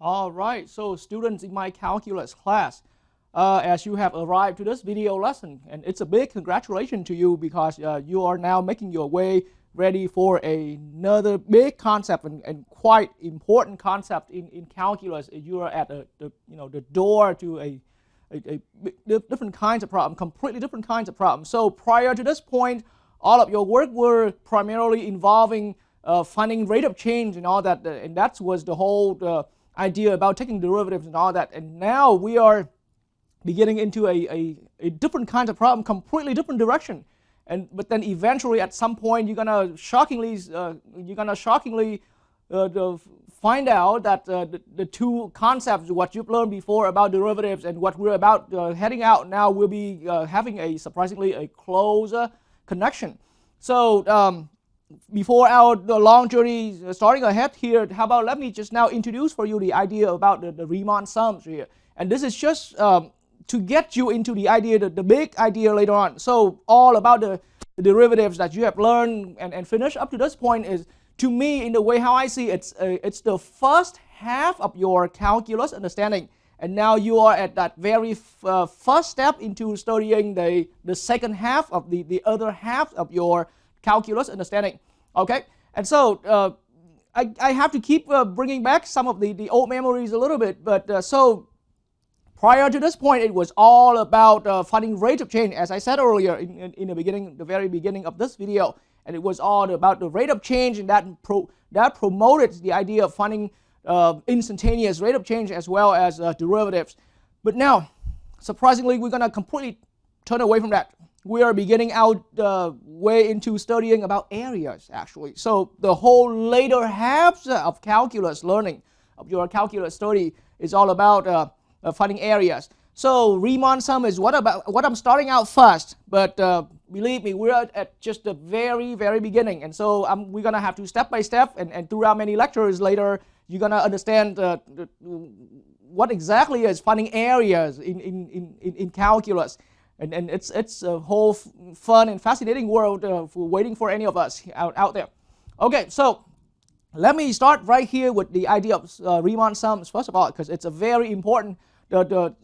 All right, so students in my calculus class, as you have arrived to this video lesson, and it's a big congratulations to you because you are now making your way ready for another big concept and quite important concept in calculus. You are at the door to a different kinds of problems, completely different kinds of problems. So prior to this point, all of your work were primarily involving finding rate of change and all that, and that was the whole idea about taking derivatives and all that. And now we are beginning into a different kind of problem, completely different direction. But then eventually, at some point, you're gonna shockingly find out that the two concepts, what you've learned before about derivatives and what we're about heading out now, will be having a surprisingly close connection. So before our long journey starting ahead here, how about let me just now introduce for you the idea about the Riemann sums here. And this is just to get you into the idea, the big idea later on. So all about the derivatives that you have learned and finished up to this point is, to me, in the way how I see it, it's the first half of your calculus understanding. And now you are at that very first step into studying the second half of the other half of your calculus understanding. Okay, and so I have to keep bringing back some of the old memories a little bit, but so prior to this point, it was all about finding rate of change, as I said earlier in the beginning, the very beginning of this video, and it was all about the rate of change, and that promoted the idea of finding instantaneous rate of change as well as derivatives. But now, surprisingly, we're going to completely turn away from that. We are beginning our way into studying about areas, actually. So the whole later halves of calculus learning, of your calculus study, is all about finding areas. So Riemann sum is what I'm starting out first, but believe me, we're at just the very beginning, and so we're gonna have to step by step, and throughout many lectures later, you're gonna understand what exactly is finding areas in calculus. And it's a whole fun and fascinating world waiting for any of us out there. Okay, so let me start right here with the idea of Riemann sums first of all, because it's a very important the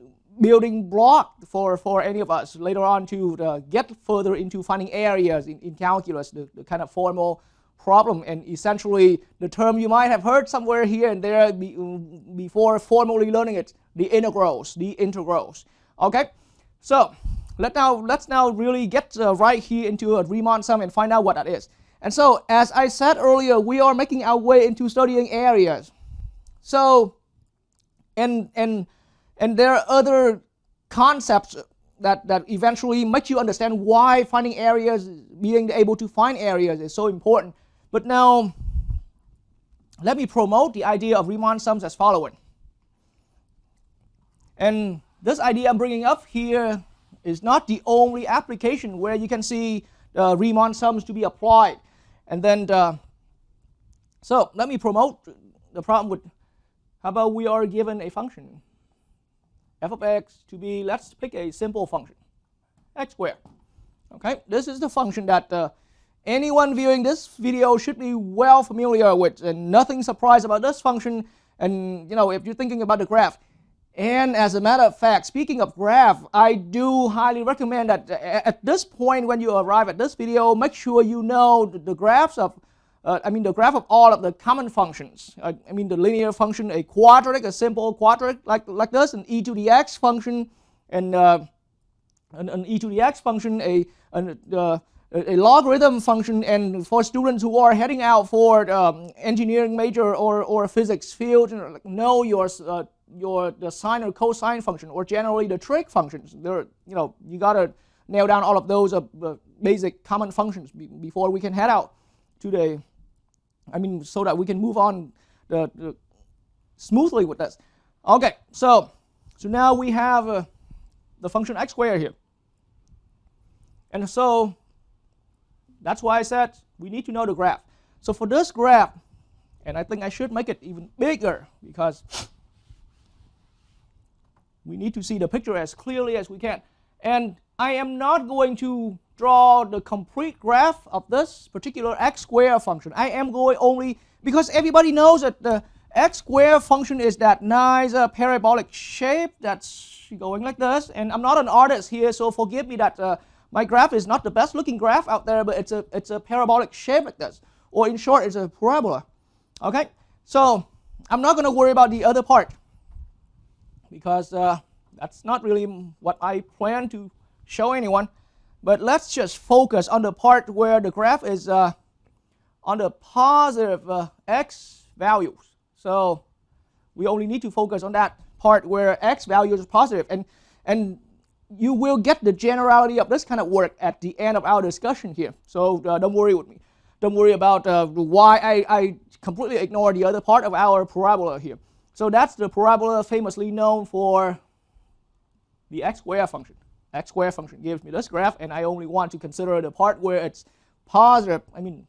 building block for any of us later on to get further into finding areas in calculus, the kind of formal problem, and essentially the term you might have heard somewhere here and there before formally learning it, the integrals. Okay, so let's now really get right here into a Riemann sum and find out what that is. And so, as I said earlier, we are making our way into studying areas. So, and there are other concepts that eventually make you understand why finding areas, being able to find areas, is so important. But now, let me promote the idea of Riemann sums as following. And this idea I'm bringing up here is not the only application where you can see Riemann sums to be applied. And then, so let me promote the problem with, how about we are given a function, f of x, to be, let's pick a simple function, x squared. Okay, this is the function that anyone viewing this video should be well familiar with, and nothing surprising about this function. And if you're thinking about the graph, and as a matter of fact, speaking of graph, I do highly recommend that at this point when you arrive at this video, make sure you know the graphs of, the graph of all of the common functions. The linear function, a quadratic, a simple quadratic like this, an e to the x function, and an e to the x function, a logarithm function, and for students who are heading out for engineering major or physics field, know the sine or cosine function, or generally the trig functions. You gotta nail down all of those basic common functions before we can head out to the, so that we can move on smoothly with this. Okay, so now we have the function x squared here, and so that's why I said we need to know the graph. So for this graph, and I think I should make it even bigger because we need to see the picture as clearly as we can. And I am not going to draw the complete graph of this particular x squared function. I am going only, because everybody knows that x squared function is that nice parabolic shape that's going like this. And I'm not an artist here, so forgive me that my graph is not the best looking graph out there, but it's a parabolic shape like this. Or in short, it's a parabola. Okay, so I'm not going to worry about the other part because that's not really what I plan to show anyone. But let's just focus on the part where the graph is on the positive x values. So we only need to focus on that part where x value is positive, and you will get the generality of this kind of work at the end of our discussion here. So don't worry with me. Don't worry about why I completely ignore the other part of our parabola here. So that's the parabola famously known for the x squared function. X squared function gives me this graph, and I only want to consider the part where it's positive, I mean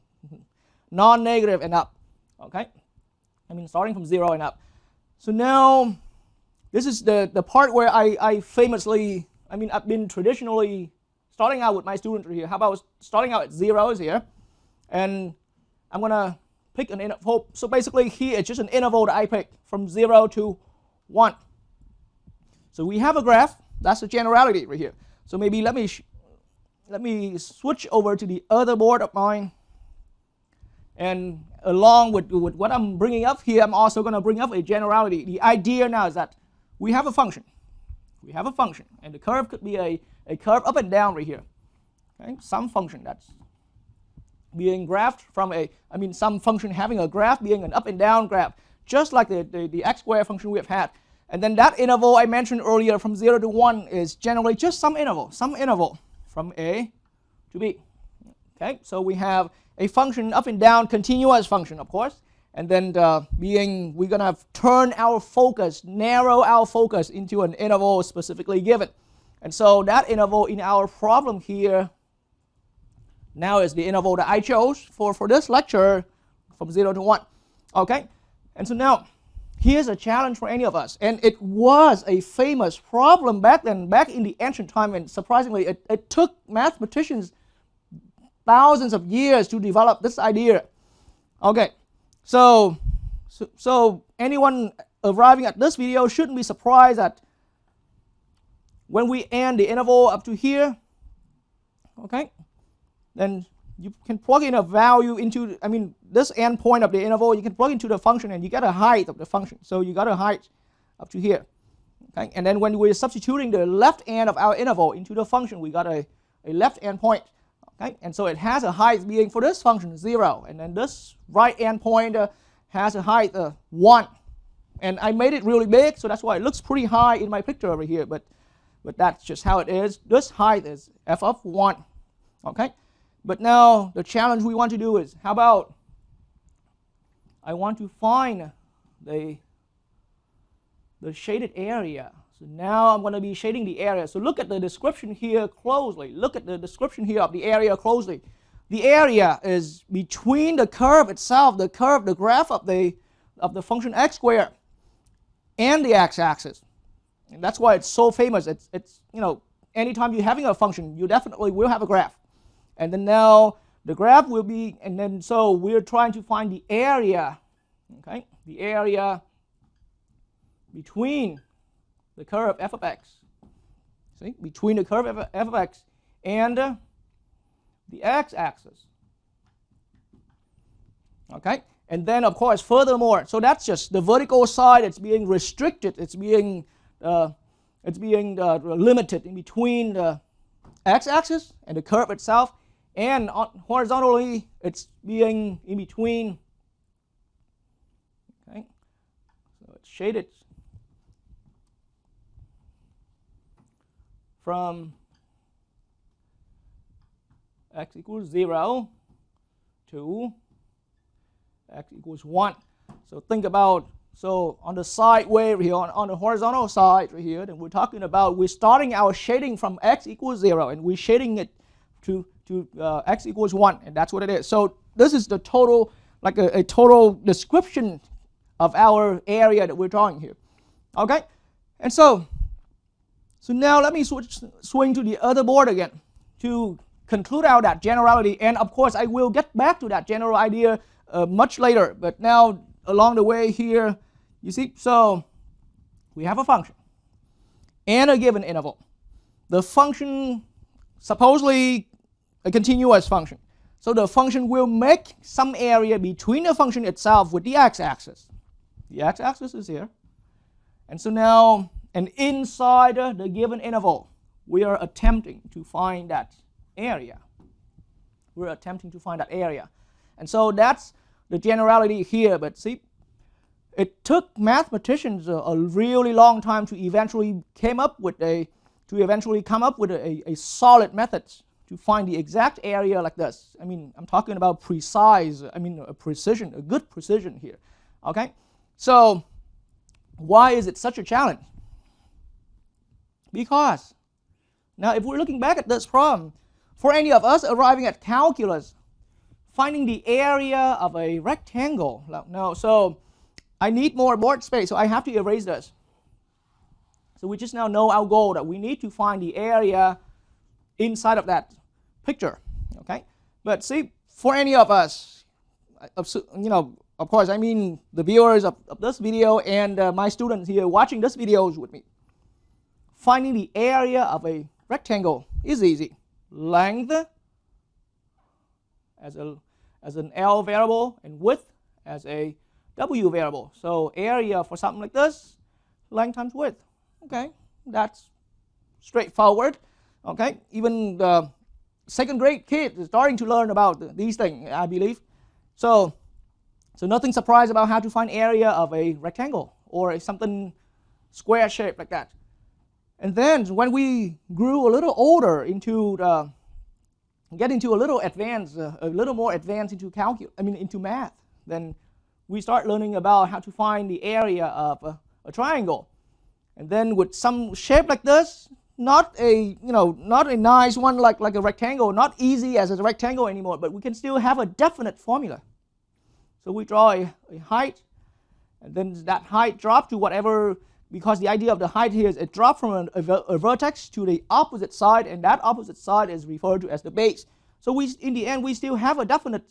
non-negative and up. Okay, I mean starting from 0 and up. So now this is the part where I famously, I mean I've been traditionally starting out with my students here. How about starting out at zeros here, and I'm gonna pick an interval. So basically here it's just an interval that I pick from 0 to 1. So we have a graph. That's the generality right here. So maybe let me switch over to the other board of mine, and along with what I'm bringing up here, I'm also going to bring up a generality. The idea now is that we have a function. We have a function, and the curve could be a curve up and down right here. Okay, some function that's being graphed from some function having a graph being an up and down graph, just like the x squared function we have had. And then that interval I mentioned earlier from 0 to 1 is generally just some interval from A to B. Okay, so we have a function up and down, continuous function, of course, and then we're going to turn our focus, narrow our focus into an interval specifically given. And so that interval in our problem here now is the interval that I chose for this lecture from 0 to 1. Okay, and so now here's a challenge for any of us, and it was a famous problem back then, back in the ancient time, and surprisingly it took mathematicians thousands of years to develop this idea. Okay, so anyone arriving at this video shouldn't be surprised that when we end the interval up to here, okay, then you can plug in a value into, this endpoint of the interval, you can plug into the function and you get a height of the function. So you got a height up to here. Okay? And then when we're substituting the left end of our interval into the function, we got a left endpoint. Okay? And so it has a height being for this function 0. And then this right endpoint has a height 1. And I made it really big, so that's why it looks pretty high in my picture over here. But that's just how it is. This height is f of 1. Okay? But now the challenge we want to do is, how about I want to find the shaded area. So now I'm going to be shading the area. So look at the description here closely. Look at the description here of the area closely. The area is between the curve itself, the graph of the function x squared and the x-axis. And that's why it's so famous. It's anytime you're having a function, you definitely will have a graph. And then now the graph will be, and then so we're trying to find the area, okay, the area between the curve f of x, see, between the curve f of x and the x-axis, okay. And then of course furthermore, so that's just the vertical side. It's being restricted. It's being limited in between the x-axis and the curve itself. And horizontally, it's being in between. Okay, so it's shaded from x equals 0 to x equals 1. So think about, so on the side way here, on the horizontal side right here, then we're talking about, we're starting our shading from x equals 0, and we're shading it to x equals 1, and that's what it is. So this is the total, like a total description of our area that we're drawing here. Okay, and so now let me swing to the other board again to conclude out that generality. And of course I will get back to that general idea much later, but now along the way here, you see, so we have a function and a given interval. The function, supposedly a continuous function. So the function will make some area between the function itself with the x-axis. The x-axis is here. And so now, and inside the given interval, we are attempting to find that area. We're attempting to find that area. And so that's the generality here. But see, it took mathematicians a really long time to eventually come up with a solid method to find the exact area like this. I mean, I'm talking about precise, a precision, a good precision here. Okay? So why is it such a challenge? Because now if we're looking back at this problem, for any of us arriving at calculus, finding the area of a rectangle. No, so I need more board space, so I have to erase this. So we just now know our goal, that we need to find the area inside of that picture. Okay, but see, for any of us, of course, I mean the viewers of this video and my students here watching this videos with me, finding the area of a rectangle is easy. Length as an L variable and width as a W variable. So area for something like this, length times width. Okay, that's straightforward. Okay, even the second grade kid is starting to learn about these things, I believe. So nothing surprised about how to find area of a rectangle or something square shape like that. And then when we grew a little older into get into a little more advanced into math, then we start learning about how to find the area of a triangle. And then with some shape like this, not a nice one like a rectangle, not easy as a rectangle anymore, but we can still have a definite formula. So we draw a height, and then that height drop to whatever, because the idea of the height here is it drops from a vertex to the opposite side, and that opposite side is referred to as the base. So in the end, we still have a definite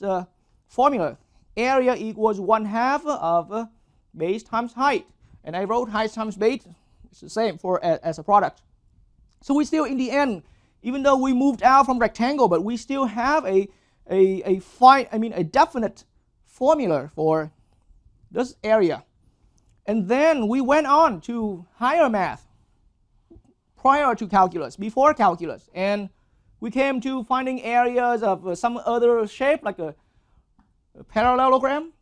formula. Area equals 1/2 of base times height. And I wrote height times base, it's the same as a product. So we still, in the end, even though we moved out from rectangle, but we still have a definite formula for this area. And then we went on to higher math prior to calculus, before calculus, and we came to finding areas of some other shape like a parallelogram.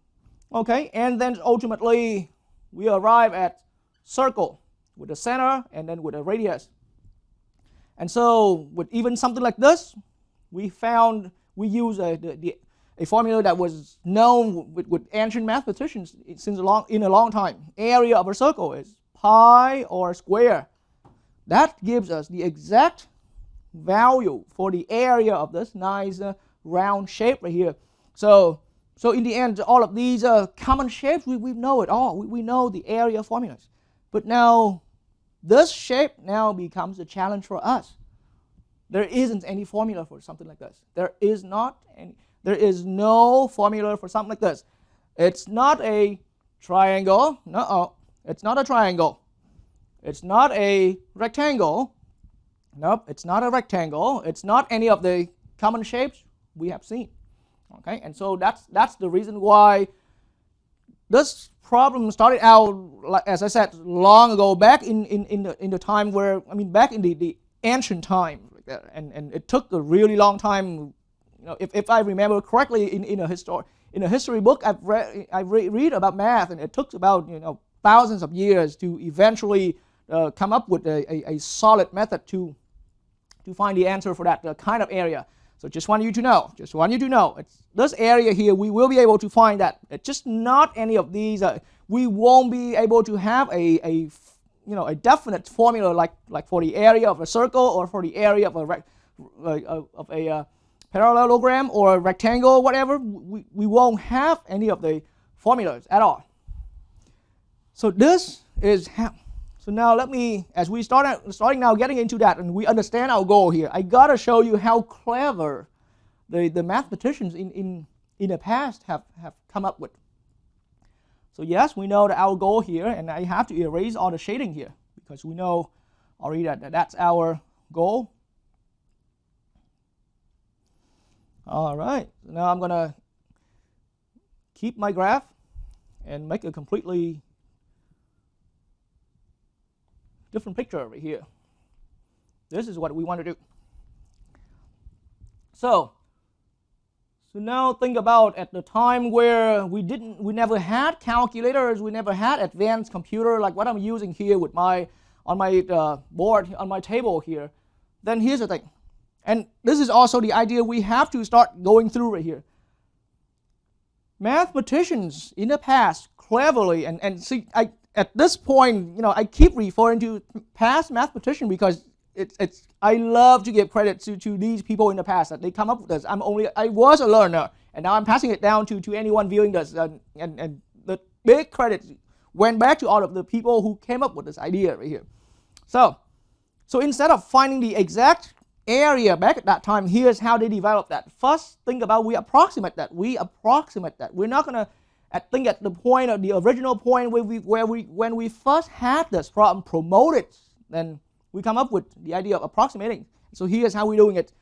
Okay, and then ultimately we arrive at circle with a center and then with a radius. And so with even something like this, we use a formula that was known with ancient mathematicians in a long time. Area of a circle is pi r square. That gives us the exact value for the area of this nice round shape right here. So in the end, all of these common shapes, we know it all. We know the area formulas. But now, this shape now becomes a challenge for us. There isn't any formula for something like this. There is no formula for something like this. It's not a triangle. No, it's not a triangle. It's not a rectangle. Nope, it's not a rectangle. It's not any of the common shapes we have seen. Okay, and so that's the reason why this problem started out, as I said, long ago, back in the time where, back in the ancient time, and it took a really long time. If I remember correctly, in a history book I read about math, and it took about thousands of years to eventually come up with a solid method to find the answer for that kind of area. So just want you to know, it's this area here, we will be able to find that. It's just not any of these. We won't be able to have a definite formula like for the area of a circle or for the area of a parallelogram or a rectangle, whatever. We won't have any of the formulas at all. So this is how. So now let me, as we starting now getting into that, and we understand our goal here, I gotta show you how clever the mathematicians in the past have come up with. So yes, we know that our goal here, and I have to erase all the shading here because we know already that that's our goal. All right, now I'm gonna keep my graph and make a completely different picture over here. This is what we want to do. So now think about at the time where we never had calculators, we never had advanced computer like what I'm using here with on my board, on my table here. Then here's the thing, and this is also the idea we have to start going through right here. Mathematicians in the past cleverly, and see, at this point, I keep referring to past mathematicians because I love to give credit to these people in the past that they come up with this. I was a learner, and now I'm passing it down to anyone viewing this, and the big credit went back to all of the people who came up with this idea right here. So instead of finding the exact area back at that time, here's how they developed that. First, think about we approximate that. We're not gonna think at the point of the original point when we first had this problem promoted, then we come up with the idea of approximating. So here's how we're doing it.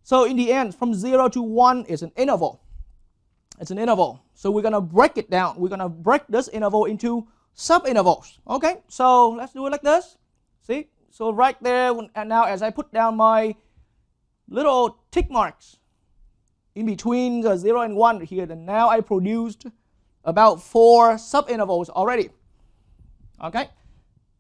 So in the end, from 0 to 1 is an interval. It's an interval. So we're going to break it down. We're going to break this interval into sub-intervals. Okay, so let's do it like this. See? So right there, and now as I put down my little tick marks in between the 0 and 1 here, then now I produced about 4 sub-intervals already. Okay?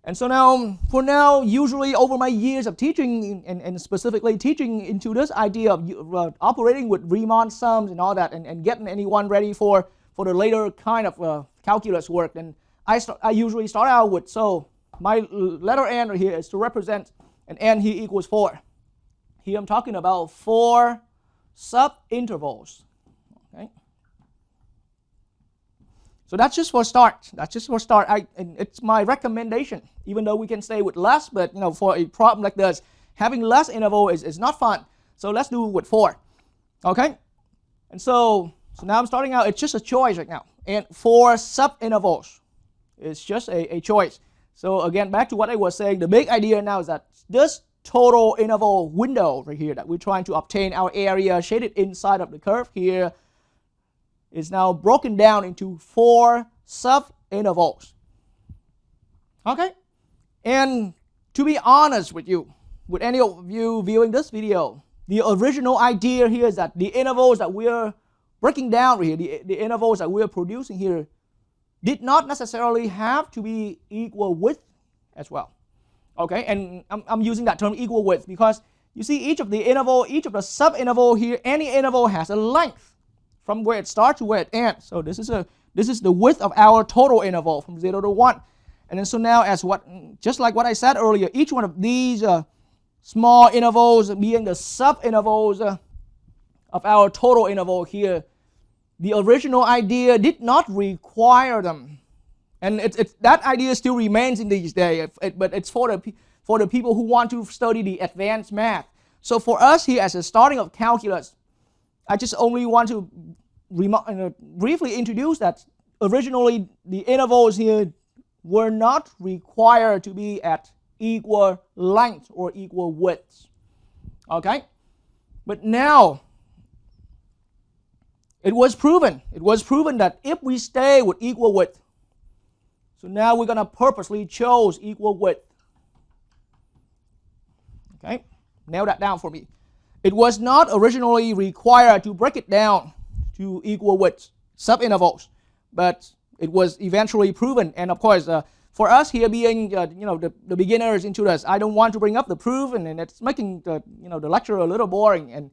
And so now, usually over my years of teaching, and specifically teaching into this idea of operating with Riemann sums and all that, and getting anyone ready for the later kind of calculus work, then I usually start out with, so my letter n right here is to represent an n here equals 4. Here I'm talking about 4 sub-intervals. Okay. So that's just for start. And it's my recommendation. Even though we can stay with less, but for a problem like this, having less interval is not fun. So let's do with 4. Okay? And so now I'm starting out. It's just a choice right now. And 4 sub-intervals. It's just a choice. So again, back to what I was saying, the big idea now is that this total interval window right here that we're trying to obtain our area shaded inside of the curve here is now broken down into 4 sub-intervals. Okay? And to be honest with you, with any of you viewing this video, the original idea here is that the intervals that we're breaking down right here, the intervals that we're producing here, did not necessarily have to be equal width as well. Okay? And I'm using that term equal width because you see each of the sub-interval here, any interval has a length from where it starts to where it ends. So this is the width of our total interval from 0 to 1. And then so now just like what I said earlier, each one of these small intervals being the sub-intervals of our total interval here, the original idea did not require them. And that idea still remains in these days, but it's for the people who want to study the advanced math. So for us here as a starting of calculus, I just only want to briefly introduce that originally the intervals here were not required to be at equal length or equal width. Okay? But now it was proven that if we stay with equal width, so now we're going to purposely choose equal width. Okay? Nail that down for me. It was not originally required to break it down to equal width sub-intervals, but it was eventually proven. And of course, for us here being the beginners into this, I don't want to bring up the proof, and it's making the lecture a little boring and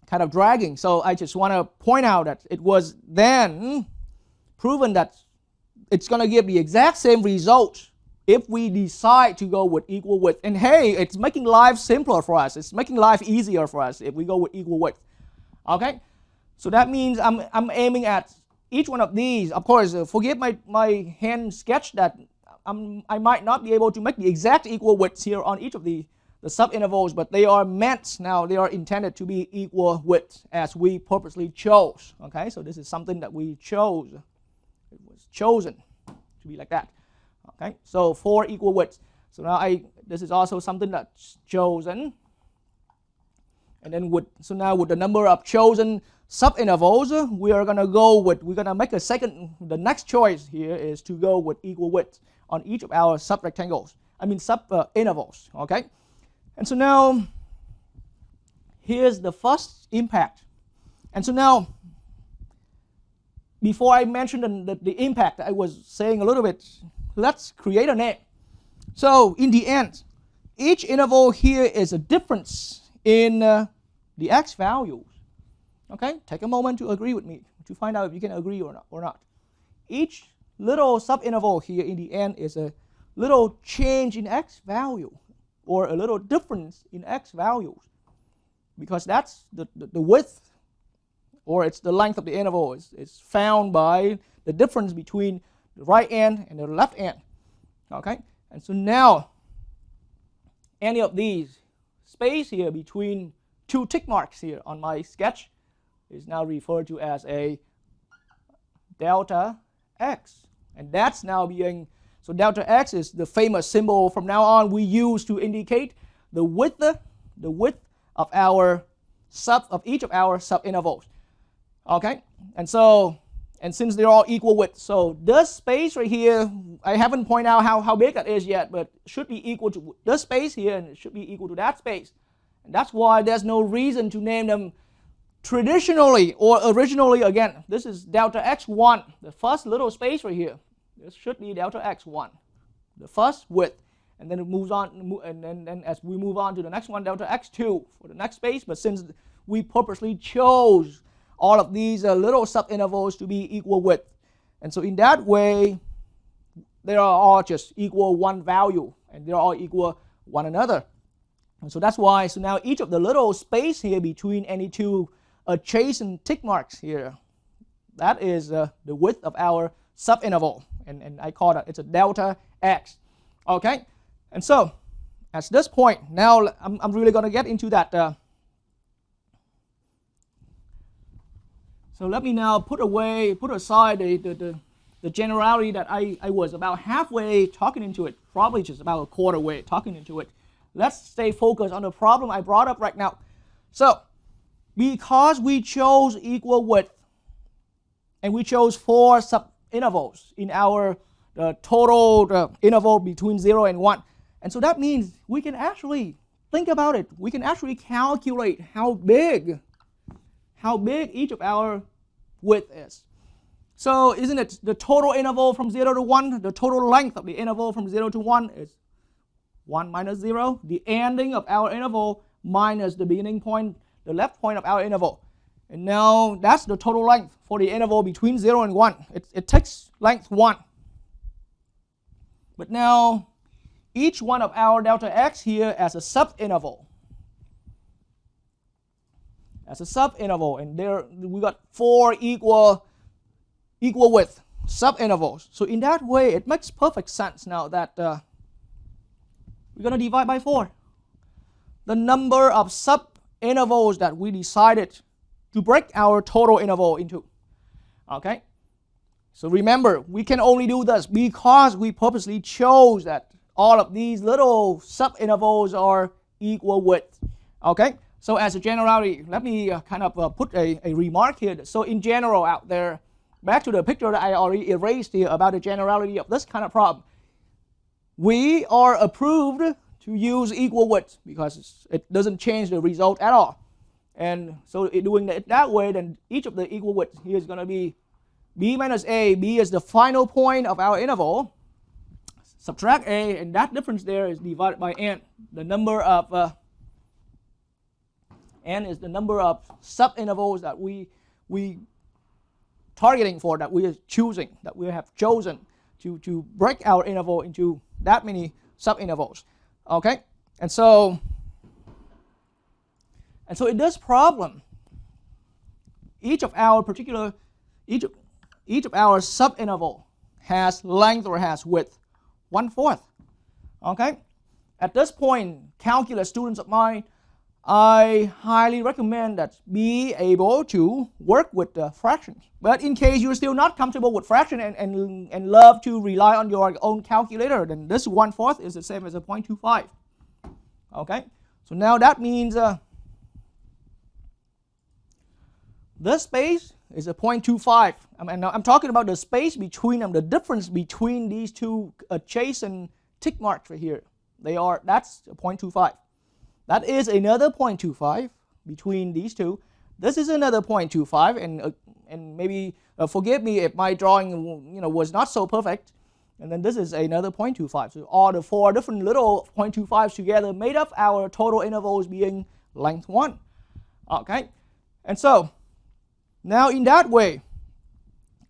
kind of dragging. So I just want to point out that it was then proven that it's going to give the exact same result if we decide to go with equal width. And hey, it's making life simpler for us. It's making life easier for us if we go with equal width. Okay? So that means I'm aiming at each one of these. Of course, forgive my hand sketch that I might not be able to make the exact equal widths here on each of the sub-intervals, but they are meant now, they are intended to be equal widths as we purposely chose. Okay? So this is something that we chose. chosen to be like that. Okay, so 4 equal widths. So now this is also something that's chosen. And then now with the number of chosen subintervals, we're gonna make the next choice here is to go with equal width on each of our subrectangles. Subintervals. Okay, and so now here's the first impact. And so now, before I mention the impact, I was saying a little bit, let's create a name. So in the end, each interval here is a difference in the x values. Okay, take a moment to agree with me to find out if you can agree or not. Each little subinterval here in the end is a little change in x value, or a little difference in x values, because that's the width, or it's the length of the interval is found by the difference between the right end and the left end. Okay, and so now any of these space here between 2 tick marks here on my sketch is now referred to as a delta x, and that's now being, so delta x is the famous symbol from now on we use to indicate the width of each of our subintervals. Okay, and since they're all equal width, so this space right here, I haven't pointed out how big that is yet, but should be equal to this space here, and it should be equal to that space. And that's why there's no reason to name them traditionally or originally. Again, this is delta x1, the first little space right here. This should be delta x1, the first width, and then it moves on, and then as we move on to the next one, delta x2 for the next space. But since we purposely chose all of these little subintervals to be equal width, and so in that way, they are all just equal one value, and they're all equal one another. And so that's why, so now each of the little space here between any 2 adjacent tick marks here, that is the width of our subinterval, and I call that, it's a delta x. Okay, and so at this point, now I'm really going to get into that. So let me now put aside the generality that I was about halfway talking into it, probably just about a quarter way talking into it. Let's stay focused on the problem I brought up right now. So, because we chose equal width, and we chose 4 subintervals in our total interval between 0 and 1, and so that means we can actually think about it. We can actually calculate how big each of our width is. So, isn't it the total interval from 0 to 1? The total length of the interval from 0 to 1 is 1 minus 0, the ending of our interval minus the beginning point, the left point of our interval. And now that's the total length for the interval between 0 and 1. It takes length 1. But now each one of our delta x here as a subinterval. And there we got 4 equal width subintervals. So in that way, it makes perfect sense now that we're going to divide by 4 the number of subintervals that we decided to break our total interval into. Okay? So remember, we can only do this because we purposely chose that all of these little subintervals are equal width. Okay? So as a generality, let me kind of put a remark here. So in general out there, back to the picture that I already erased here about the generality of this kind of problem. We are approved to use equal width because it doesn't change the result at all. And so doing it that way, then each of the equal widths here is going to be b minus a. B is the final point of our interval. Subtract a, and that difference there is divided by n. The number of n is the number of subintervals that we targeting for, that we are choosing, that we have chosen to break our interval into that many subintervals. Okay, and so in this problem, each of our subinterval has length or has width 1/4. Okay, at this point, calculus students of mine, I highly recommend that be able to work with fractions. But in case you're still not comfortable with fraction and love to rely on your own calculator, then this 1/4 is the same as a 0.25. Okay, so now that means this space is a 0.25. I'm talking about the space between them, the difference between these two adjacent tick marks right here. That's a 0.25. That is another 0.25 between these two. This is another 0.25, and maybe forgive me if my drawing was not so perfect. And then this is another 0.25. So all the 4 different little 0.25s together made up our total intervals being length 1. Okay, and so now in that way,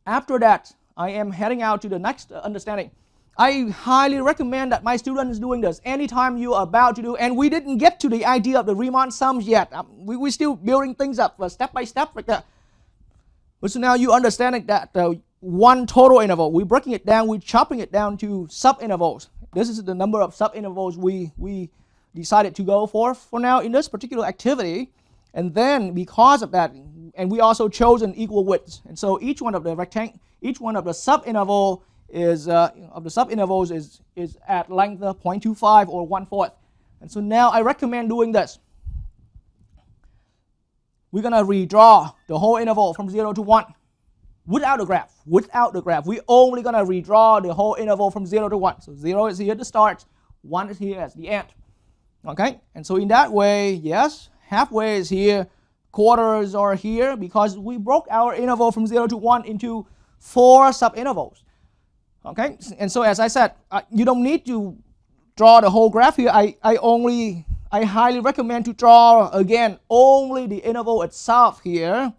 after that, I am heading out to the next understanding. I highly recommend that my students doing this anytime you are about to do, and we didn't get to the idea of the Riemann sums yet. We're still building things up step by step like that. But so now you understanding that one total interval, we're breaking it down, we're chopping it down to sub-intervals. This is the number of sub-intervals we decided to go for now in this particular activity. And then because of that, and we also chose an equal width. And so each one of the sub-interval is at length 0.25 or 1/4. And so now I recommend doing this. We're going to redraw the whole interval from 0 to 1 without the graph. We're only going to redraw the whole interval from 0 to 1. So 0 is here at the start, 1 is here at the end. Okay, and so in that way, yes, halfway is here, quarters are here, because we broke our interval from 0 to 1 into 4 sub-intervals. Okay, and so as I said, you don't need to draw the whole graph here. I highly recommend to draw again only the interval itself here,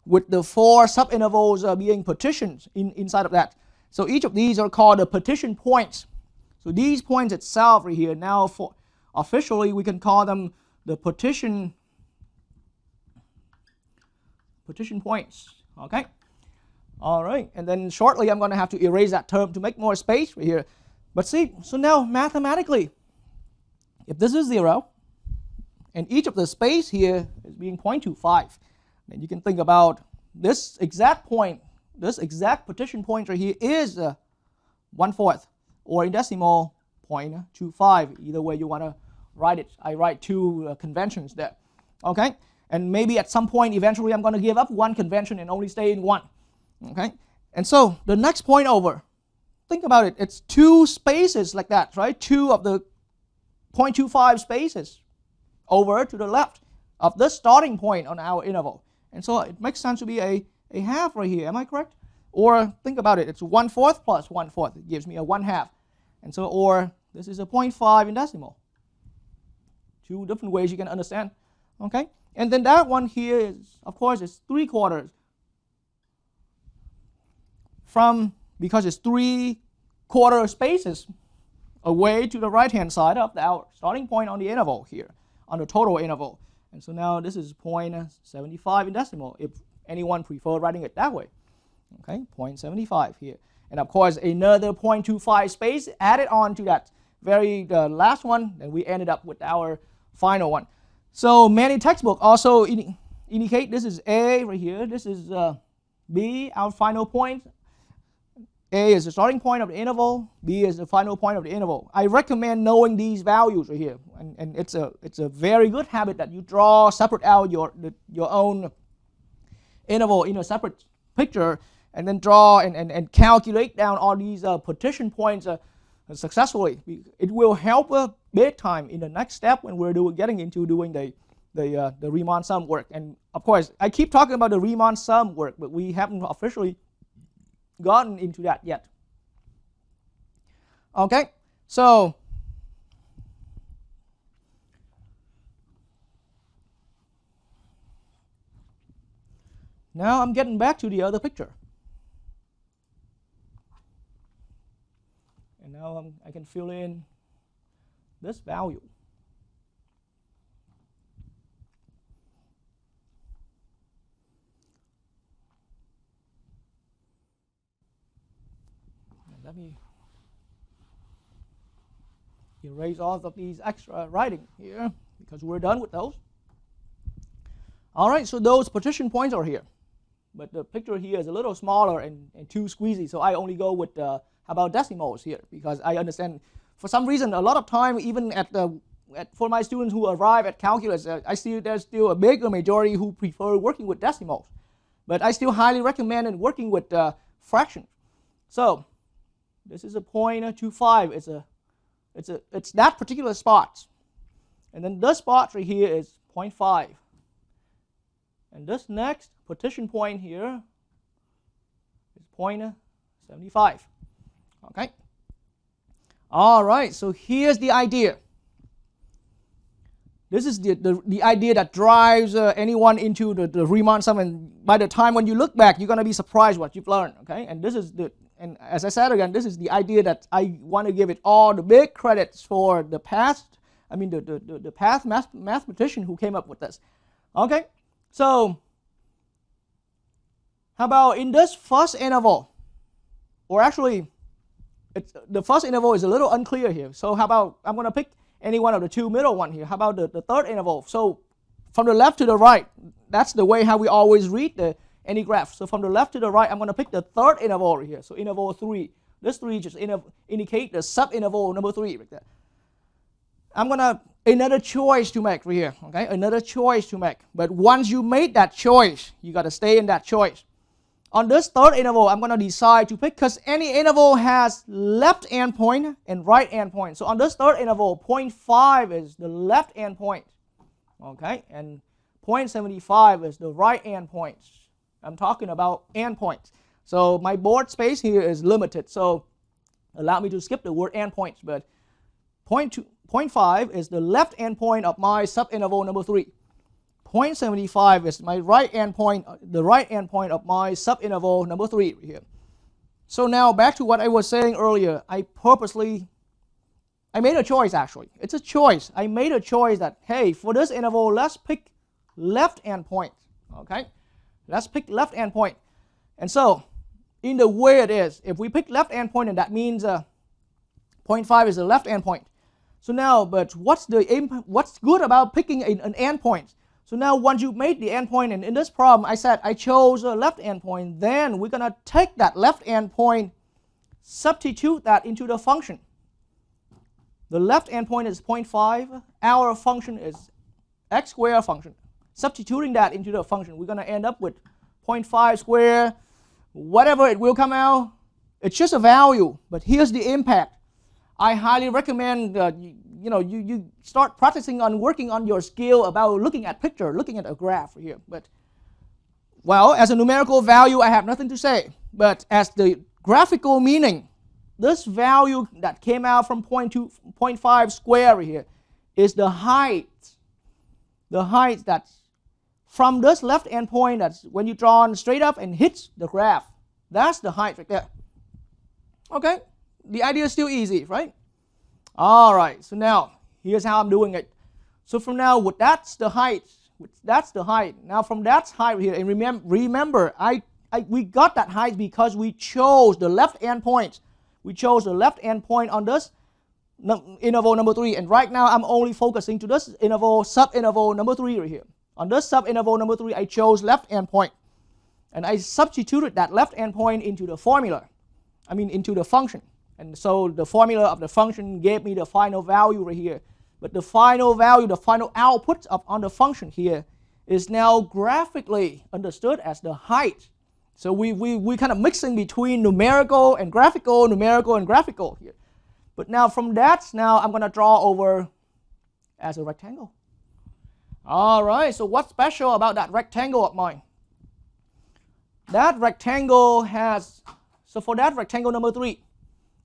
with the 4 sub-intervals being partitions inside of that. So each of these are called the partition points. So these points itself right here, now officially we can call them the partition points. Okay. All right, and then shortly I'm going to have to erase that term to make more space right here. But see, so now mathematically, if this is 0, and each of the space here is being 0.25, then you can think about this exact point, this exact partition point right here is 1/4, or in decimal 0.25. Either way you want to write it. I write 2 conventions there. Okay, and maybe at some point eventually I'm going to give up one convention and only stay in one. Okay, and so the next point over, think about it, it's 2 spaces like that, right? 2 of the 0.25 spaces over to the left of the starting point on our interval. And so it makes sense to be a half right here, am I correct? Or think about it, it's 1/4 plus 1/4, it gives me a 1/2. And so, or this is a 0.5 in decimal. 2 different ways you can understand. Okay, and then that one here is, of course, it's 3/4. Because it's 3/4 spaces away to the right hand side of our starting point on the interval here, on the total interval. And so now this is 0.75 in decimal, if anyone prefer writing it that way. Okay, 0.75 here. And of course another 0.25 space added on to that very last one, and we ended up with our final one. So many textbooks also indicate this is A right here, this is B, our final point. A is the starting point of the interval, B is the final point of the interval. I recommend knowing these values right here, and it's a very good habit that you draw separate out your own interval in a separate picture, and then draw and calculate down all these partition points successfully. It will help big time in the next step when we're getting into doing the Riemann sum work. And of course, I keep talking about the Riemann sum work, but we haven't officially gotten into that yet. Okay, so now I'm getting back to the other picture. And now I can fill in this value. Let me erase all of these extra writing here because we're done with those. All right, so those partition points are here. But the picture here is a little smaller and too squeezy, so I only go with how about decimals here, because I understand for some reason a lot of time, even for my students who arrive at calculus, I see there's still a bigger majority who prefer working with decimals. But I still highly recommend working with fractions. So this is a 0.25. It's that particular spot, and then this spot right here is 0.5. And this next partition point here is 0.75. Okay. All right. So here's the idea. This is the idea that drives anyone into the Riemann sum, and by the time when you look back, you're going to be surprised what you've learned. Okay. And this is and as I said again, this is the idea that I want to give it all the big credits for the past. I mean the past mathematician who came up with this. Okay. So, how about in this first interval, or actually, the first interval is a little unclear here. So how about, I'm going to pick any one of the two middle one here. How about the third interval? So from the left to the right, that's the way how we always read any graph. So from the left to the right, I'm going to pick the third interval over here. So interval 3. This 3 just indicate the sub-interval number 3 right there. I'm going to another choice to make right here, okay? Another choice to make. But once you made that choice, you got to stay in that choice. On this third interval, I'm going to decide to pick, because any interval has left endpoint and right endpoint. So on this third interval, 0.5 is the left endpoint, okay? And 0.75 is the right endpoint. I'm talking about endpoints. So my board space here is limited, so allow me to skip the word endpoints, but 0.5 is the left endpoint of my subinterval number 3. 0.75 is my right endpoint, the right endpoint of my subinterval number 3 here. So now back to what I was saying earlier. I made a choice actually. It's a choice. I made a choice that, hey, for this interval, let's pick left endpoint. Okay? Let's pick left endpoint. And so, in the way it is, if we pick left endpoint, and that means 0.5 is the left endpoint. So now, but what's good about picking an endpoint? So now once you made the endpoint, and in this problem I said I chose a left endpoint, then we're going to take that left endpoint, substitute that into the function. The left endpoint is 0.5. Our function is x squared function. Substituting that into the function, we're going to end up with 0.5 squared. Whatever it will come out, it's just a value. But here's the impact. I highly recommend you start practicing on working on your skill about looking at picture, looking at a graph here. But well, as a numerical value, I have nothing to say. But as the graphical meaning, this value that came out from 0.5 square here is the height. The height that's from this left endpoint, that's when you draw straight up and hits the graph. That's the height right there. Okay, the idea is still easy, right? All right, so now here's how I'm doing it. So from now, that's the height. That's the height. Now from that height here, and remember, we got that height because we chose the left endpoint. We chose the left endpoint on this interval number 3, and right now I'm only focusing to this interval, sub-interval number 3 right here. On this sub-interval number 3, I chose left endpoint, and I substituted that left endpoint into the formula. I mean into the function. And so the formula of the function gave me the final value right here. But the final value, the final output on the function here is now graphically understood as the height. So we kind of mixing between numerical and graphical here. But now from that, now I'm going to draw over as a rectangle. All right, so what's special about that rectangle of mine? That rectangle has, so for that rectangle number 3,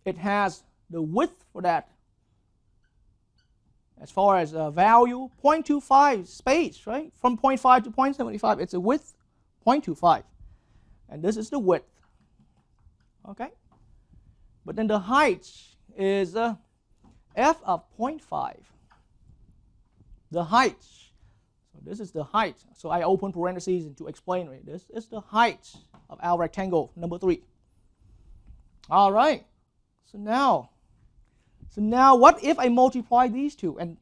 it has the width for that. As far as value, 0.25 space, right? From 0.5 to 0.75, it's a width, 0.25. And this is the width. Okay? But then the height is f of 0.5. The height. So this is the height. So I open parentheses to explain it. This is the height of our rectangle number 3. All right. So now what if I multiply these two? And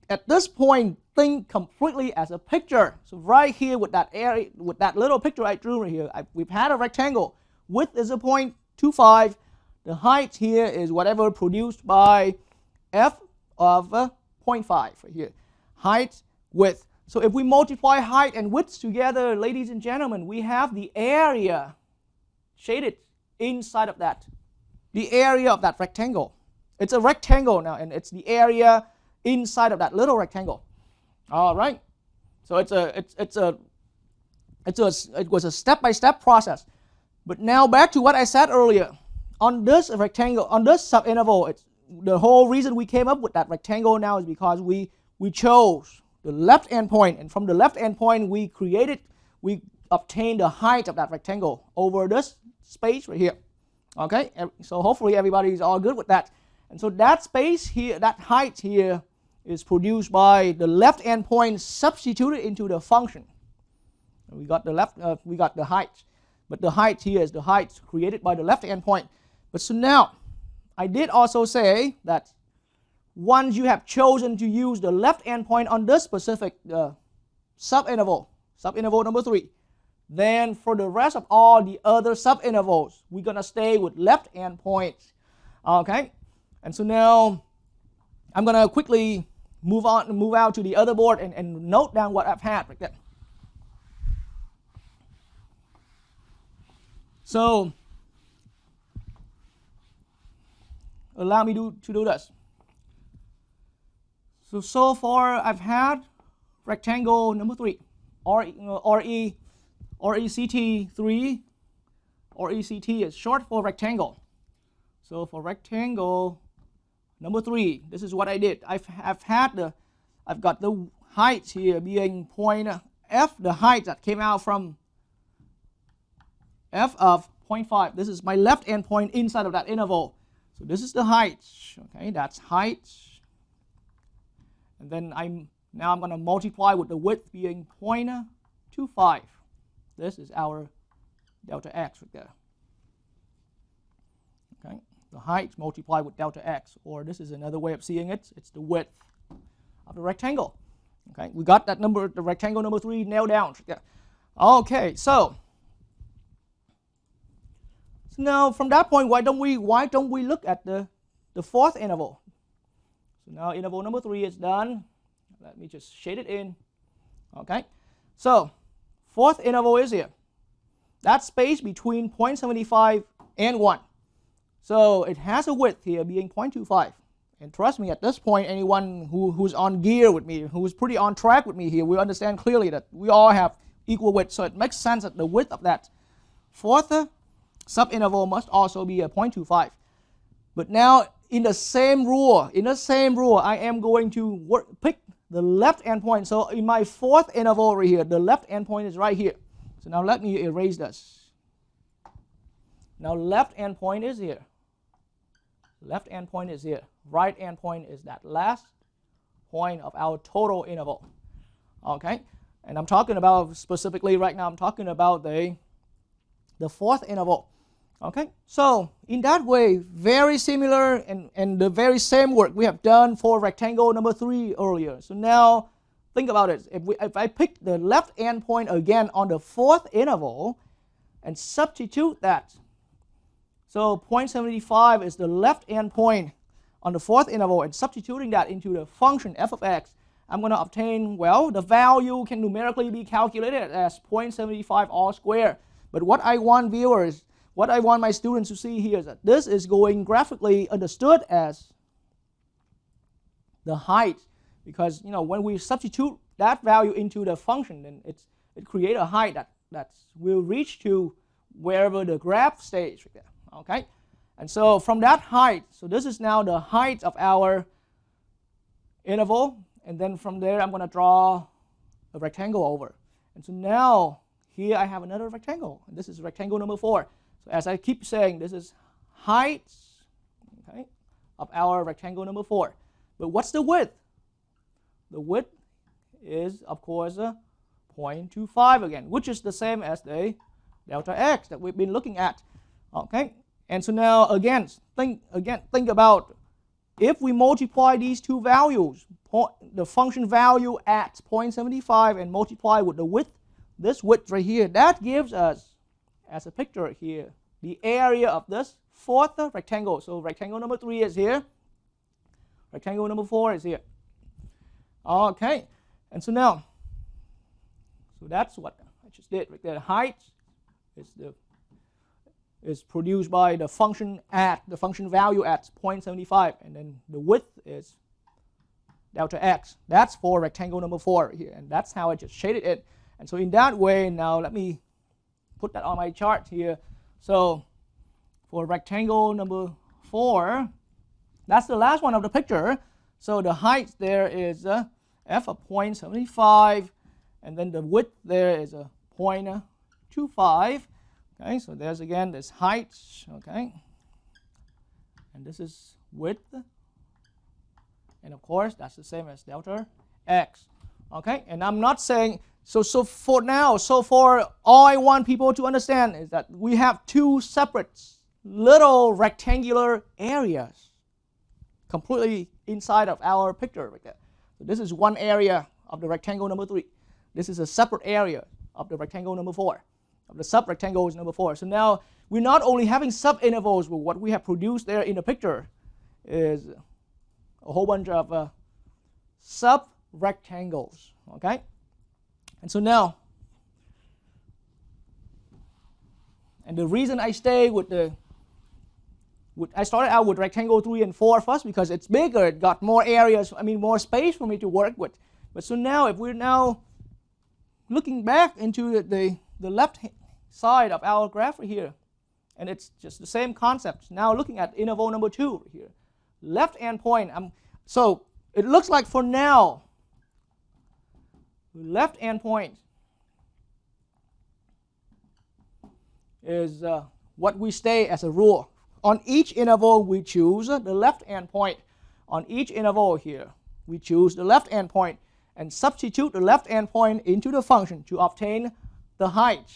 at this point, think completely as a picture. So right here with that area, with that little picture I drew right here, we've had a rectangle. Width is a 0.25. The height here is whatever produced by f of 0.5 right here. Height, width. So if we multiply height and width together, ladies and gentlemen, we have the area shaded inside of that. The area of that rectangle. It's a rectangle now, and it's the area inside of that little rectangle. All right. So it was a step-by-step process. But now back to what I said earlier. On this rectangle, on this subinterval, the whole reason we came up with that rectangle now is because we chose the left endpoint, and from the left endpoint we obtained the height of that rectangle over this space right here. Okay, so hopefully everybody is all good with that. And so that space here, that height here, is produced by the left endpoint substituted into the function. We got the height, but the height here is the height created by the left endpoint. But so now, I did also say that once you have chosen to use the left endpoint on this specific subinterval number 3, then for the rest of all the other subintervals, we're going to stay with left endpoint. Okay? And so now, I'm going to quickly move out to the other board and note down what I've had right there. So, allow me to do this. So far I've had rectangle number 3, RECT3. RECT is short for rectangle. So for rectangle number 3, this is what I did. I've got the height here being point f, the height that came out from f of 0.5. This is my left endpoint inside of that interval. So this is the height. Okay, that's height. And then I'm going to multiply with the width being 0.25. This is our delta x right there. Okay, the height multiplied with delta x, or this is another way of seeing it. It's the width of the rectangle. Okay, we got that number, the rectangle number 3 nailed down. Yeah. Okay, so now from that point, why don't we look at the fourth interval? So now interval number 3 is done. Let me just shade it in. Okay, so fourth interval is here. That space between 0.75 and 1. So it has a width here being 0.25. And trust me, at this point, anyone who's on gear with me, who's pretty on track with me here, will understand clearly that we all have equal width. So it makes sense that the width of that fourth subinterval must also be a 0.25. But now in the same rule, I am going to pick the left endpoint. So in my fourth interval right here, the left endpoint is right here. So now let me erase this. Now left endpoint is here. Left endpoint is here. Right endpoint is that last point of our total interval. Okay? And I'm talking about specifically right now, I'm talking about the fourth interval. Okay? So in that way, very similar and the very same work we have done for rectangle number 3 earlier. So now think about it. If I pick the left endpoint again on the fourth interval and substitute that, so 0.75 is the left endpoint on the fourth interval, and substituting that into the function f of x, I'm going to obtain, well, the value can numerically be calculated as 0.75 all squared. But what I want viewers, what I want my students to see here is that this is going graphically understood as the height, because when we substitute that value into the function, then it creates a height that will reach to wherever the graph stays right there. Okay, and so from that height, so this is now the height of our interval, and then from there I'm going to draw a rectangle over. And so now here I have another rectangle, and this is rectangle number 4. So as I keep saying, this is height, okay, of our rectangle number 4. But what's the width? The width is, of course, 0.25 again, which is the same as the delta x that we've been looking at. Okay, and so now again think about if we multiply these two values, the function value at 0.75 and multiply with the width, this width right here, that gives us, as a picture here, the area of this fourth rectangle. So rectangle number 3 is here. Rectangle number 4 is here. Okay, and so now, so that's what I just did right there. The height is produced by the function value at 0.75, and then the width is delta x. That's for rectangle number 4 here, and that's how I just shaded it. And so in that way, now let me put that on my chart here. So for rectangle number 4, that's the last one of the picture. So the height there is f of 0.75, and then the width there is 0.25. Okay, so there's again this height, okay, and this is width, and of course that's the same as delta x. Okay, and I'm not saying so for now, so for all I want people to understand is that we have two separate little rectangular areas completely inside of our picture right there. So this is one area of the rectangle number 3. This is a separate area of the rectangle number 4. Of the sub-rectangle is number 4. So now we're not only having sub-intervals, but what we have produced there in the picture is a whole bunch of sub-rectangles. Okay, and so now, and the reason I stay with I started out with rectangle 3 and 4 first because it's bigger, it got more areas, more space for me to work with. But so now, if we're now looking back into the left side of our graph right here, and it's just the same concept. Now looking at interval number 2 right here, left endpoint. So it looks like for now, left endpoint is what we stay as a rule. On each interval, we choose the left endpoint. On each interval here, we choose the left endpoint and substitute the left endpoint into the function to obtain the height.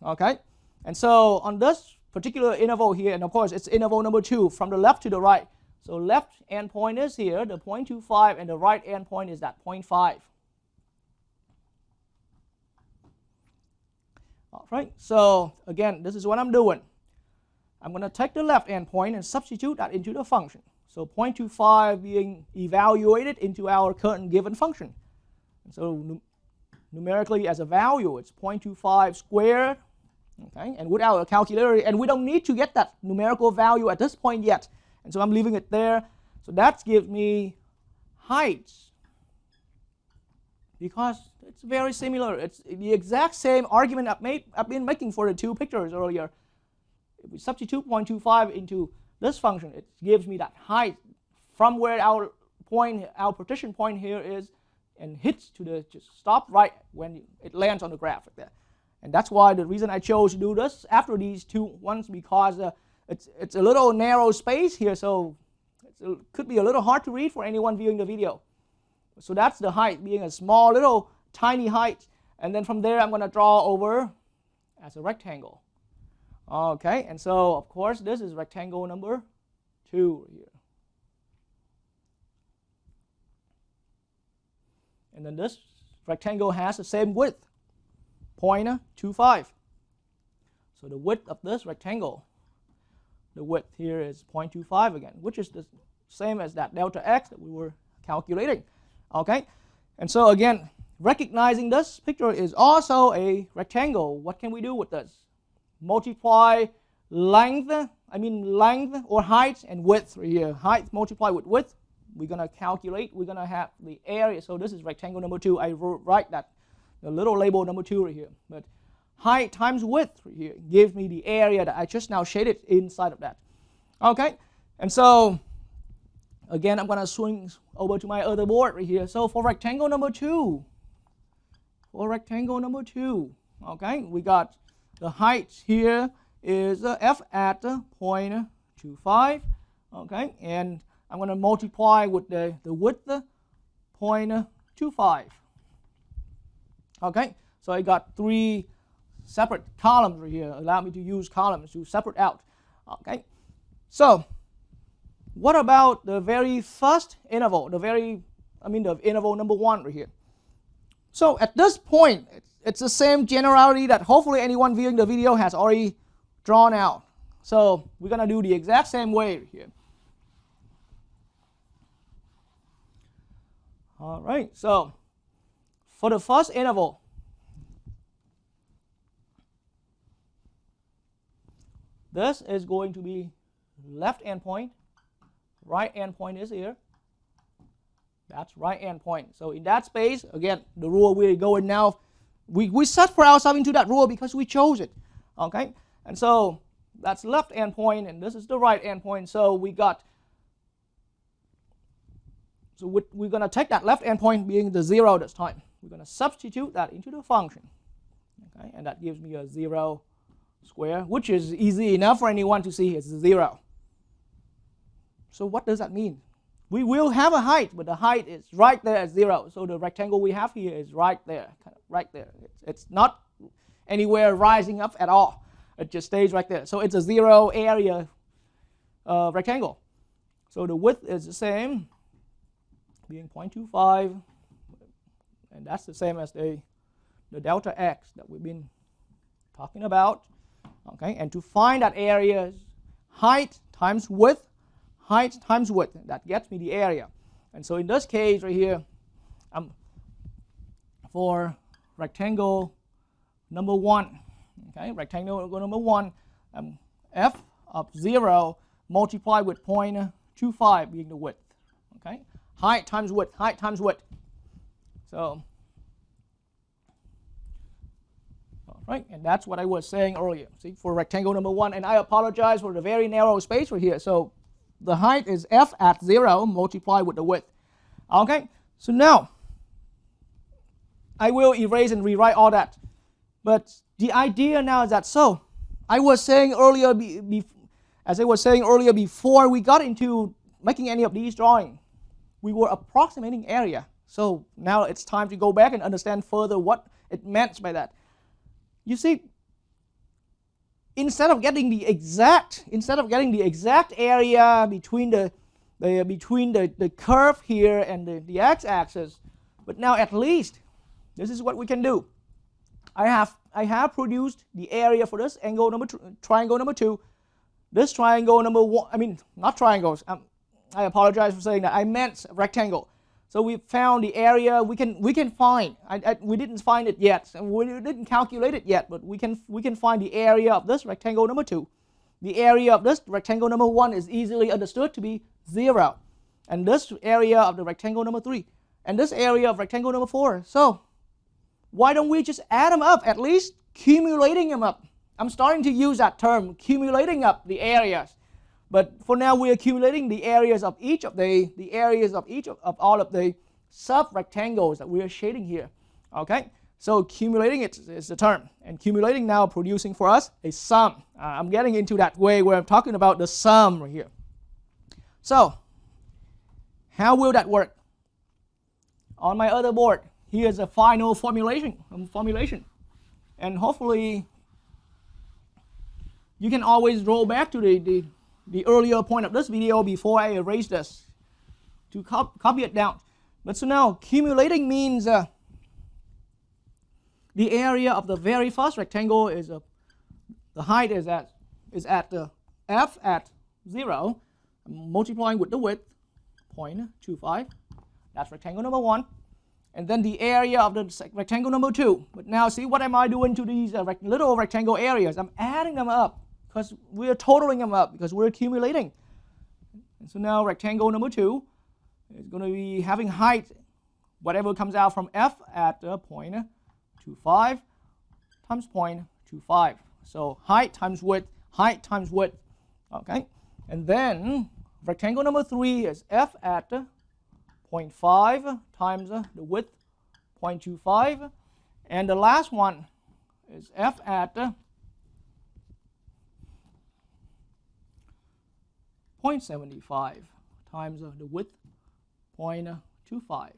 Okay, and so on this particular interval here, and of course it's interval number 2 from the left to the right. So left endpoint is here, the 0.25, and the right endpoint is that 0.5. All right, so again, this is what I'm doing. I'm going to take the left endpoint and substitute that into the function. So 0.25 being evaluated into our current given function. And so numerically as a value, it's 0.25 squared. Okay, and with our calculator, and we don't need to get that numerical value at this point yet. And so I'm leaving it there. So that gives me height, because it's very similar. It's the exact same argument I've been making for the two pictures earlier. If we substitute 0.25 into this function, it gives me that height from where our partition point here is, and hits to the just stop right when it lands on the graph like that. And that's why the reason I chose to do this after these two ones, because it's a little narrow space here, so it could be a little hard to read for anyone viewing the video. So that's the height, being a small little tiny height, and then from there I'm going to draw over as a rectangle. Okay, and so of course this is rectangle number 2 here. And then this rectangle has the same width, 0.25. So the width of this rectangle, the width here is 0.25 again, which is the same as that delta x that we were calculating. Okay, and so again, recognizing this picture is also a rectangle, what can we do with this? Multiply length or height and width right here. Height multiply with width, we're going to calculate, we're going to have the area. So this is rectangle number 2. I write that, the little label number 2 right here. But height times width right here gives me the area that I just now shaded inside of that. Okay, and so again, I'm going to swing over to my other board right here. So for rectangle number 2, okay, we got the height here is f at 0.25, okay, and I'm going to multiply with the width 0.25. Okay, so I got 3 separate columns right here. Allow me to use columns to separate out. Okay, so what about the very first interval, the interval number 1 right here? So at this point, it's the same generality that hopefully anyone viewing the video has already drawn out. So we're going to do the exact same way here. All right, so for the first interval, this is going to be left endpoint, right endpoint is here. That's right endpoint. So in that space, again, the rule we're going now, we set for ourselves into that rule because we chose it. Okay, and so that's left endpoint, and this is the right endpoint. So we're going to take that left endpoint being the 0 this time. We're going to substitute that into the function. Okay, and that gives me a 0 square, which is easy enough for anyone to see it's 0. So what does that mean? We will have a height, but the height is right there at 0. So the rectangle we have here is right there, kind of right there. It's not anywhere rising up at all. It just stays right there. So it's a 0 area rectangle. So the width is the same, being 0.25, and that's the same as the delta x that we've been talking about. Okay, and to find that area, height times width, height times width, that gets me the area. And so in this case right here, for rectangle number 1, okay, rectangle number 1, f of 0 multiplied with 0.25 being the width. Okay, height times width, height times width. So, all right, and that's what I was saying earlier. See, for rectangle number 1, and I apologize for the very narrow space right here. So the height is f at 0 multiplied with the width. Okay, so now I will erase and rewrite all that. But the idea now is that, so I was saying earlier, as I was saying earlier, before we got into making any of these drawings, we were approximating area. So now it's time to go back and understand further what it meant by that. You see, instead of getting the exact area between the curve here and the x-axis, but now at least this is what we can do. I have produced the area for this angle triangle number 2, this triangle number 1. Not triangles. I apologize for saying that. I meant rectangle. So we found the area we can find. We didn't find it yet, and we didn't calculate it yet, but we can find the area of this rectangle number 2. The area of this rectangle number 1 is easily understood to be 0, and this area of the rectangle number 3, and this area of rectangle number 4. So why don't we just add them up, at least cumulating them up? I'm starting to use that term, cumulating up the areas. But for now, we're accumulating the areas of each of all of the sub-rectangles that we are shading here. Okay, so accumulating it is the term, and accumulating now producing for us a sum. I'm getting into that way where I'm talking about the sum right here. So how will that work? On my other board, here's a final formulation, and hopefully you can always roll back to the earlier point of this video before I erase this to copy it down. But so now accumulating means the area of the very first rectangle is the height is at the f at 0, multiplying with the width 0.25. That's rectangle number 1. And then the area of the rectangle number 2. But now see, what am I doing to these little rectangle areas? I'm adding them up, because we're totaling them up, because we're accumulating. And so now rectangle number 2 is going to be having height, whatever comes out from f at 0.25 times 0.25. So height times width, height times width. Okay, and then rectangle number 3 is f at 0.5 times the width 0.25, and the last one is f at 0.75 times the width 0.25.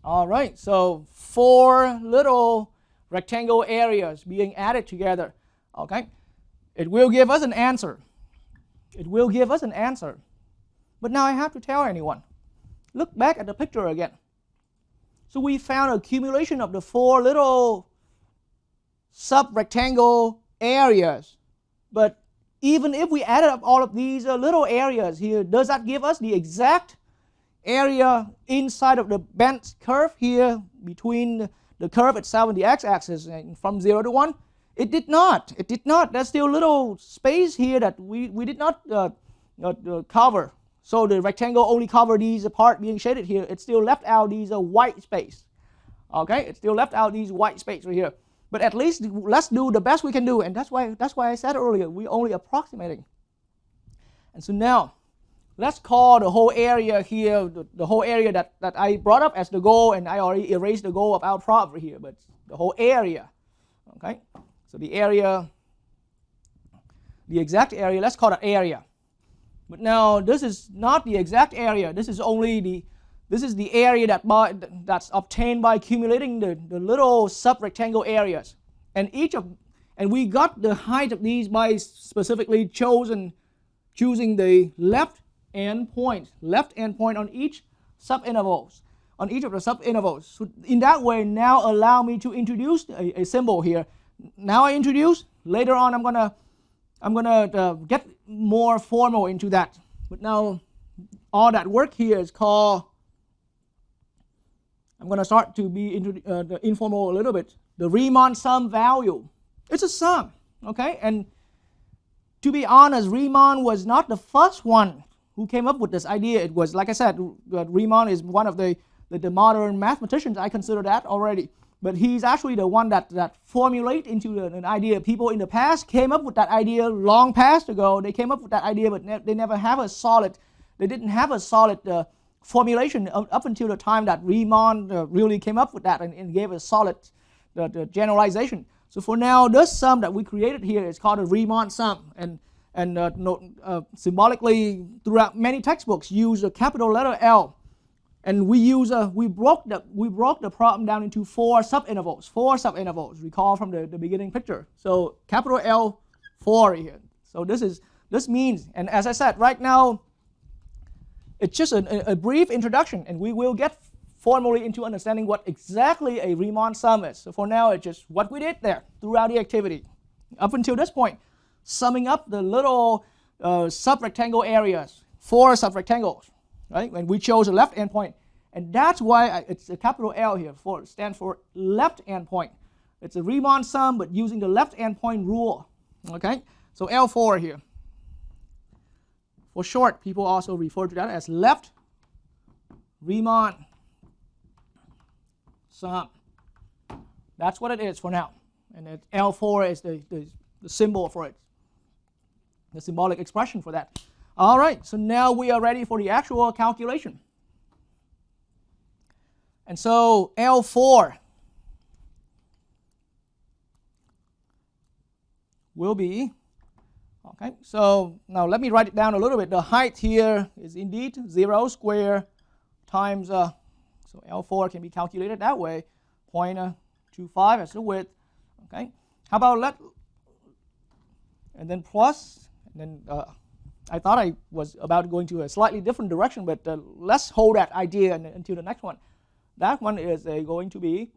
All right, so 4 little rectangle areas being added together. Okay, It will give us an answer. It will give us an answer. But now I have to tell anyone. Look back at the picture again. So we found an accumulation of the 4 little sub-rectangle areas. But even if we added up all of these little areas here, does that give us the exact area inside of the bent curve here between the curve itself and the x-axis from 0 to 1? It did not. It did not. There's still a little space here that we did not cover. So the rectangle only covered these part being shaded here. It still left out these white space. Okay, it still left out these white space right here. But at least let's do the best we can do, and that's why I said earlier we're only approximating. And so now let's call the whole area here, the whole area that I brought up as the goal, and I already erased the goal of our problem here, but the whole area. Okay, so the area, the exact area, let's call it area. But now this is not the exact area. This is only the area that's obtained by accumulating the little sub-rectangle areas. And we got the height of these by specifically choosing the left endpoint on each subintervals, on each of the subintervals. So in that way, now allow me to introduce a symbol here. Now I introduce. Later on, I'm gonna get more formal into that. But now all that work here is called, I'm going to start to be into the informal a little bit. The Riemann sum value. It's a sum, okay? And to be honest, Riemann was not the first one who came up with this idea. It was, like I said, Riemann is one of the modern mathematicians. I consider that already. But he's actually the one that formulated into an idea. People in the past came up with that idea long past ago. They came up with that idea, but they never have a solid, they didn't have a solid formulation up until the time that Riemann really came up with that and gave a solid generalization. So for now, this sum that we created here is called a Riemann sum, and symbolically throughout many textbooks use a capital letter L, and we broke the problem down into 4 subintervals. 4 subintervals. Recall from the beginning picture. So capital L 4 here. So this means, and as I said, right now, it's just a brief introduction, and we will get formally into understanding what exactly a Riemann sum is. So for now, it's just what we did there throughout the activity. Up until this point, summing up the little subrectangle areas, 4 subrectangles, right? And we chose a left endpoint. And that's why it's a capital L here, stands for left endpoint. It's a Riemann sum, but using the left endpoint rule, okay? So L4 here. For short, people also refer to that as left Riemann sum. That's what it is for now. And L4 is the symbol for it, the symbolic expression for that. All right, so now we are ready for the actual calculation. And so L4 will be, okay, so now let me write it down a little bit. The height here is indeed 0 square times, so L4 can be calculated that way, 0.25 as the width, okay. How about and then plus, and then I thought I was about to go into a slightly different direction, but let's hold that idea until the next one. That one is going to be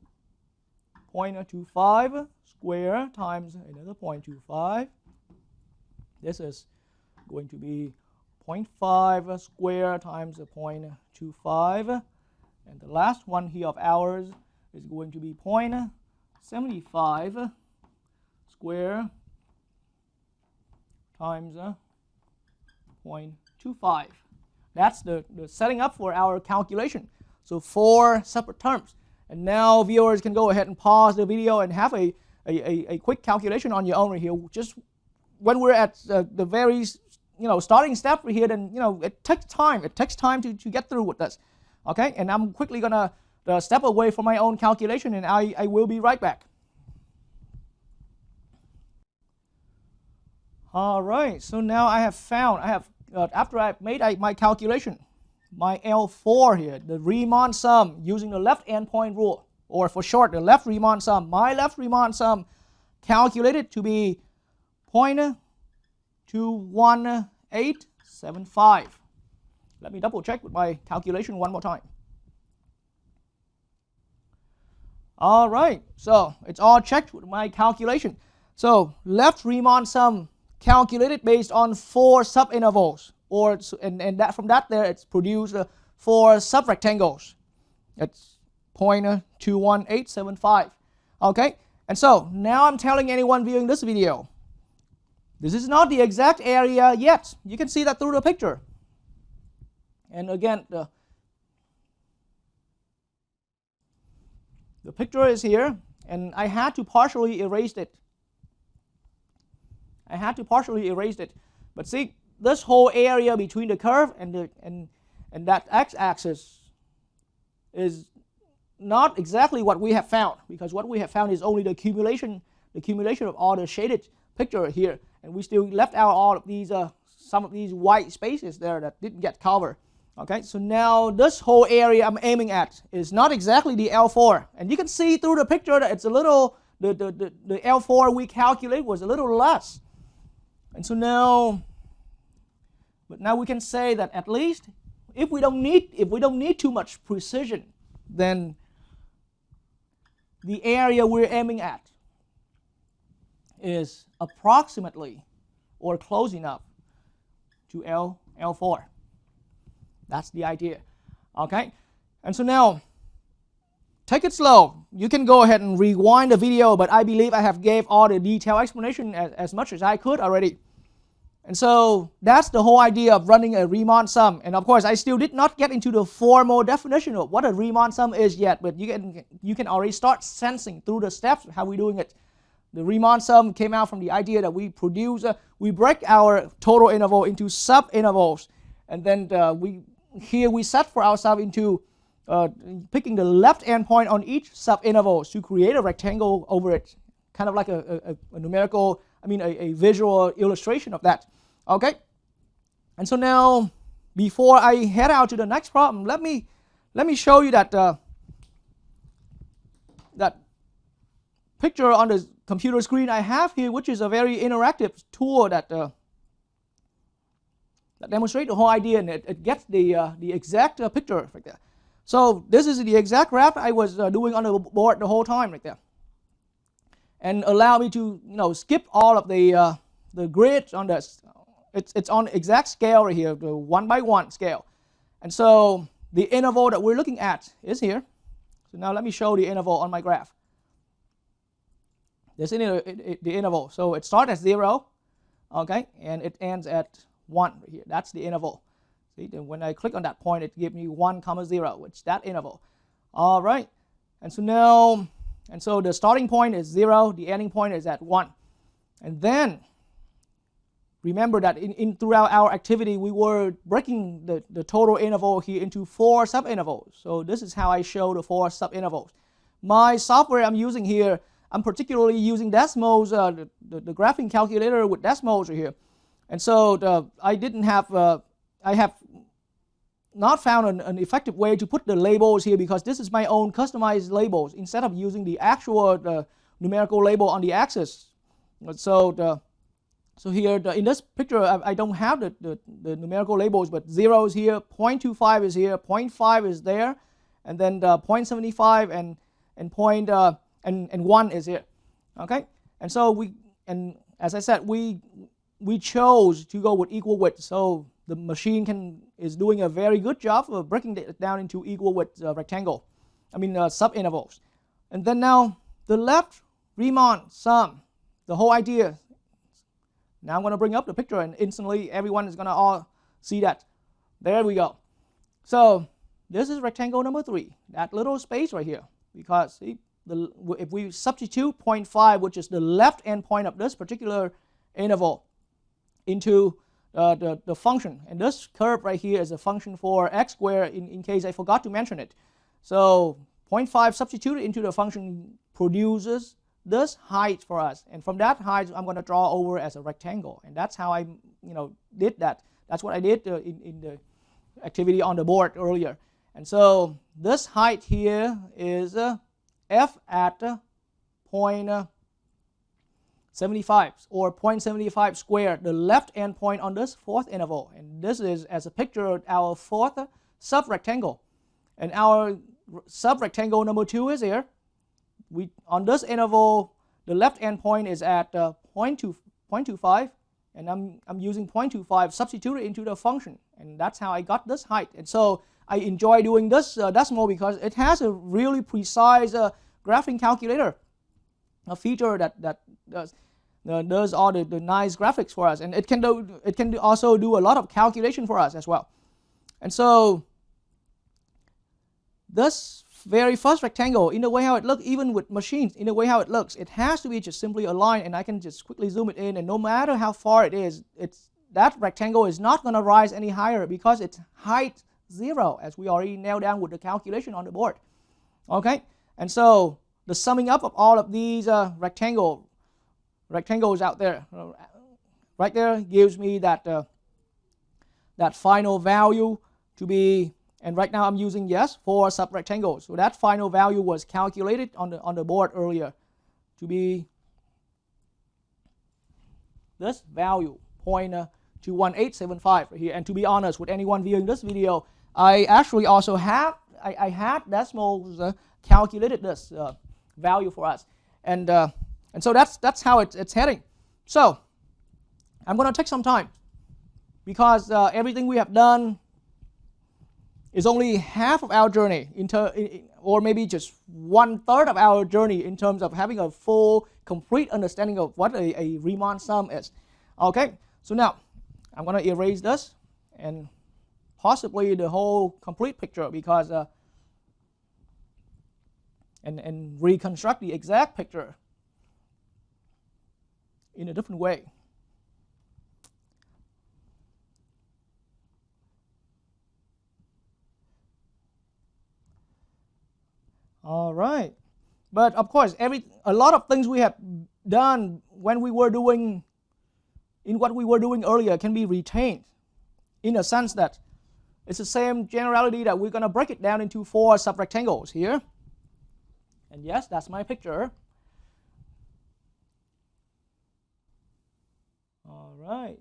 0.25 square times another 0.25. This is going to be 0.5 square times 0.25. And the last one here of ours is going to be 0.75 square times 0.25. That's the setting up for our calculation. So 4 separate terms. And now viewers can go ahead and pause the video and have a quick calculation on your own right here. Just when we're at the very starting step right here, then it takes time. It takes time to get through with this. Okay, and I'm quickly gonna step away from my own calculation, and I will be right back. All right, so now I have after I've made my calculation, my L4 here, the Riemann sum using the left endpoint rule, or for short, the left Riemann sum. My left Riemann sum calculated to be 0.75 21875. Let me double check with my calculation one more time. All right, so it's all checked with my calculation. So left Riemann sum calculated based on 4 subintervals, and that from that there it's produced 4 subrectangles. It's 0.21875. Okay, and so now I'm telling anyone viewing this video, this is not the exact area yet. You can see that through the picture. And again, the picture is here, and I had to partially erase it. But see, this whole area between the curve and that x-axis is not exactly what we have found, because what we have found is only the accumulation of all the shaded picture here, and we still left out all of these some of these white spaces there that didn't get covered. Okay, so now this whole area I'm aiming at is not exactly the L4, and you can see through the picture that it's a little, the L4 we calculate was a little less. And so now we can say that at least if we don't need too much precision, then the area we're aiming at is approximately or close enough to L4. That's the idea. Okay, and so now take it slow. You can go ahead and rewind the video, but I believe I have gave all the detailed explanation as much as I could already. And so that's the whole idea of running a Riemann sum. And of course, I still did not get into the formal definition of what a Riemann sum is yet, but you can already start sensing through the steps how we're doing it. The Riemann sum came out from the idea that we break our total interval into subintervals, and then we set for ourselves into picking the left endpoint on each subinterval to create a rectangle over it, kind of like a numerical, a visual illustration of that. Okay, and so now before I head out to the next problem, let me show you that that picture on the computer screen I have here, which is a very interactive tool that demonstrates the whole idea, and it gets the exact picture right there. So this is the exact graph I was doing on the board the whole time right there, and allow me to skip all of the grids on this. It's on exact scale right here, the 1:1 scale, and so the interval that we're looking at is here. So now let me show the interval on my graph. This is the interval. So it starts at 0, okay, and it ends at 1 right here. That's the interval. See, then when I click on that point, it gives me 1, 0, which is that interval. All right, and so the starting point is 0, the ending point is at 1, and then remember that throughout our activity we were breaking the total interval here into 4 subintervals. So this is how I show the 4 subintervals. My software I'm using here, I'm particularly using Desmos, the graphing calculator with Desmos right here. And so I have not found an effective way to put the labels here, because this is my own customized labels instead of using the actual numerical label on the axis. So here in this picture I don't have the numerical labels, but 0 is here, 0.25 is here, 0.5 is there, and then 0.75 and 1 is here. Okay, and so as I said, we chose to go with equal width, so the machine is doing a very good job of breaking it down into equal width subintervals. And then now the left Riemann sum, the whole idea. Now I'm going to bring up the picture, and instantly everyone is going to all see that. There we go. So this is rectangle number 3, that little space right here, because see, if we substitute 0.5, which is the left endpoint of this particular interval, into the function, and this curve right here is a function for x squared, in case I forgot to mention it. So 0.5 substituted into the function produces this height for us, and from that height I'm going to draw over as a rectangle, and that's how I did that. That's what I did in the activity on the board earlier. And so this height here is f at 0.75, 75 or 0.75 squared, the left endpoint on this fourth interval. And this is as a picture of our fourth subrectangle. And our subrectangle number 2 is here. On this interval, the left endpoint is at 0.25, and I'm using 0.25 substituted into the function, and that's how I got this height. And so I enjoy doing this decimal because it has a really precise graphing calculator, a feature that does all the nice graphics for us, and it can also do a lot of calculation for us as well. And so this very first rectangle, in the way how it looks, even with machines, in the way how it looks, it has to be just simply a line, and I can just quickly zoom it in, and no matter how far it is, that rectangle is not going to rise any higher because it's height 0, as we already nailed down with the calculation on the board. Okay, and so the summing up of all of these rectangles out there, right there, gives me that final value to be. And right now I'm using 4 subrectangles. So that final value was calculated on the board earlier to be this value, 0.21875 right here. And to be honest with anyone viewing this video, I actually also had decimals calculated this value for us. And so that's how it's heading. So I'm going to take some time because everything we have done is only half of our journey, or maybe just 1/3 of our journey in terms of having a full, complete understanding of what a Riemann sum is. Okay, so now I'm going to erase this and possibly the whole complete picture because and reconstruct the exact picture in a different way. All right, but of course, a lot of things we have done when we were doing, in what we were doing earlier, can be retained, in a sense that it's the same generality that we're going to break it down into 4 subrectangles here. And yes, that's my picture. All right,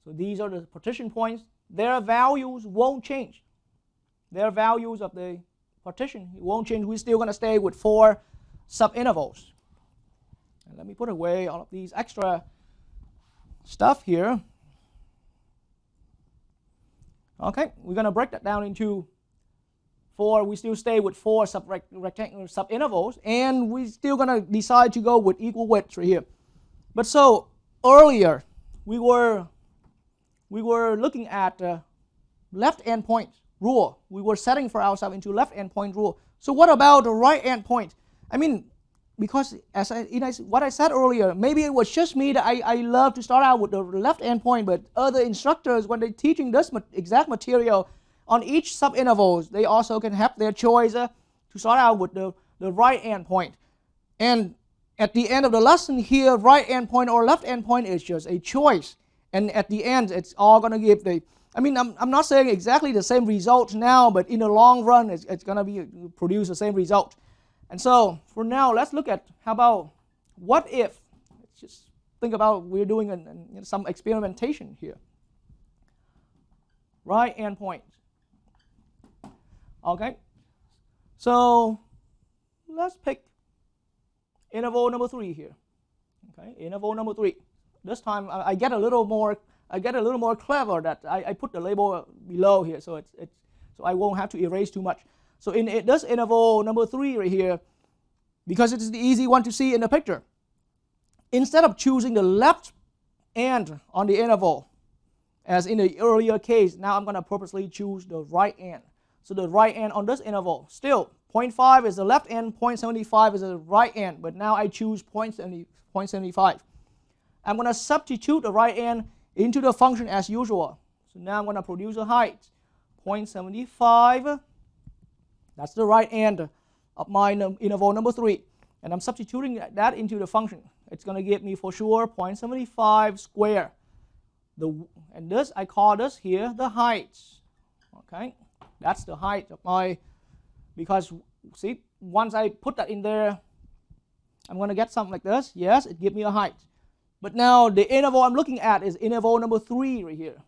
so these are the partition points. Their values won't change. Their values of the partition, it won't change. We're still going to stay with 4 subintervals. And let me put away all of these extra stuff here. Okay, we're going to break that down into 4. We still stay with 4 subintervals, and we're still going to decide to go with equal widths right here. But so earlier we were looking at left endpoint rule. We were setting for ourselves into left endpoint rule. So what about the right endpoint? I mean, because what I said earlier, maybe it was just me that I love to start out with the left endpoint, but other instructors, when they're teaching this exact material on each subintervals, they also can have their choice to start out with the right endpoint. And at the end of the lesson here, right endpoint or left endpoint is just a choice. And at the end, it's all going to give I'm not saying exactly the same result now, but in the long run, it's going to produce the same result. And so for now, let's look at how about what if. Let's just think about we're doing some experimentation here. Right endpoint. Okay. So let's pick interval number 3 here. Okay, interval number 3. This time I get a little more clever that I put the label below here, so so I won't have to erase too much. So in this interval number 3 right here, because it is the easy one to see in the picture, instead of choosing the left end on the interval, as in the earlier case, now I'm going to purposely choose the right end. So the right end on this interval, still 0.5 is the left end, 0.75 is the right end, but now I choose 0.75. I'm going to substitute the right end into the function as usual. So now I'm going to produce a height, 0.75. That's the right end of my interval number 3. And I'm substituting that into the function. It's going to give me for sure 0.75 square. And this, I call this here the height. Okay, that's the height of my, because see, once I put that in there, I'm going to get something like this. Yes, it gives me a height. But now the interval I'm looking at is interval number 3 right here.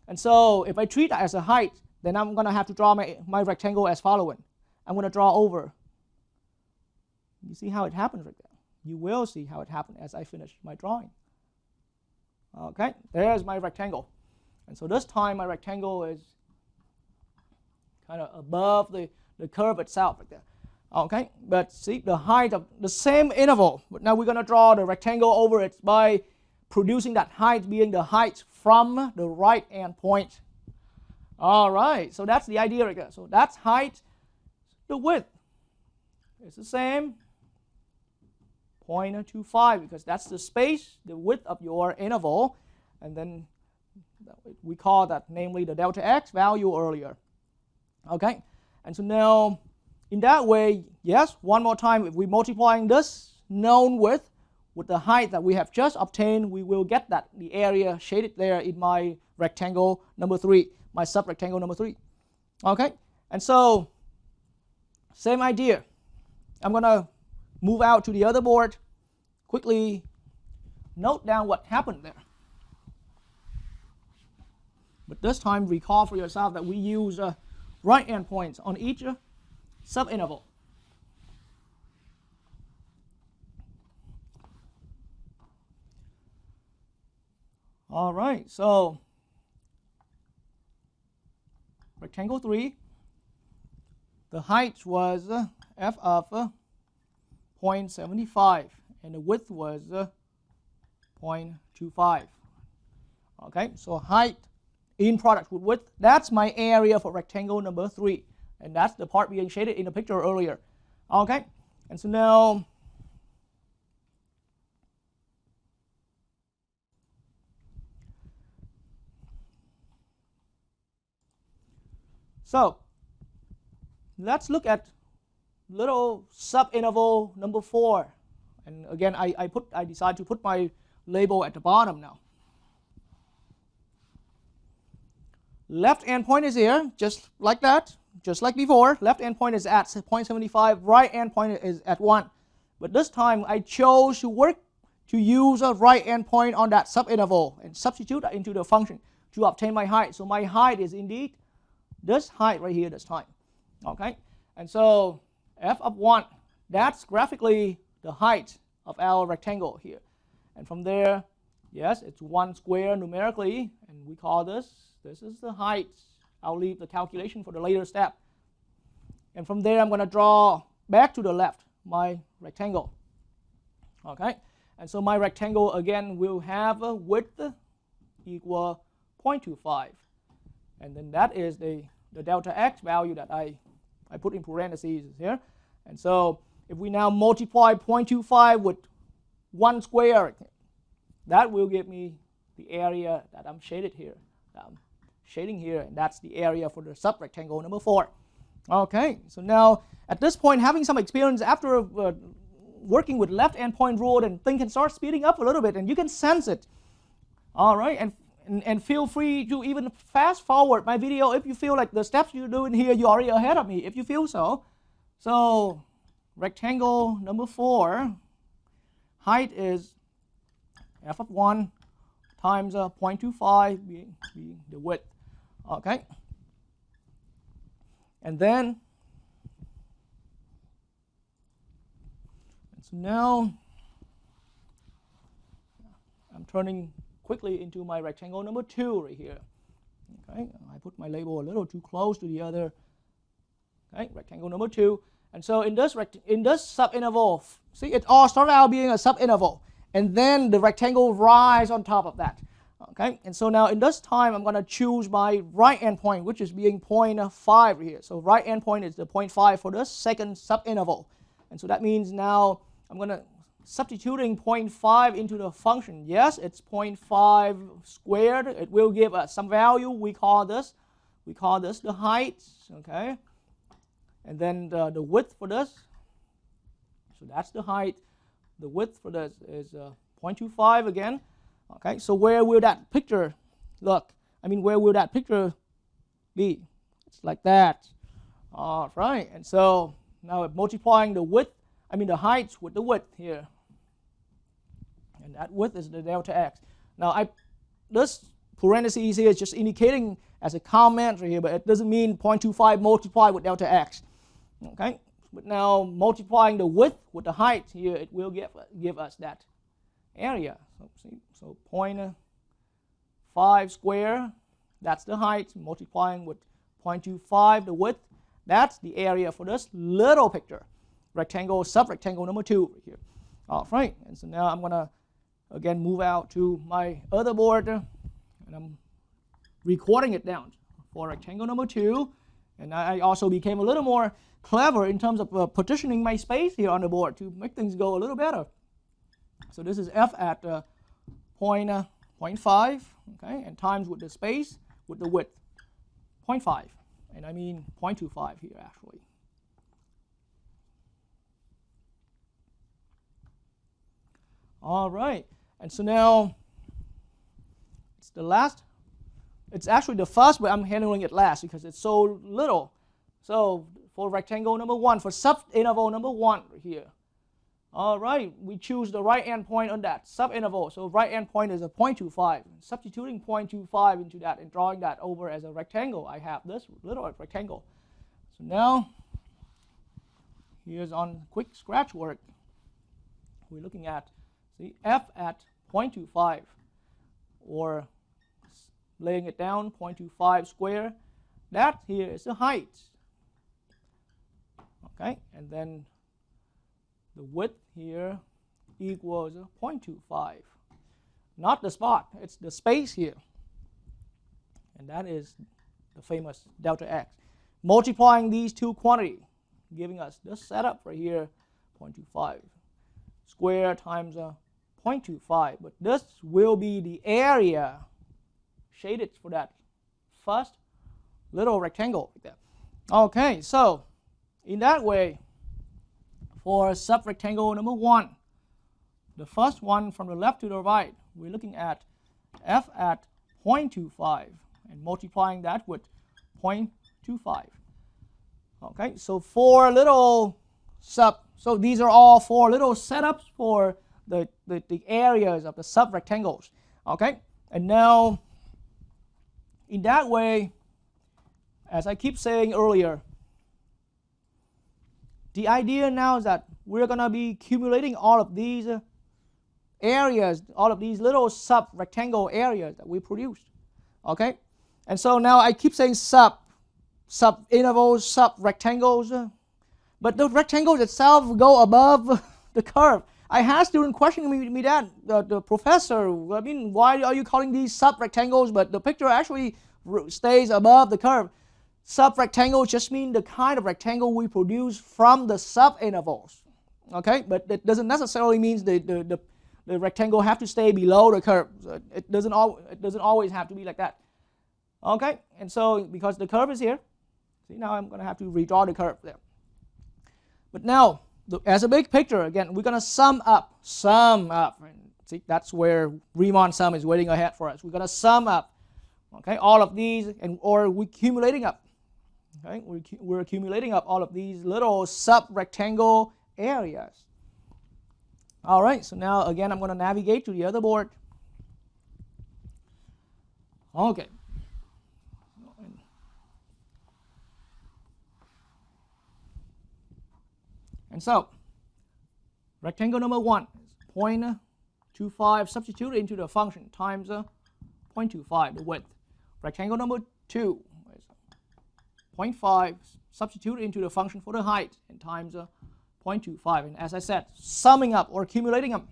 And so if I treat that as a height, then I'm going to have to draw my rectangle as following. I'm going to draw over. You see how it happens right there? You will see how it happened as I finish my drawing. Okay, there's my rectangle. And so this time my rectangle is kind of above the curve itself right there. Okay, but see the height of the same interval. But now we're going to draw the rectangle over it by producing that height being the height from the right endpoint. All right, so that's the idea right there. So that's height. The width is the same, 0.25, because that's the space, the width of your interval. And then we call that namely the delta x value earlier. Okay, and so now in that way, yes, one more time, if we multiplying this known width with the height that we have just obtained, we will get that the area shaded there in my rectangle number 3, my subrectangle number 3. Okay, and so same idea. I'm going to move out to the other board. Quickly note down what happened there. But this time recall for yourself that we use right endpoints on each subinterval. All right, so rectangle 3, the height was f of 0.75 and the width was 0.25. Okay, so height in product with width, that's my area for rectangle number 3. And that's the part being shaded in the picture earlier. Okay, and so now let's look at little subinterval number 4. And again, I decide to put my label at the bottom now. Left endpoint is here, just like that, just like before. Left endpoint is at 0.75, right endpoint is at 1. But this time I chose to use a right endpoint on that subinterval and substitute that into the function to obtain my height. So my height is indeed this height right here this time. Okay, and so f of 1, that's graphically the height of our rectangle here. And from there, yes, it's 1 square numerically, and we call this is the height. I'll leave the calculation for the later step. And from there, I'm going to draw back to the left my rectangle. Okay, and so my rectangle again will have a width equal 0.25. And then that is the delta x value that I put in parentheses here. And so if we now multiply 0.25 with 1 square, that will give me the area that I'm shaded here. Shading here, and that's the area for the subrectangle number 4. Okay, so now at this point, having some experience after working with left endpoint rule, and things can start speeding up a little bit, and you can sense it. All right, and feel free to even fast forward my video if you feel like the steps you're doing here, you're already ahead of me, if you feel so. So rectangle number 4, height is f of 1 times 0.25 being the width. Okay, and then so now I'm turning quickly into my rectangle number 2 right here. Okay, I put my label a little too close to the other. Okay, rectangle number 2. And so in this subinterval, see, it all started out being a subinterval, and then the rectangle rise on top of that. Okay, and so now in this time, I'm going to choose my right endpoint, which is being 0.5 here. So right endpoint is the 0.5 for this second subinterval. And so that means now I'm going to substituting 0.5 into the function. Yes, it's 0.5 squared. It will give us some value. We call this the height. Okay, and then the width for this. So that's the height. The width for this is 0.25 again. Okay, so where will that picture look? I mean, where will that picture be? It's like that. All right, and so now multiplying the width, the height with the width here. And that width is the delta x. Now this parentheses here is just indicating as a comment right here, but it doesn't mean 0.25 multiplied with delta x. Okay, but now multiplying the width with the height here, it will give us that area. So 0.5 square, that's the height, multiplying with 0.25 the width, that's the area for this little picture. Rectangle, subrectangle number 2 right here. All right, and so now I'm going to again move out to my other board, and I'm recording it down for rectangle number 2. And I also became a little more clever in terms of partitioning my space here on the board to make things go a little better. So this is f at 0.5, okay, and times with the space with the width, 0.5, and I mean 0.25 here actually. All right, and so now it's the last. It's actually the first, but I'm handling it last because it's so little. So for rectangle number 1, for subinterval number 1 here. All right, we choose the right endpoint on that subinterval. So right endpoint is a 0.25. Substituting 0.25 into that and drawing that over as a rectangle, I have this little rectangle. So now, here's on quick scratch work. We're looking at, see, f at 0.25, or laying it down, 0.25 square. That here is the height. Okay, and then the width here equals 0.25. Not the spot, it's the space here. And that is the famous delta x. Multiplying these two quantities, giving us this setup right here, 0.25 square times 0.25. But this will be the area shaded for that first little rectangle like that. Okay, so in that way, for subrectangle number 1, the first one from the left to the right, we're looking at f at 0.25 and multiplying that with 0.25. Okay, so 4 little so these are all 4 little setups for the areas of the subrectangles. Okay, and now in that way, as I keep saying earlier, the idea now is that we're going to be accumulating all of these areas, all of these little sub-rectangle areas that we produced. Okay? And so now I keep saying sub-intervals, sub-rectangles, but the rectangles itself go above the curve. I had students questioning me that, the professor, I mean, why are you calling these sub-rectangles, but the picture actually stays above the curve. Sub-rectangles just mean the kind of rectangle we produce from the sub-intervals. Okay, but it doesn't necessarily mean the rectangle have to stay below the curve. It doesn't always have to be like that. Okay, and so because the curve is here, see, now I'm going to have to redraw the curve there. But now, as a big picture, again, we're going to sum up. And see, that's where Riemann sum is waiting ahead for us. We're going to sum up, okay, all of these, or we're accumulating up. Okay, we're accumulating up all of these little sub-rectangle areas. All right, so now again I'm going to navigate to the other board. Okay. And so, rectangle number 1 is 0.25 substituted into the function times 0.25, the width. Rectangle number 2 is 0.5 substituted into the function for the height and times 0.25. And as I said, summing up or accumulating them.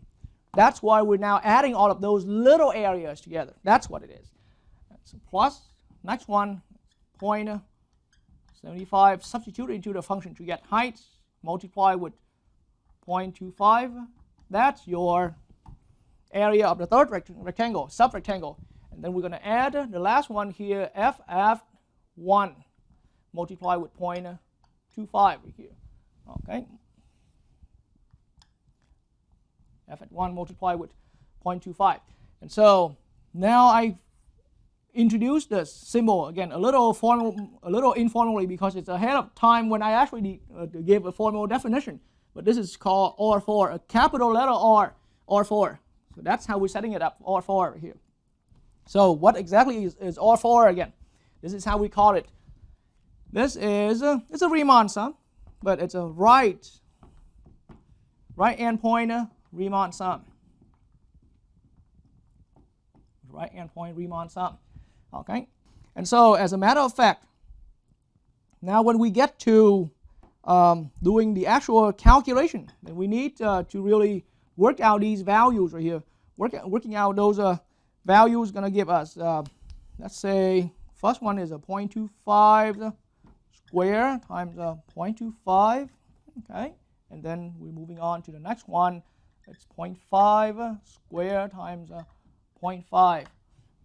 That's why we're now adding all of those little areas together. That's what it is. So plus, next one, 0.75 substituted into the function to get height, multiply with 0.25. That's your area of the third rectangle, sub-rectangle. And then we're going to add the last one here, FF1, multiply with 0.25 right here. Okay. F at 1 multiply with 0.25. And so now I introduced this symbol again a little informally because it's ahead of time when I actually gave a formal definition. but this is called R4, a capital letter R, R4. So that's how we're setting it up, R4 here. So what exactly is R4 again? This is how we call it. This is it's a Riemann sum, but it's a right endpoint Riemann sum. Right endpoint Riemann sum. Okay, and so as a matter of fact, now when we get to doing the actual calculation, then we need to really work out these values right here. Working out those values going to give us, let's say, first one is a 0.25 square times 0.25. Okay, and then we're moving on to the next one. It's 0.5 square times 0.5.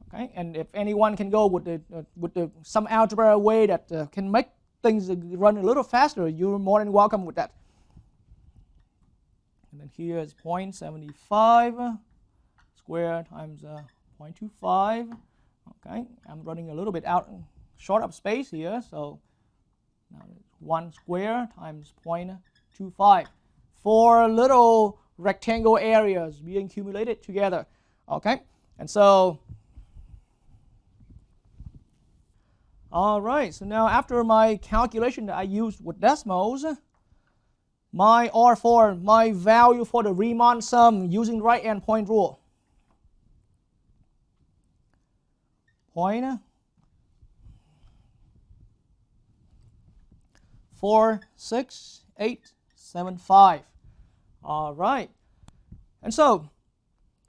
Okay, and if anyone can go with the some algebra way that can make things run a little faster, you're more than welcome with that. And then here is 0.75 square times 0.25. Okay, I'm running a little bit short of space here, so now it's 1 square times 0.25. 4 little rectangle areas being accumulated together. Okay, and so all right, so now after my calculation that I used with decimals, my R4, my value for the Riemann sum using right endpoint rule, 0.46875. All right, and so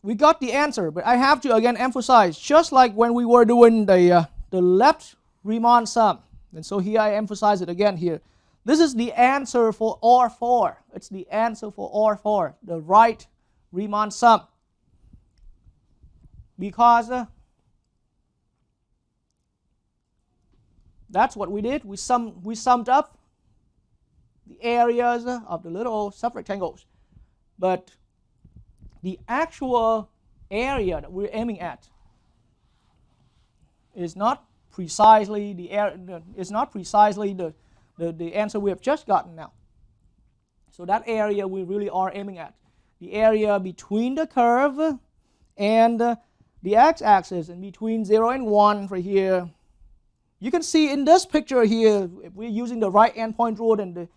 we got the answer, but I have to again emphasize, just like when we were doing the left Riemann sum, and so here I emphasize it again here. This is the answer for R4. It's the answer for R4, the right Riemann sum, because that's what we did. We summed up the areas of the little subrectangles, but the actual area that we're aiming at is not precisely the answer we have just gotten now. So that area we really are aiming at, the area between the curve and the x-axis, and between 0 and 1 right here. You can see in this picture here, if we're using the right endpoint rule, then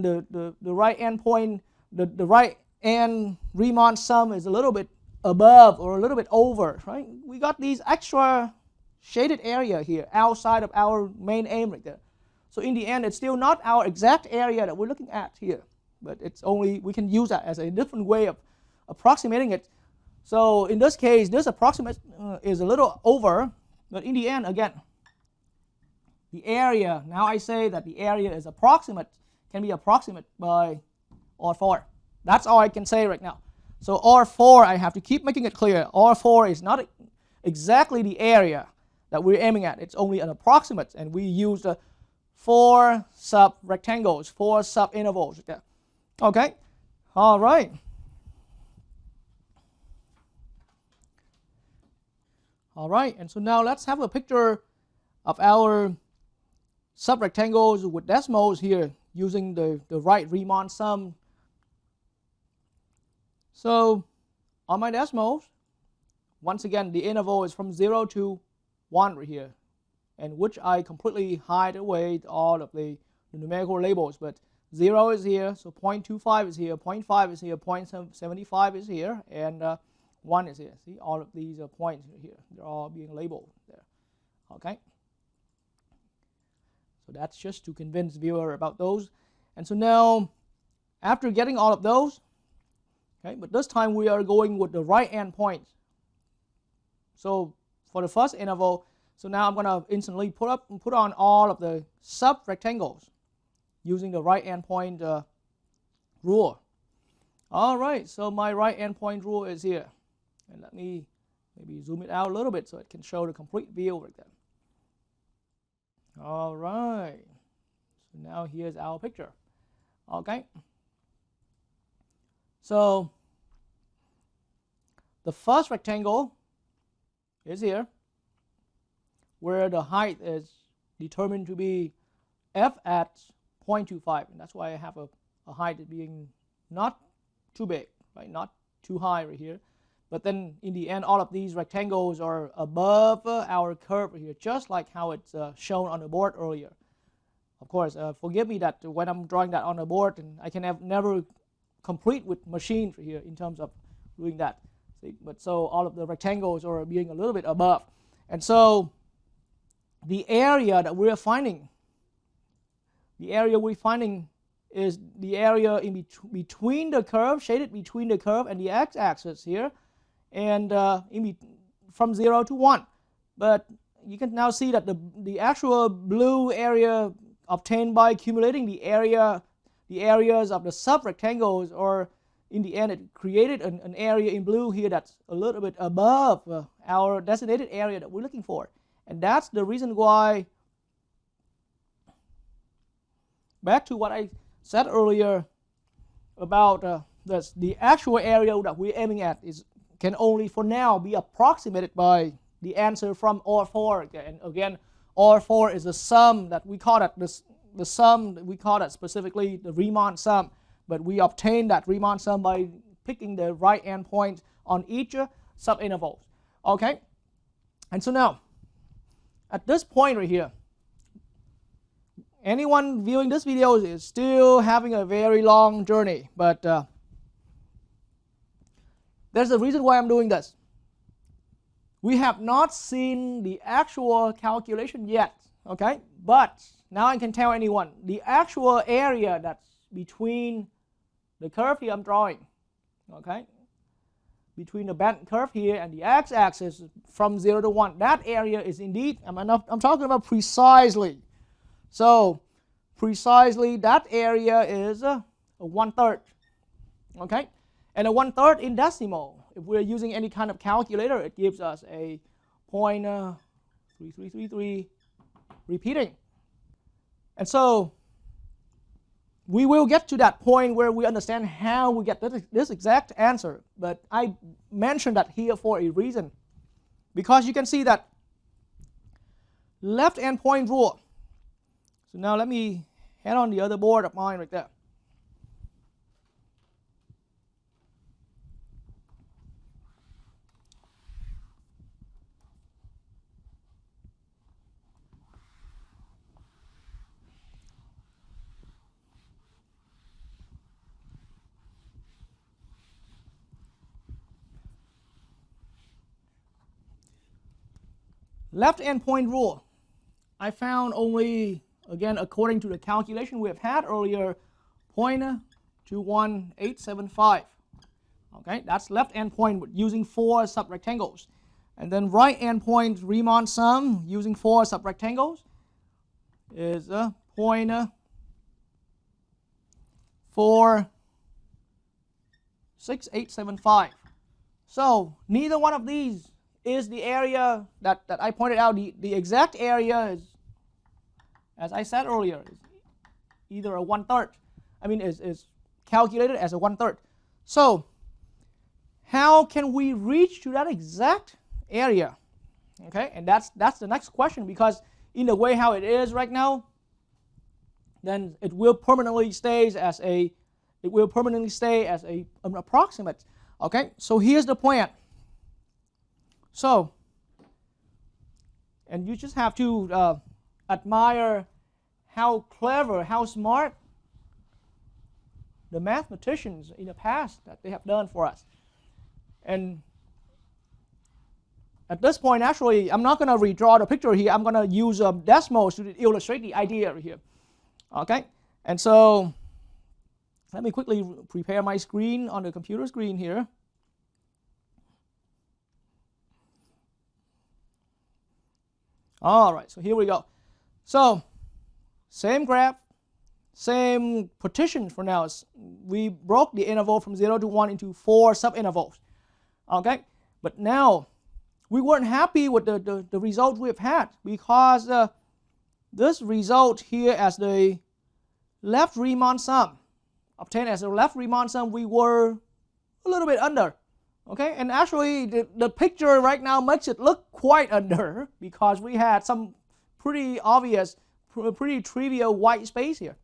the right endpoint, the right end Riemann sum is a little bit above or a little bit over, right? We got these extra shaded area here outside of our main aim right there. So in the end, it's still not our exact area that we're looking at here, but it's only, we can use that as a different way of approximating it. So in this case, this approximate is a little over, but in the end, again, the area, now I say that the area is approximate, can be approximate by R4. That's all I can say right now. So R4, I have to keep making it clear, R4 is not exactly the area that we're aiming at. It's only an approximate, and we use 4 sub-rectangles, 4 sub-intervals. Okay, all right. All right, and so now let's have a picture of our sub-rectangles with decimals here using the right Riemann sum. So on my decimals, once again, the interval is from 0 to 1 right here, and which I completely hide away all of the numerical labels, but 0 is here, so 0.25 is here, 0.5 is here, 0.75 is here, and 1 is here. See, all of these points here, they're all being labeled there. Okay, so that's just to convince the viewer about those. And so now, after getting all of those, okay, but this time we are going with the right endpoint. So for the first interval, so now I'm going to instantly put on all of the sub-rectangles using the right endpoint rule. All right, so my right endpoint rule is here. And let me maybe zoom it out a little bit so it can show the complete view right there. All right, so now here's our picture. Okay, so the first rectangle is here, where the height is determined to be f at 0.25, and that's why I have a height being not too big, right? Not too high right here. But then in the end, all of these rectangles are above our curve here, just like how it's shown on the board earlier. Of course, forgive me that when I'm drawing that on the board, and I can never complete with machines here in terms of doing that. See? But so all of the rectangles are being a little bit above. And so the area that we're finding, is the area in between the curve, shaded between the curve and the x-axis here, and from 0 to 1. But you can now see that the actual blue area obtained by accumulating the areas of the sub-rectangles, or in the end it created an area in blue here that's a little bit above our designated area that we're looking for. And that's the reason why, back to what I said earlier about the actual area that we're aiming at can only for now be approximated by the answer from R4. And again, R4 is the sum that we call it, the sum that we call it specifically the Riemann sum. But we obtain that Riemann sum by picking the right endpoint on each subinterval. Okay? And so now, at this point right here, anyone viewing this video is still having a very long journey, but there's a reason why I'm doing this. We have not seen the actual calculation yet, okay? But now I can tell anyone the actual area that's between the curve here I'm drawing, okay? Between the bent curve here and the x-axis from 0 to 1, that area is indeed, I'm talking about precisely. So precisely that area is a 1/3, okay? And a 1/3 in decimal, if we're using any kind of calculator, it gives us a 0.3333 repeating. And so we will get to that point where we understand how we get this exact answer. But I mentioned that here for a reason, because you can see that left endpoint rule. So now let me head on the other board of mine right there. Left endpoint rule. I found only, again, according to the calculation we have had earlier, 0.21875. Okay, that's left endpoint using 4 subrectangles. And then right endpoint Riemann sum using 4 subrectangles is 0.46875. So neither one of these is the area that I pointed out. The exact area is, as I said earlier, is either a 1/3. I mean, is calculated as a 1/3. So how can we reach to that exact area? Okay, and that's the next question, because in the way how it is right now, then it will permanently stay as an approximate. Okay, so here's the plan. So, and you just have to admire how clever, how smart the mathematicians in the past that they have done for us. And at this point, actually, I'm not going to redraw the picture here. I'm going to use decimals to illustrate the idea here. Okay, and so let me quickly prepare my screen on the computer screen here. All right, so here we go. So same graph, same partition for now. We broke the interval from 0 to 1 into 4 subintervals. Okay, but now we weren't happy with the result we've had, because this result here as the left Riemann sum, obtained as a left Riemann sum, we were a little bit under. Okay, and actually the picture right now makes it look quite under, because we had some pretty obvious, pretty trivial white space here.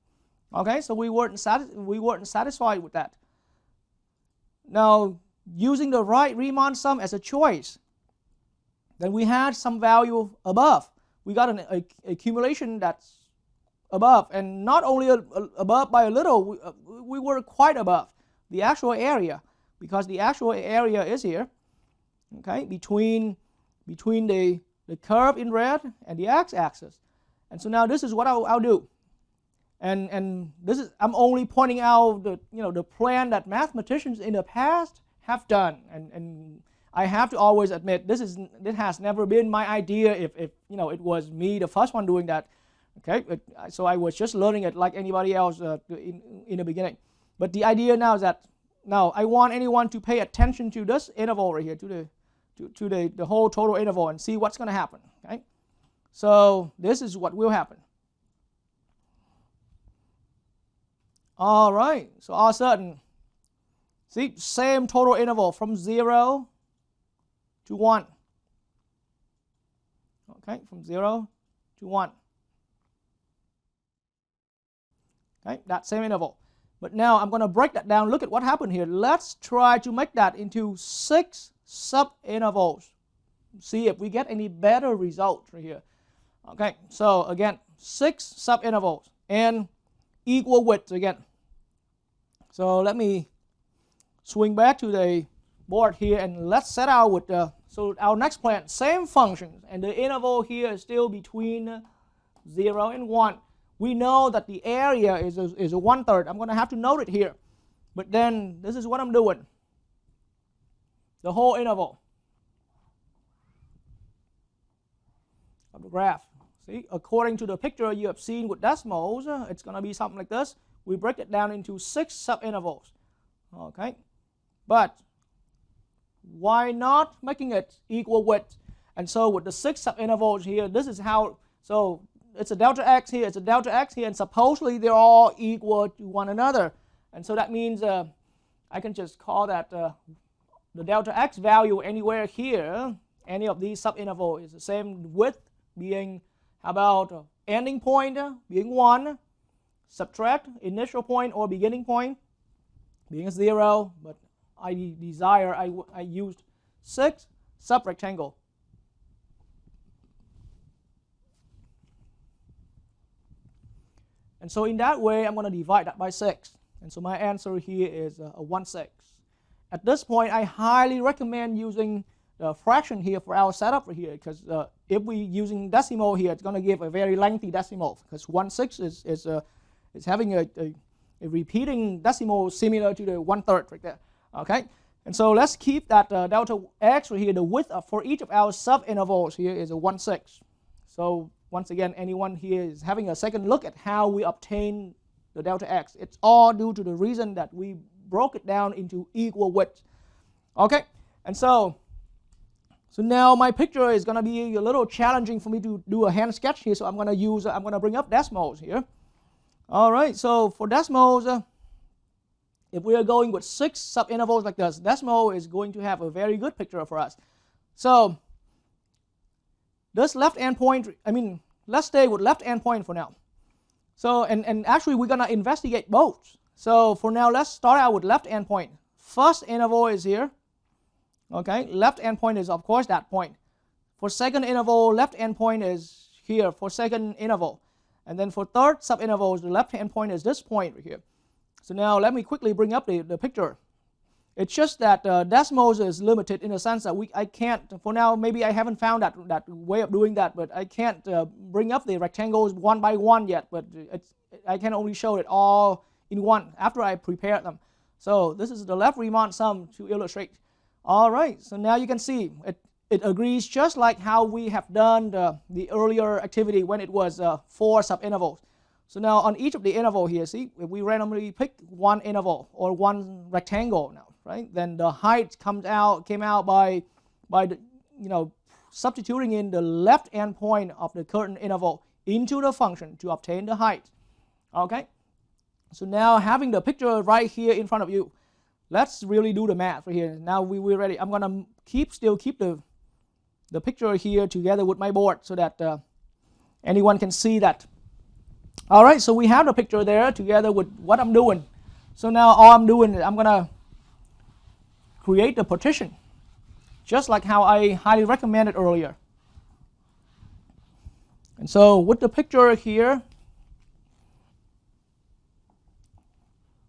Okay, so we weren't satisfied with that. Now, using the right Riemann sum as a choice, then we had some value above. We got an accumulation that's above, and not only above by a little, we were quite above the actual area, because the actual area is here, okay, between the curve in red and the x-axis. And so now this is what I'll do. And this is, I'm only pointing out the plan that mathematicians in the past have done, and I have to always admit this has never been my idea. If it was me, the first one doing that, okay. So I was just learning it like anybody else in the beginning. But the idea now is that now I want anyone to pay attention to this interval right here, to the whole total interval, and see what's going to happen. Okay. So this is what will happen. All right, so all of a sudden, see, same total interval from 0 to 1. Okay, from 0 to 1. Okay, that same interval. But now I'm going to break that down. Look at what happened here. Let's try to make that into 6 sub-intervals. See if we get any better results right here. Okay, so again, 6 sub-intervals and equal widths again. So let me swing back to the board here, and let's set out with so our next plan, same functions, and the interval here is still between 0 and 1. We know that the area is a 1/3. I'm going to have to note it here. But then this is what I'm doing. The whole interval of the graph. See, according to the picture you have seen with decimals, it's going to be something like this. We break it down into 6 sub-intervals. Okay, but why not making it equal width? And so with the 6 sub-intervals here, this is how, so it's a delta x here, it's a delta x here, and supposedly they're all equal to one another. And so that means I can just call that the delta x value anywhere here, any of these sub-intervals is the same width, being, how about ending point being 1, subtract initial point or beginning point being 0, but I used 6 sub-rectangle. And so in that way, I'm going to divide that by 6. And so my answer here is a 1/6. At this point, I highly recommend using the fraction here for our setup right here, because if we're using decimal here, it's going to give a very lengthy decimal, because 1/6 is having a repeating decimal similar to the 1/3 right there. Okay, and so let's keep that delta x right here. The width for each of our sub-intervals here is a 1/6. So once again, anyone here is having a second look at how we obtain the delta x. It's all due to the reason that we broke it down into equal widths. Okay, and so now my picture is going to be a little challenging for me to do a hand sketch here. So I'm going to bring up decimals here. All right, so for decimals, if we are going with 6 sub-intervals like this, decimal is going to have a very good picture for us. So this left endpoint, let's stay with left endpoint for now. So, and actually we're going to investigate both. So for now, let's start out with left endpoint. First interval is here. Okay, left endpoint is of course that point. For second interval, left endpoint is here for second interval. And then for third sub-intervals, the left-hand point is this point right here. So now let me quickly bring up the picture. It's just that decimals is limited in the sense that I can't, for now, maybe I haven't found that way of doing that, but I can't bring up the rectangles one by one yet, but I can only show it all in one after I prepare them. So this is the left Riemann sum to illustrate. All right, so now you can see it agrees just like how we have done the earlier activity when it was 4 sub-intervals. So now on each of the interval here, see, if we randomly pick one interval or one rectangle now, right? Then the height came out by substituting in the left endpoint of the current interval into the function to obtain the height. Okay? So now having the picture right here in front of you, let's really do the math right here. Now we're ready. I'm gonna still keep the picture here together with my board so that anyone can see that. All right, so we have the picture there together with what I'm doing. So now all I'm doing is I'm gonna create the partition, just like how I highly recommended earlier. And so with the picture here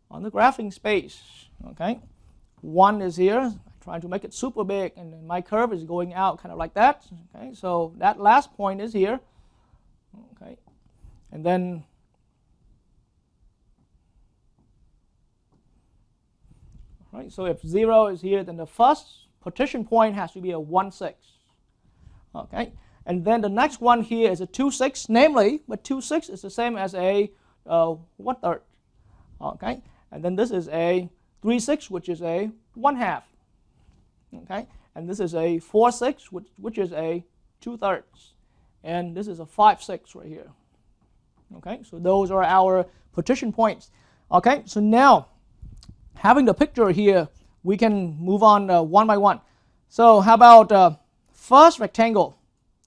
on the graphing space, okay, 1 is here, I'm trying to make it super big, and then my curve is going out kind of like that. Okay, so that last point is here. Okay, and then right, so if 0 is here, then the first partition point has to be a 1/6. Okay, and then the next one here is a 2/6, namely, but 2/6 is the same as a 1/3. Okay, and then this is a 3/6, which is a 1/2. Okay, and this is a 4/6, which is a 2/3, and this is a 5/6 right here. Okay, so those are our partition points. Okay, so now having the picture here, we can move on one by one. So how about first rectangle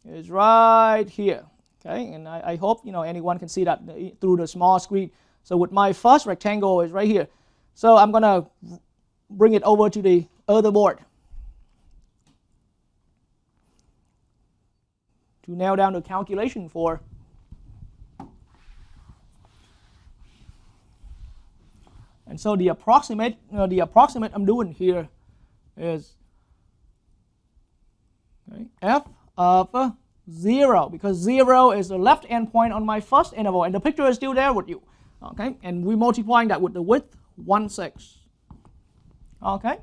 is right here. Okay, and I hope anyone can see that through the small screen. So with my first rectangle is right here. So I'm gonna bring it over to the other board to nail down the calculation for. And so the approximate I'm doing here is f of 0, because 0 is the left endpoint on my first interval, and the picture is still there with you. Okay, and we're multiplying that with the width 1/6. Okay,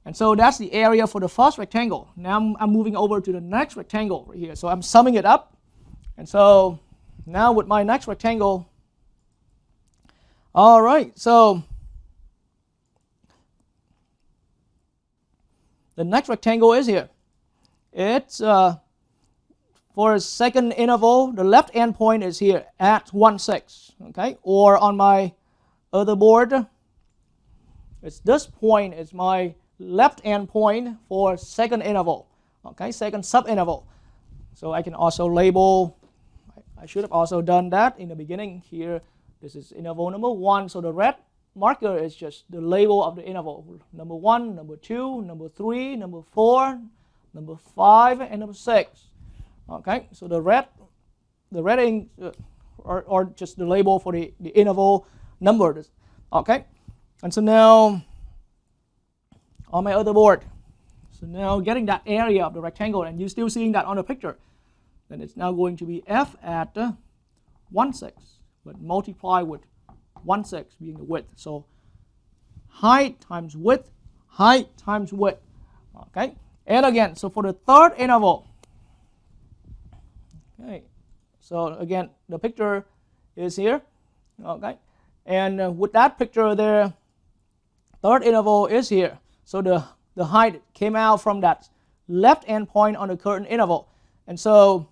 and so that's the area for the first rectangle. Now I'm moving over to the next rectangle right here. So I'm summing it up, and so now with my next rectangle, all right, so the next rectangle is here. It's for a second interval, the left endpoint is here at 1/6. Okay, or on my other board, it's this point is my left endpoint for second interval. Okay, second subinterval. So I can also label. I should have also done that in the beginning here. This is interval number 1. So the red marker is just the label of the interval. Number 1, number 2, number 3, number 4, number 5, and number 6. Okay, so the red ink, or just the label for the interval number. Okay, and so now on my other board, so now getting that area of the rectangle, and you're still seeing that on the picture, then it's now going to be f at 1/6, but multiply with 1/6 being the width. So height times width, height times width. Okay, and again, so for the third interval, okay, so again the picture is here. Okay, and with that picture there, third interval is here. So the height came out from that left endpoint on the current interval, and so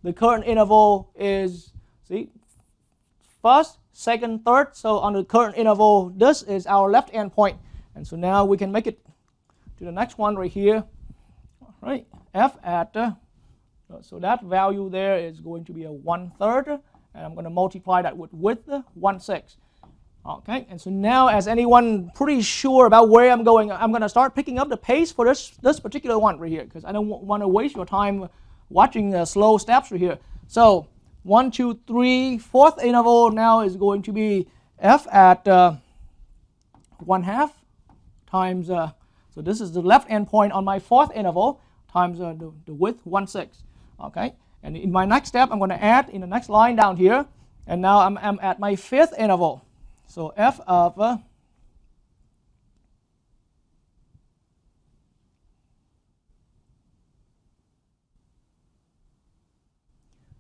the current interval is, see, first, second, third. So on the current interval, this is our left endpoint, and so now we can make it to the next one right here. All right, f at so that value there is going to be a 1/3, and I'm going to multiply that with width 1/6. Okay, and so now, as anyone pretty sure about where I'm going, I'm going to start picking up the pace for this particular one right here, because I don't want to waste your time watching slow steps right here. So 1, 2, 3, fourth interval now is going to be f at 1/2 times, so this is the left endpoint on my fourth interval, times the width 1/6. Okay, and in my next step, I'm going to add in the next line down here, and now I'm at my fifth interval. So f of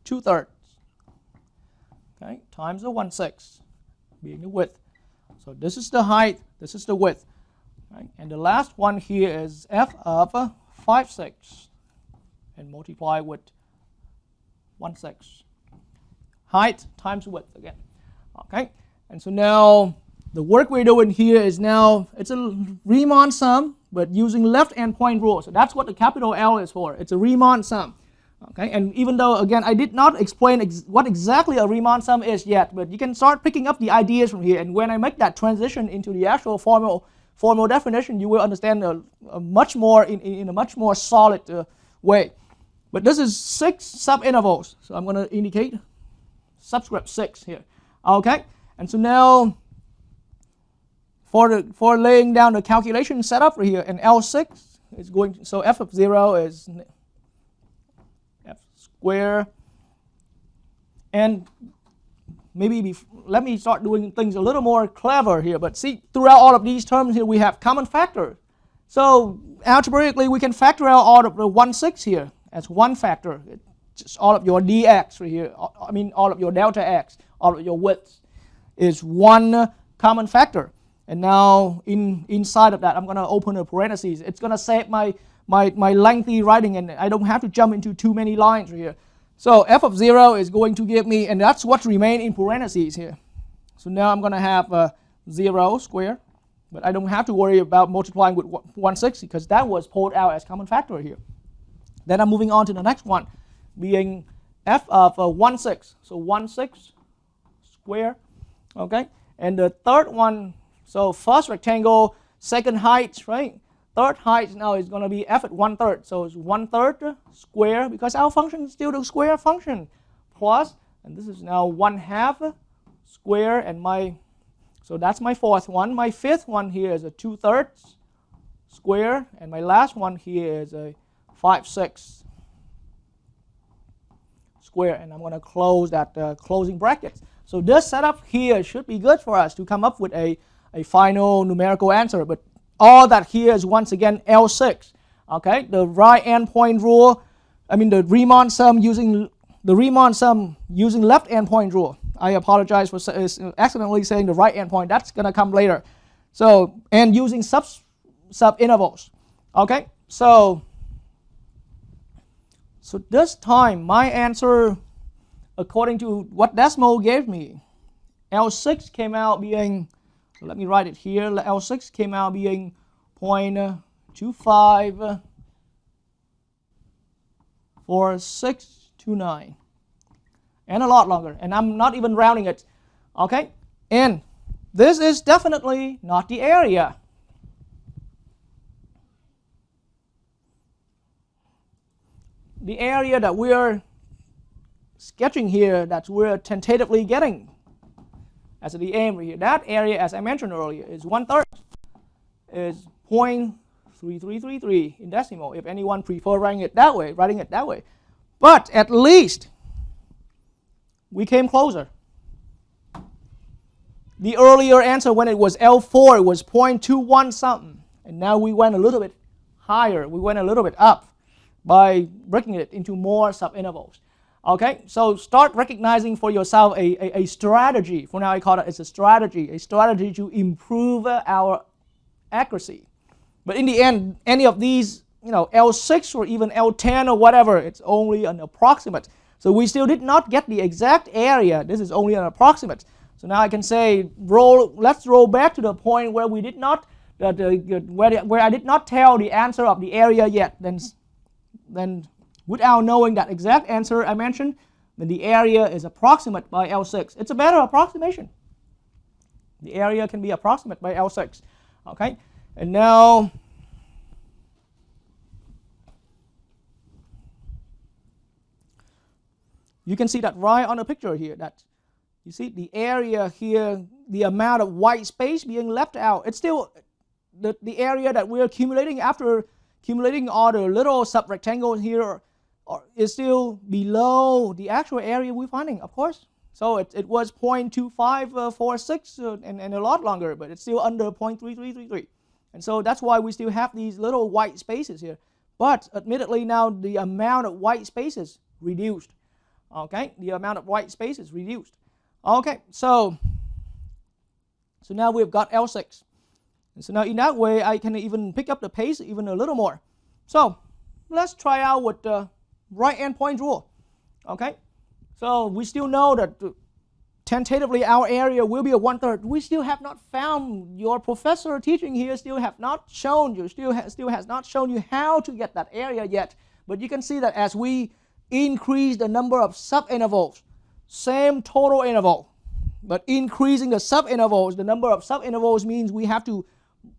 2/3, okay, times the 1/6 being the width. So this is the height, this is the width. Okay? And the last one here is f of 5/6, and multiply with 1/6. Height times width again. Okay, and so now the work we're doing here is now, it's a Riemann sum, but using left endpoint rule. So that's what the capital L is for. It's a Riemann sum. Okay, and even though, again, I did not explain what exactly a Riemann sum is yet, but you can start picking up the ideas from here. And when I make that transition into the actual formal definition, you will understand a much more in a much more solid way. But this is 6 subintervals, so I'm going to indicate subscript 6 here. Okay, and so now for laying down the calculation setup here, and L6 is going to, so f of 0 is f square, and maybe let me start doing things a little more clever here. But see, throughout all of these terms here, we have common factor. So algebraically, we can factor out all of the 1/6 here as one factor. It's just all of your dx right here. I mean, all of your delta x, all of your widths is one common factor. And now inside of that, I'm going to open a parentheses. It's going to save my lengthy writing, and I don't have to jump into too many lines right here. So f of 0 is going to give me, and that's what remains in parentheses here. So now I'm going to have 0 squared, but I don't have to worry about multiplying with 1/6 because that was pulled out as common factor here. Then I'm moving on to the next one, being f of 1/6. So 1/6 squared, okay? And the third one, so first rectangle, second height, right? Third height now is going to be f at 1/3. So it's 1/3 square, because our function is still the square function, plus, and this is now 1/2 square, and so that's my fourth one. My fifth one here is a 2/3 square, and my last one here is a 5/6 square, and I'm going to close that closing brackets. So this setup here should be good for us to come up with a final numerical answer. But all that here is once again L6. Okay, the right endpoint rule. I mean the Riemann sum using left endpoint rule. I apologize for accidentally saying the right endpoint. That's gonna come later. So, and using sub intervals. Okay, so this time my answer, according to what Desmos gave me, L6 came out being, let me write it here, L6 came out being 0.254629, and a lot longer, and I'm not even rounding it. Okay, and this is definitely not the area. The area that we're sketching here, that we're tentatively getting as the aim here, that area, as I mentioned earlier, is 1/3, is 0.3333 in decimal, if anyone prefer writing it that way. But at least we came closer. The earlier answer, when it was L4, it was 0.21 something, and now we went a little bit higher, we went a little bit up by breaking it into more subintervals. Okay, so start recognizing for yourself a strategy. For now, I call it as a strategy to improve our accuracy. But in the end, any of these, L6 or even L10 or whatever, it's only an approximate. So we still did not get the exact area. This is only an approximate. So now I can say, let's roll back to the point where we did not, where I did not tell the answer of the area yet. Then without knowing that exact answer I mentioned, then the area is approximate by L6. It's a better approximation. The area can be approximate by L6. Okay, and now you can see that right on the picture here, that you see the area here, the amount of white space being left out. It's still the area that we're accumulating after accumulating all the little subrectangles here is still below the actual area we're finding, of course. So it was 0.2546 and a lot longer, but it's still under 0.3333. And so that's why we still have these little white spaces here. But admittedly now the amount of white spaces reduced. Okay, the amount of white spaces reduced. Okay, so now we've got L6. And so now in that way I can even pick up the pace even a little more. So let's try out with the right endpoint rule. Okay, so we still know that tentatively our area will be a 1/3. We still have not found, your professor teaching here still have not shown you, still has not shown you how to get that area yet. But you can see that as we increase the number of subintervals, same total interval, but increasing the subintervals, the number of subintervals means we have to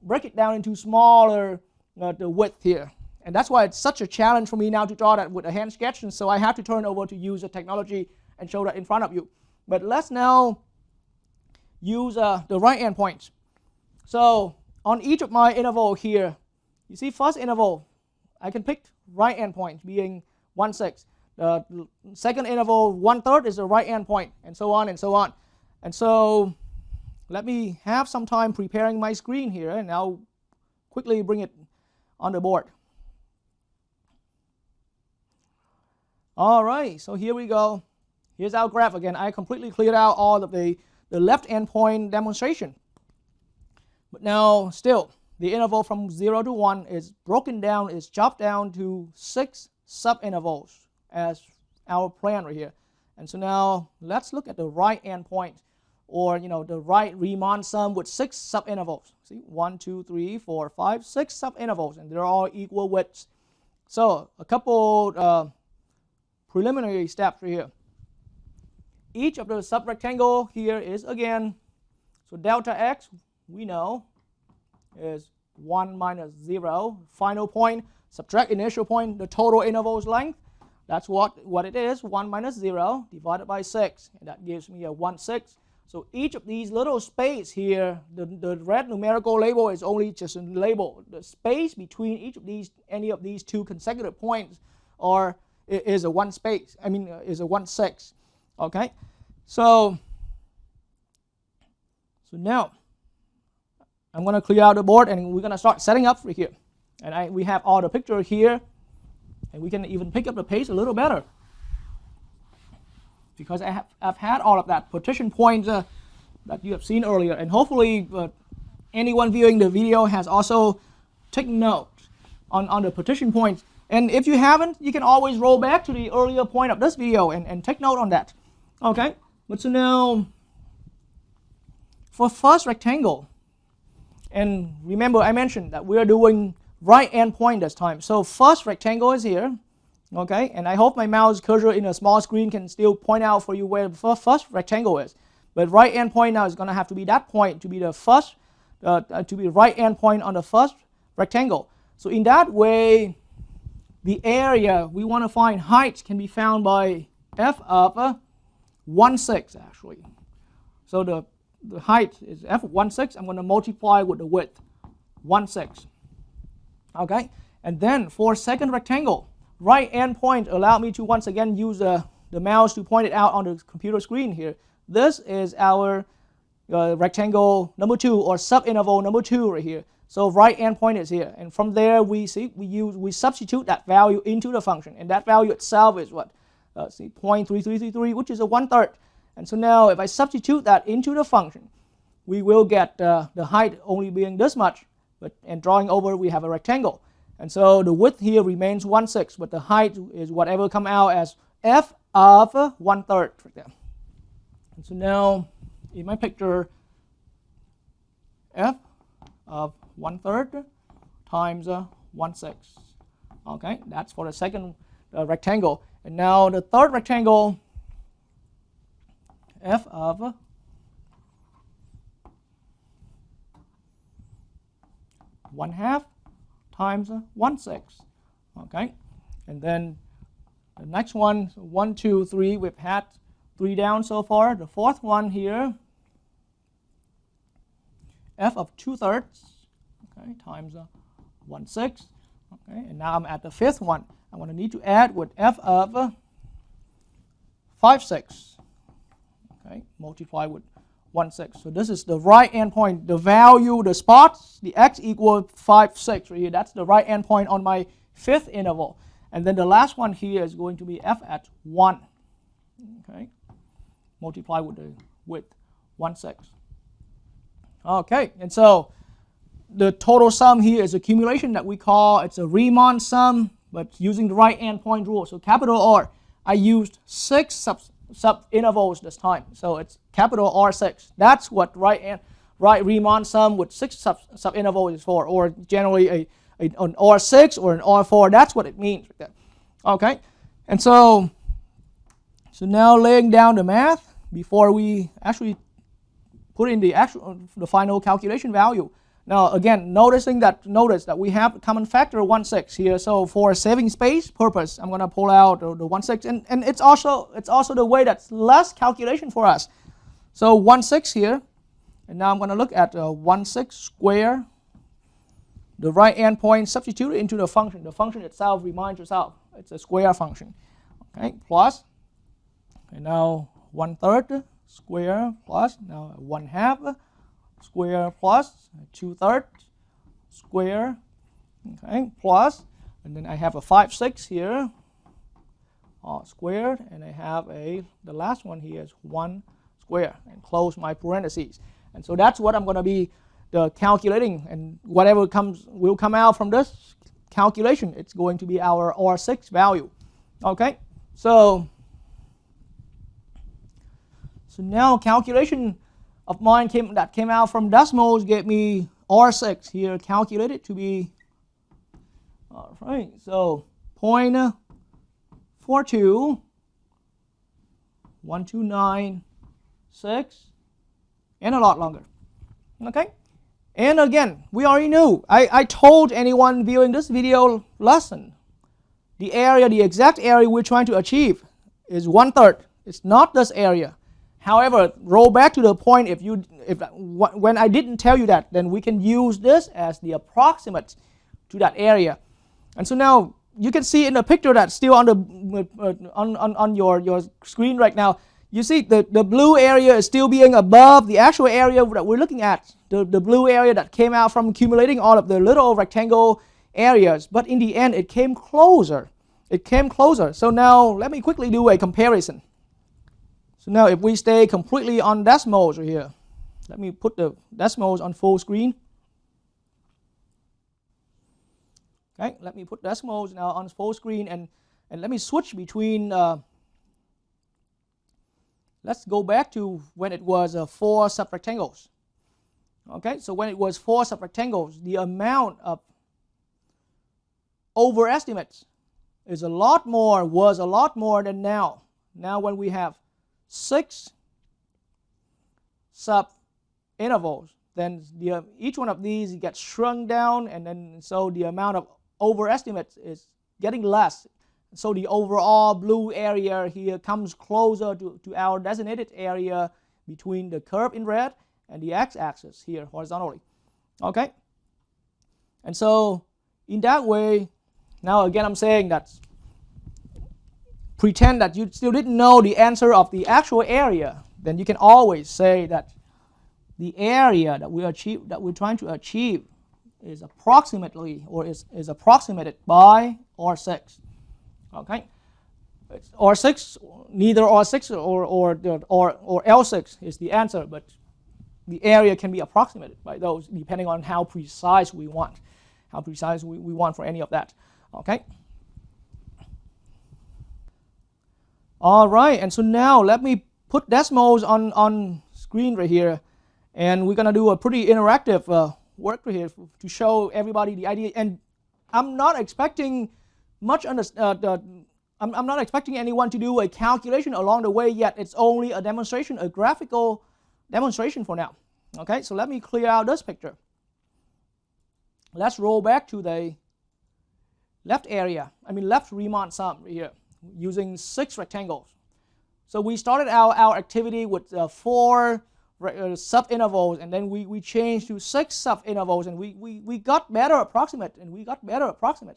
break it down into smaller the width here. And that's why it's such a challenge for me now to draw that with a hand sketch, and so I have to turn over to use the technology and show that in front of you. But let's now use the right endpoints. So on each of my interval here, you see first interval, I can pick right endpoint being 1/6. The second interval, 1/3 is the right endpoint, and so on and so on. And so let me have some time preparing my screen here, and I'll quickly bring it on the board. All right, so here we go. Here's our graph again. I completely cleared out all of the left endpoint demonstration. But now still, the interval from 0 to 1 is broken down, is chopped down to 6 sub-intervals as our plan right here. And so now let's look at the right endpoint, or the right Riemann sum with 6 sub-intervals. See, 1, 2, 3, 4, 5, 6 sub-intervals, and they're all equal widths. So a couple preliminary steps right here. Each of the sub-rectangle here is again, so delta x we know is 1 minus 0. Final point, subtract initial point, the total interval's length. That's what it is, 1 minus 0 divided by 6. And that gives me a 1/6. So each of these little space here, the red numerical label is only just a label. The space between each of these, any of these two consecutive points is a 1 space, is a 1/6. Okay, so now I'm going to clear out the board, and we're going to start setting up for here. And we have all the picture here, and we can even pick up the pace a little better, because I've had all of that partition points that you have seen earlier, and hopefully anyone viewing the video has also taken note on the partition points. And if you haven't, you can always roll back to the earlier point of this video and take note on that. Okay, but so now for first rectangle, and remember I mentioned that we're doing right endpoint this time. So first rectangle is here. Okay, and I hope my mouse cursor in a small screen can still point out for you where the first rectangle is. But right endpoint now is going to have to be that point to be the first, to be right endpoint on the first rectangle. So in that way, the area we want to find height can be found by f of 1/6 actually. So the height is f of 1/6. I'm going to multiply with the width 1/6. Okay, and then for second rectangle, right endpoint allow me to once again use the mouse to point it out on the computer screen here. This is our rectangle number 2, or sub-interval number 2 right here. So right endpoint is here, and from there we substitute that value into the function, and that value itself is what? 0.3333, which is a 1/3. And so now if I substitute that into the function, we will get the height only being this much, and drawing over we have a rectangle. And so the width here remains 1/6, but the height is whatever come out as f of 1/3 right there. And so now in my picture, f of 1/3 times 1/6. Okay, that's for the second rectangle. And now the third rectangle, f of 1/2 times 1/6. Okay, and then the next one, so 1, 2, 3, we've had 3 down so far. The fourth one here, f of 2/3, okay, times 1/6. Okay, and now I'm at the fifth one. I'm going to need to add with f of 5/6. Okay, multiply with 1/6. So this is the right endpoint. The value, the spots, the x equal 5/6 right here. That's the right endpoint on my fifth interval. And then the last one here is going to be f at 1. Okay, multiply with the width 1/6. Okay, and so the total sum here is accumulation that we call, it's a Riemann sum, but using the right endpoint rule. So capital R, I used 6 sub-intervals this time. So it's capital R6. That's what right Riemann sum with 6 sub-intervals is for, or generally an R6 or an R4. That's what it means. Okay, and so now laying down the math before we actually put in the final calculation value. Now again, notice that we have common factor 1/6 here. So for saving space purpose, I'm going to pull out the 1/6, and it's also the way that's less calculation for us. So 1/6 here, and now I'm going to look at 1/6 square. The right endpoint substituted into the function. The function itself reminds yourself it's a square function. Okay, plus, and now 1/3 square plus, now 1/2 square plus 2/3 square, okay, plus, and then I have a 5/6 here, all squared, and I have the last one here is 1 square, and close my parentheses. And so that's what I'm going to be calculating, and whatever will come out from this calculation, it's going to be our R6 value. Okay, so now calculation of mine that came out from decimals gave me R6 here calculated to be, all right, so 0.421296, and a lot longer. Okay, and again, we already knew, I told anyone viewing this video lesson, the exact area we're trying to achieve is 1/3. It's not this area. However, roll back to the point, when I didn't tell you that, then we can use this as the approximate to that area. And so now you can see in the picture that's still on your screen right now, you see the blue area is still being above the actual area that we're looking at, the blue area that came out from accumulating all of the little rectangle areas. But in the end, it came closer. It came closer. So now let me quickly do a comparison. So now if we stay completely on decimals right here, let me put the decimals on full screen. Okay, let me put decimals now on full screen, and let me switch between, let's go back to when it was 4 subrectangles. Okay, so when it was 4 subrectangles, the amount of overestimates was a lot more than now. Now when we have 6 sub-intervals, then each one of these gets shrunk down, and then so the amount of overestimates is getting less. So the overall blue area here comes closer to our designated area between the curve in red and the x-axis here horizontally. Okay? And so in that way, now again I'm saying that pretend that you still didn't know the answer of the actual area, then you can always say that the area that we're trying to achieve is approximately, or is approximated by R6. Okay, it's R6, neither R6 or L6 is the answer, but the area can be approximated by those depending on how precise we want, we want for any of that. Okay. All right, and so now let me put decimals on screen right here, and we're gonna do a pretty interactive work right here to show everybody the idea. And I'm not expecting I'm not expecting anyone to do a calculation along the way yet. It's only a demonstration, a graphical demonstration for now. Okay, so let me clear out this picture. Let's roll back to the left Riemann sum right here, using 6 rectangles. So we started our activity with 4 sub-intervals, and then we changed to 6 sub-intervals, and we got better approximate,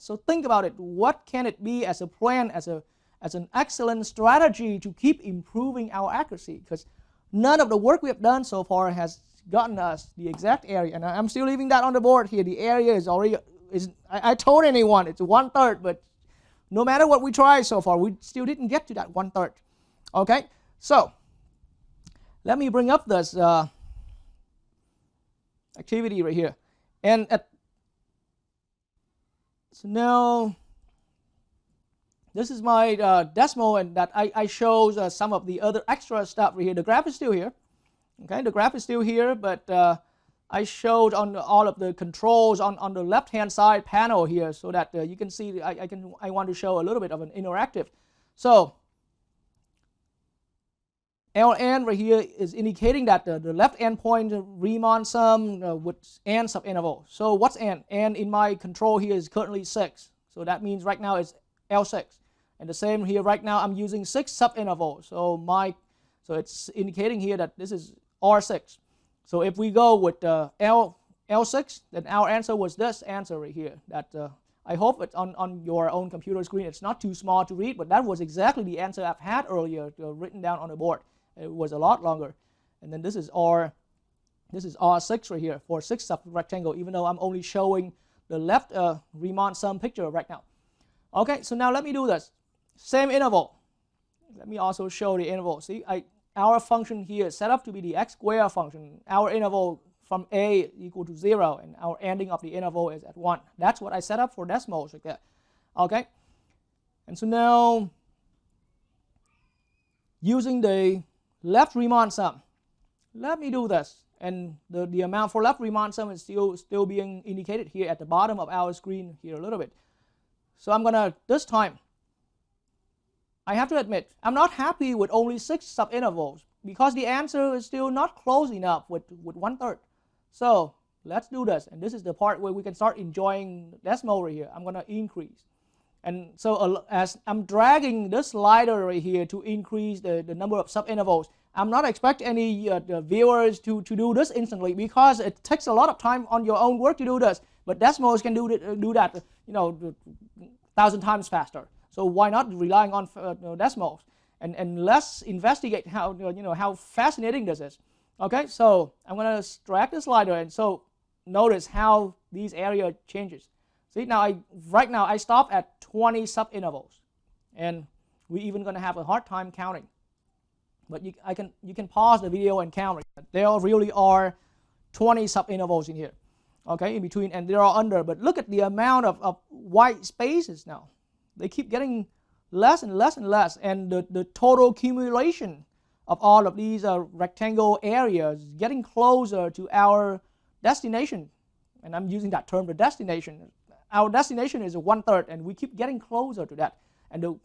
So think about it. What can it be as a plan, as an excellent strategy to keep improving our accuracy? Because none of the work we have done so far has gotten us the exact area, and I'm still leaving that on the board here. The area is already, I told anyone it's 1/3, but no matter what we tried so far, we still didn't get to that 1/3. Okay, so let me bring up this activity right here, and so now this is my decimal, and that I shows some of the other extra stuff right here. The graph is still here. Okay, the graph is still here, but I showed on all of the controls on the left-hand side panel here, so that you can see. I want to show a little bit of an interactive. So Ln right here is indicating that the left endpoint Riemann sum with n subinterval. So what's n? N in my control here is currently 6. So that means right now it's L6. And the same here right now I'm using 6 subintervals. So it's indicating here that this is R6. So if we go with L6, then our answer was this answer right here. That I hope it's on your own computer screen. It's not too small to read, but that was exactly the answer I've had earlier written down on the board. It was a lot longer. And then this is R6 right here for 6 subrectangle, even though I'm only showing the left Riemann sum picture right now. Okay, so now let me do this. Same interval. Let me also show the interval. See, our function here is set up to be the x squared function. Our interval from a equal to 0, and our ending of the interval is at 1. That's what I set up for decimals like that. Okay, and so now using the left Riemann sum, let me do this, and the amount for left Riemann sum is still being indicated here at the bottom of our screen here a little bit. So I'm gonna, this time I have to admit I'm not happy with only 6 subintervals because the answer is still not close enough with 1/3. So let's do this, and this is the part where we can start enjoying decimal right here. I'm gonna increase. And so as I'm dragging this slider right here to increase the number of subintervals, I'm not expecting any the viewers to do this instantly because it takes a lot of time on your own work to do this. But decimals can do that, 1,000 times faster. So why not relying on decimals and let's investigate how fascinating this is. Okay, so I'm gonna drag the slider, and so notice how these area changes. See, right now I stop at 20 subintervals, and we're even going to have a hard time counting. But you can pause the video and count. There really are 20 subintervals in here, okay, in between, and there are under. But look at the amount of white spaces now. They keep getting less and less and less, and the total accumulation of all of these rectangle areas getting closer to our destination. And I'm using that term, the destination. Our destination is 1/3, and we keep getting closer to that. And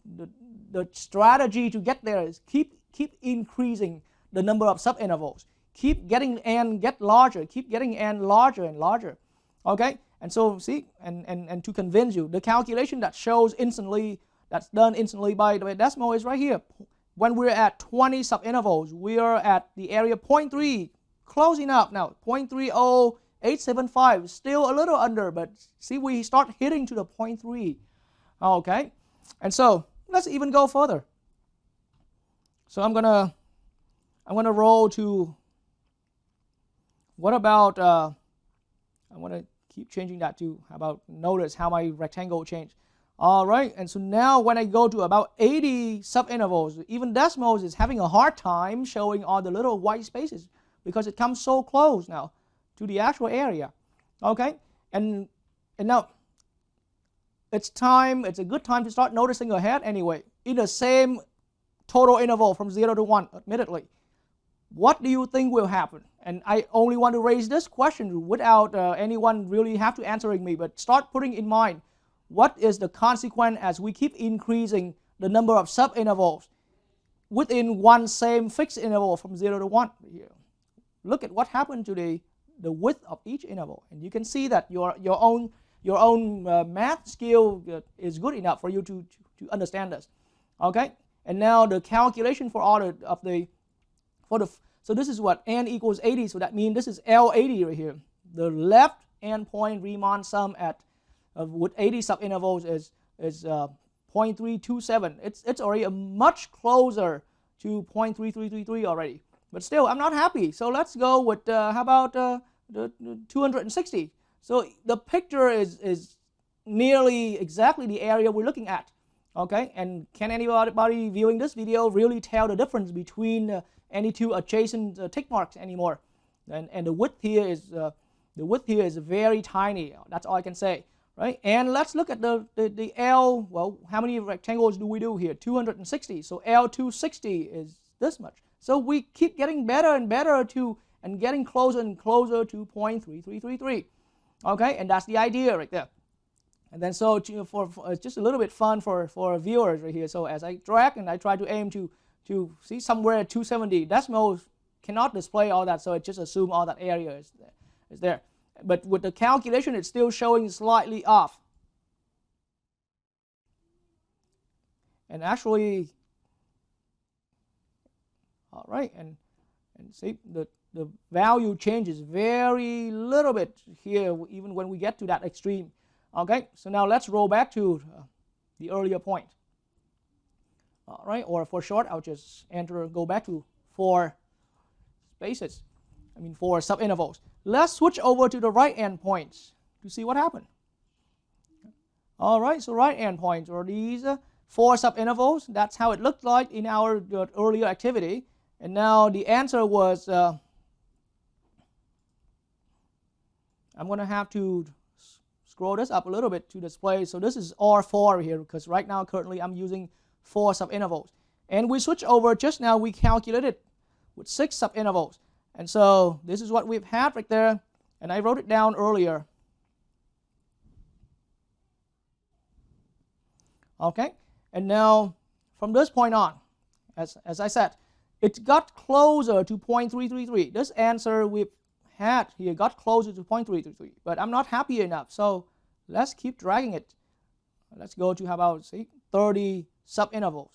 the strategy to get there is keep increasing the number of subintervals. Keep getting n get larger. Keep getting n larger and larger. Okay? And so see, and to convince you, the calculation that shows instantly, that's done instantly by the decimal is right here. When we're at 20 subintervals, we are at the area 0.3, close enough now. 0.30875, still a little under, but see, we start hitting to the 0.3. Okay, and so let's even go further. So I'm gonna roll to, what about I want to keep changing that to, how about, notice how my rectangle changed. All right, and so now when I go to about 80 subintervals, even decimals is having a hard time showing all the little white spaces because it comes so close now to the actual area. Okay, and now it's a good time to start noticing ahead anyway, in the same total interval from 0 to 1, admittedly. What do you think will happen? And I only want to raise this question without anyone really have to answering me, but start putting in mind, what is the consequence as we keep increasing the number of subintervals within one same fixed interval from 0 to 1 here? Look at what happened to the width of each interval, and you can see that your own math skill is good enough for you to understand this. Okay, and now the calculation for all of the so this is what n equals 80. So that means this is L80 right here. The left endpoint Riemann sum at with 80 subintervals is 0.327. It's already much closer to 0.3333 already. But still, I'm not happy. So let's go with how about the 260. So the picture is nearly exactly the area we're looking at. Okay, and can anybody viewing this video really tell the difference between any two adjacent tick marks anymore? And the width here is very tiny. That's all I can say, right? And let's look at the L. Well, how many rectangles do we do here? 260. So L260 is this much. So we keep getting better and better and getting closer and closer to 0.3333. Okay, and that's the idea right there. And then so for it's just a little bit fun for viewers right here. So as I drag and I try to aim to to see somewhere 270 decimals cannot display all that, so it just assume all that area is there. But with the calculation, it's still showing slightly off. And actually, all right, and see the value changes very little bit here, even when we get to that extreme. Okay, so now let's roll back to the earlier point. All right, or for short, I'll just go back to 4 spaces. 4 subintervals. Let's switch over to the right endpoints to see what happened. All right, so right endpoints are these 4 subintervals. That's how it looked like in our earlier activity. And now the answer was, I'm going to have to scroll this up a little bit to display. So this is R4 here, because right now currently I'm using 4 subintervals. And we switch over just now, we calculated with 6 subintervals. And so this is what we've had right there. And I wrote it down earlier. Okay, and now from this point on, as I said, it got closer to 0.333. This answer we've had here got closer to 0.333, but I'm not happy enough, so let's keep dragging it. Let's go to, how about, see, 30 subintervals.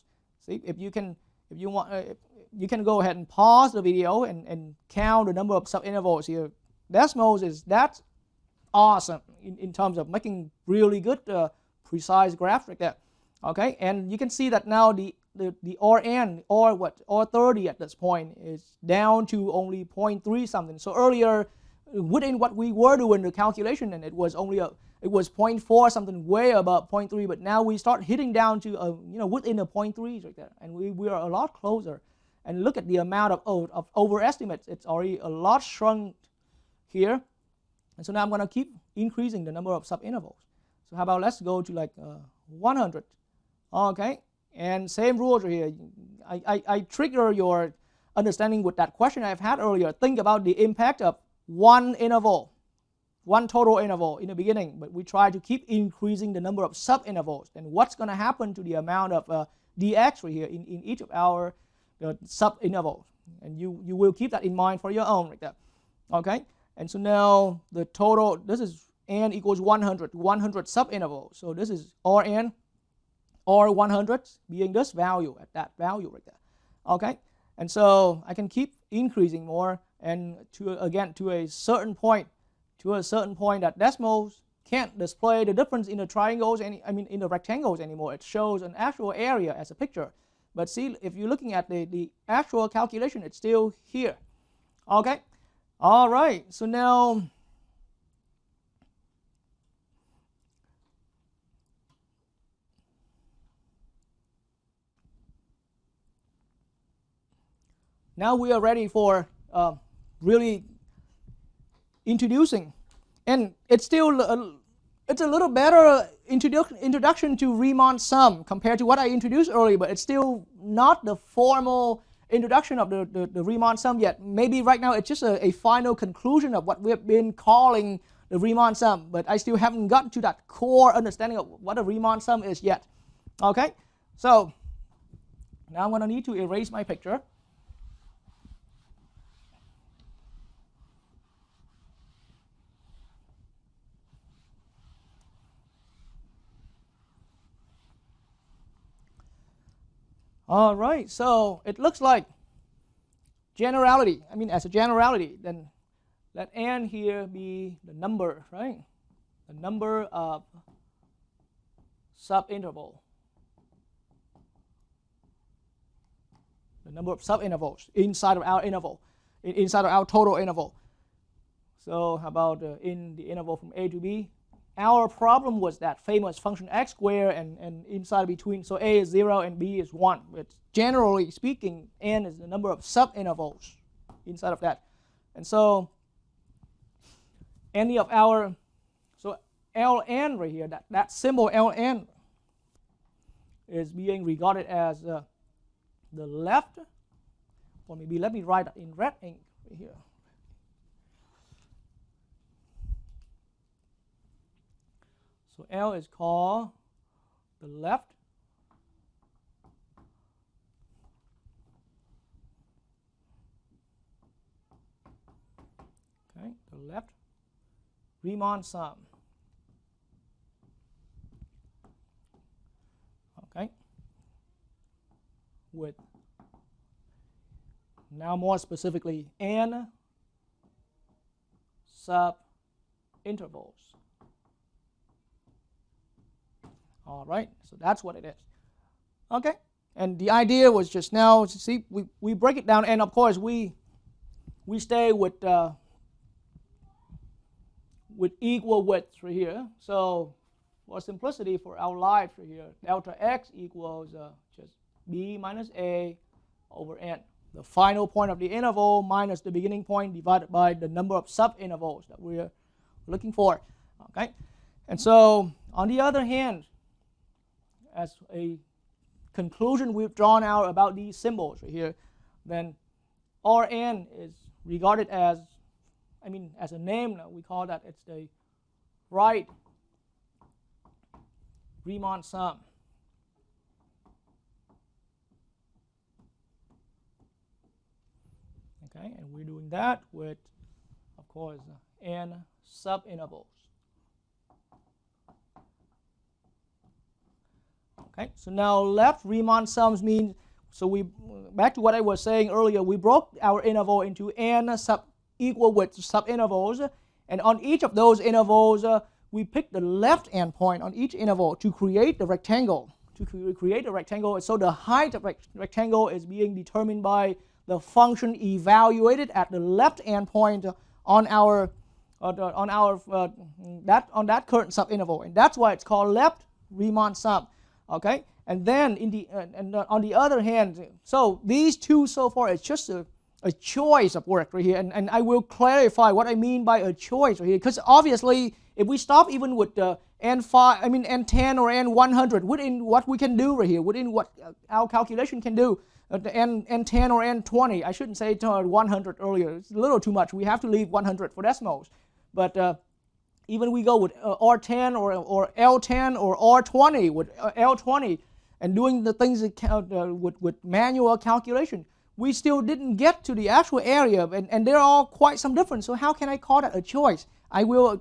See, if you want, you can go ahead and pause the video and count the number of subintervals here. Decimals that's awesome in terms of making really good precise graphs like that. Okay, and you can see that now the Rn, or 30 at this point, is down to only 0.3 something. So earlier, within what we were doing the calculation, and it was 0.4 something, way above 0.3. But now we start hitting down to within the 0.3s right there, and we are a lot closer. And look at the amount of overestimates. It's already a lot shrunk here. And so now I'm going to keep increasing the number of subintervals. So how about let's go to like 100. Okay, and same rules here. I trigger your understanding with that question I've had earlier. Think about the impact of one total interval in the beginning, but we try to keep increasing the number of subintervals. And what's going to happen to the amount of dx right here in each of our subintervals? And you will keep that in mind for your own right there. Okay, and so now the total, this is n equals 100 subintervals. So this is Rn. Or 100 being this value at that value right there. Okay, and so I can keep increasing more, and to a certain point that decimals can't display the difference in the triangles, in the rectangles anymore. It shows an actual area as a picture. But see, if you're looking at the actual calculation, it's still here. Okay, all right. So now, we are ready for really introducing, and it's still it's a little better introduction to Riemann sum compared to what I introduced earlier, but it's still not the formal introduction of the Riemann sum yet. Maybe right now it's just a final conclusion of what we've been calling the Riemann sum, but I still haven't gotten to that core understanding of what a Riemann sum is yet. Okay, so now I'm going to need to erase my picture. All right, so it looks like generality. As a generality, then let n here be the number, right? The number of subinterval. The number of subintervals inside of our interval, inside of our total interval. So how about in the interval from a to b? Our problem was that famous function x squared and inside between, so a is 0 and b is 1. But generally speaking, n is the number of subintervals inside of that. And so any of our, so Ln right here, that symbol Ln is being regarded as the left, or maybe let me write it in red ink right here. So L is called the left left Riemann sum. Okay, with now more specifically n sub intervals. All right, so that's what it is. Okay, and the idea was just now, see, we break it down, and of course we stay with equal width right here. So for simplicity for our life right here, delta x equals just b minus a over n. The final point of the interval minus the beginning point divided by the number of sub-intervals that we're looking for. Okay, and so on the other hand, as a conclusion we've drawn out about these symbols right here, then Rn is regarded as, as a name now, we call that it's the right Riemann sum. Okay, and we're doing that with, of course, n sub-intervals. Okay, so now left Riemann sums means, so we, back to what I was saying earlier, we broke our interval into n equal width sub-intervals, and on each of those intervals, we pick the left endpoint on each interval to create the rectangle. To create a rectangle, so the height of rectangle is being determined by the function evaluated at the left endpoint on that current subinterval, and that's why it's called left Riemann sum. Okay, and then on the other hand, so these two so far it's just a choice of work right here, and I will clarify what I mean by a choice right here, because obviously if we stop even with the n5, n10 or n100, within what we can do right here, within what our calculation can do, the n10 or n20, I shouldn't say 100 earlier, it's a little too much, we have to leave 100 for decimals, but even we go with R10 or L10 or R20 with L20 and doing the things with manual calculation, we still didn't get to the actual area, and they're all quite some different. So how can I call that a choice? I will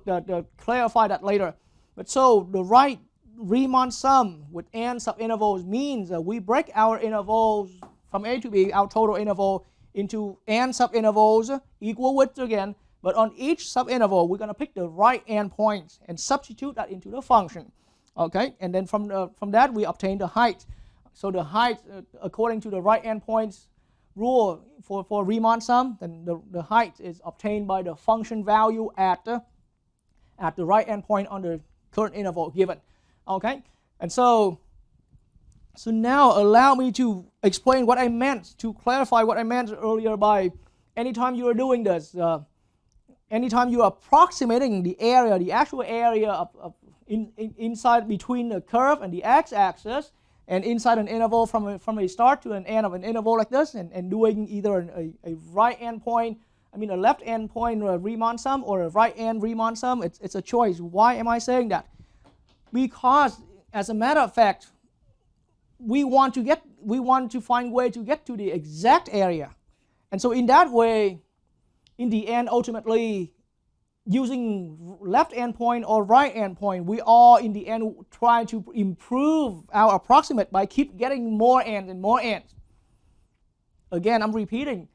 clarify that later. But so the right Riemann sum with n subintervals means that we break our intervals from A to B, our total interval, into n subintervals, equal width again. But on each subinterval, we're going to pick the right endpoints and substitute that into the function. Okay, and then from that we obtain the height. So the height, according to the right endpoints rule for Riemann sum, then the height is obtained by the function value at the right endpoint on the current interval given. Okay, and so now allow me to explain what I meant, to clarify what I meant earlier by anytime you are doing this, anytime you are approximating the area, the actual area inside between the curve and the x-axis, and inside an interval from a start to an end of an interval like this, and doing either a right endpoint, a left endpoint Riemann sum or a right end Riemann sum, it's a choice. Why am I saying that? Because as a matter of fact, we want to find a way to get to the exact area, and so in that way, in the end, ultimately, using left endpoint or right endpoint, we all in the end try to improve our approximate by keep getting more ends and more ends. Again, I'm repeating,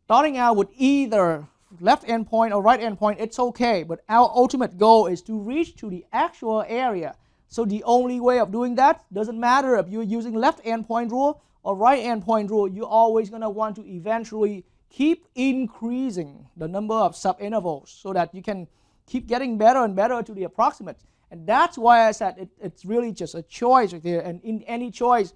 starting out with either left endpoint or right endpoint, it's okay, but our ultimate goal is to reach to the actual area. So the only way of doing that, doesn't matter if you're using left endpoint rule or right endpoint rule, you're always going to want to eventually keep increasing the number of subintervals so that you can keep getting better and better to the approximate. And that's why I said it's really just a choice right there. And in any choice,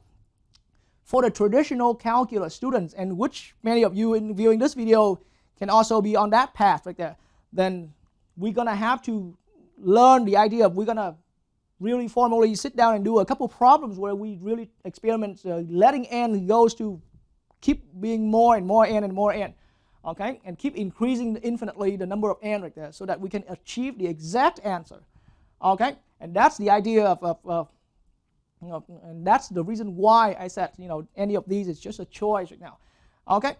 for the traditional calculus students, and which many of you in viewing this video can also be on that path right there, then we're going to have to learn the idea of, we're going to really formally sit down and do a couple problems where we really experiment letting n goes to keep being more and more n and more n, okay, and keep increasing infinitely the number of n right there so that we can achieve the exact answer, okay, and that's the idea of and that's the reason why I said, any of these is just a choice right now, okay.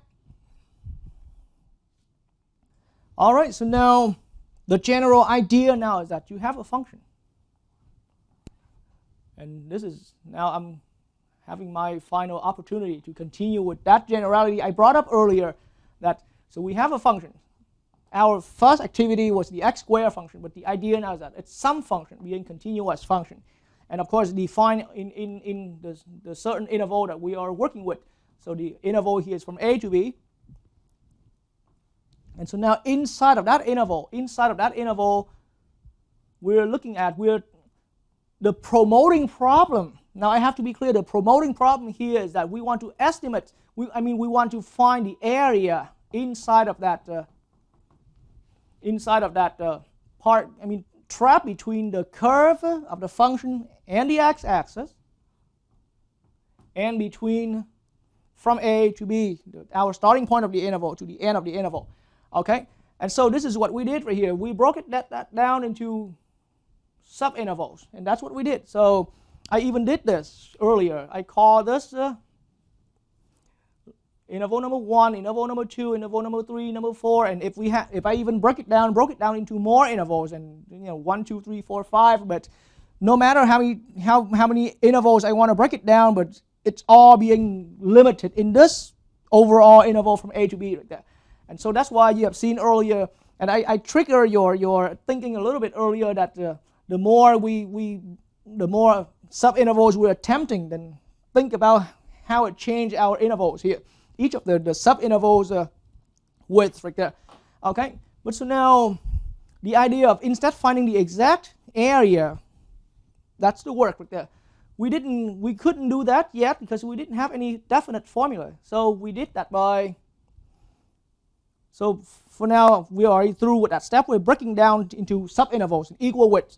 All right, so now the general idea now is that you have a function. And this is, now I'm having my final opportunity to continue with that generality I brought up earlier. That, so we have a function. Our first activity was the x squared function, but the idea now is that it's some function being continuous function. And of course defined in the certain interval that we are working with. So the interval here is from a to b. And so now inside of that interval, we're looking at the promoting problem. Now I have to be clear, the promoting problem here is that we want to estimate, we want to find the area inside of that part, trap between the curve of the function and the x-axis, and between from a to b, our starting point of the interval to the end of the interval. Okay, and so this is what we did right here. We broke that down into subintervals, and that's what we did. So I even did this earlier. I call this interval number 1, interval number 2, interval number 3, number 4, and if I even broke it down into more intervals, and 1, 2, 3, 4, 5. But no matter how many intervals I want to break it down, but it's all being limited in this overall interval from a to b like that. And so that's why you have seen earlier, and I trigger your thinking a little bit earlier, that the more subintervals we're attempting, then think about how it changed our intervals here. Each of the subintervals width right there. Okay, but so now the idea of instead finding the exact area, that's the work right there. We couldn't do that yet because we didn't have any definite formula. So we did that by, so for now we are already through with that step. We're breaking down into subintervals in equal widths.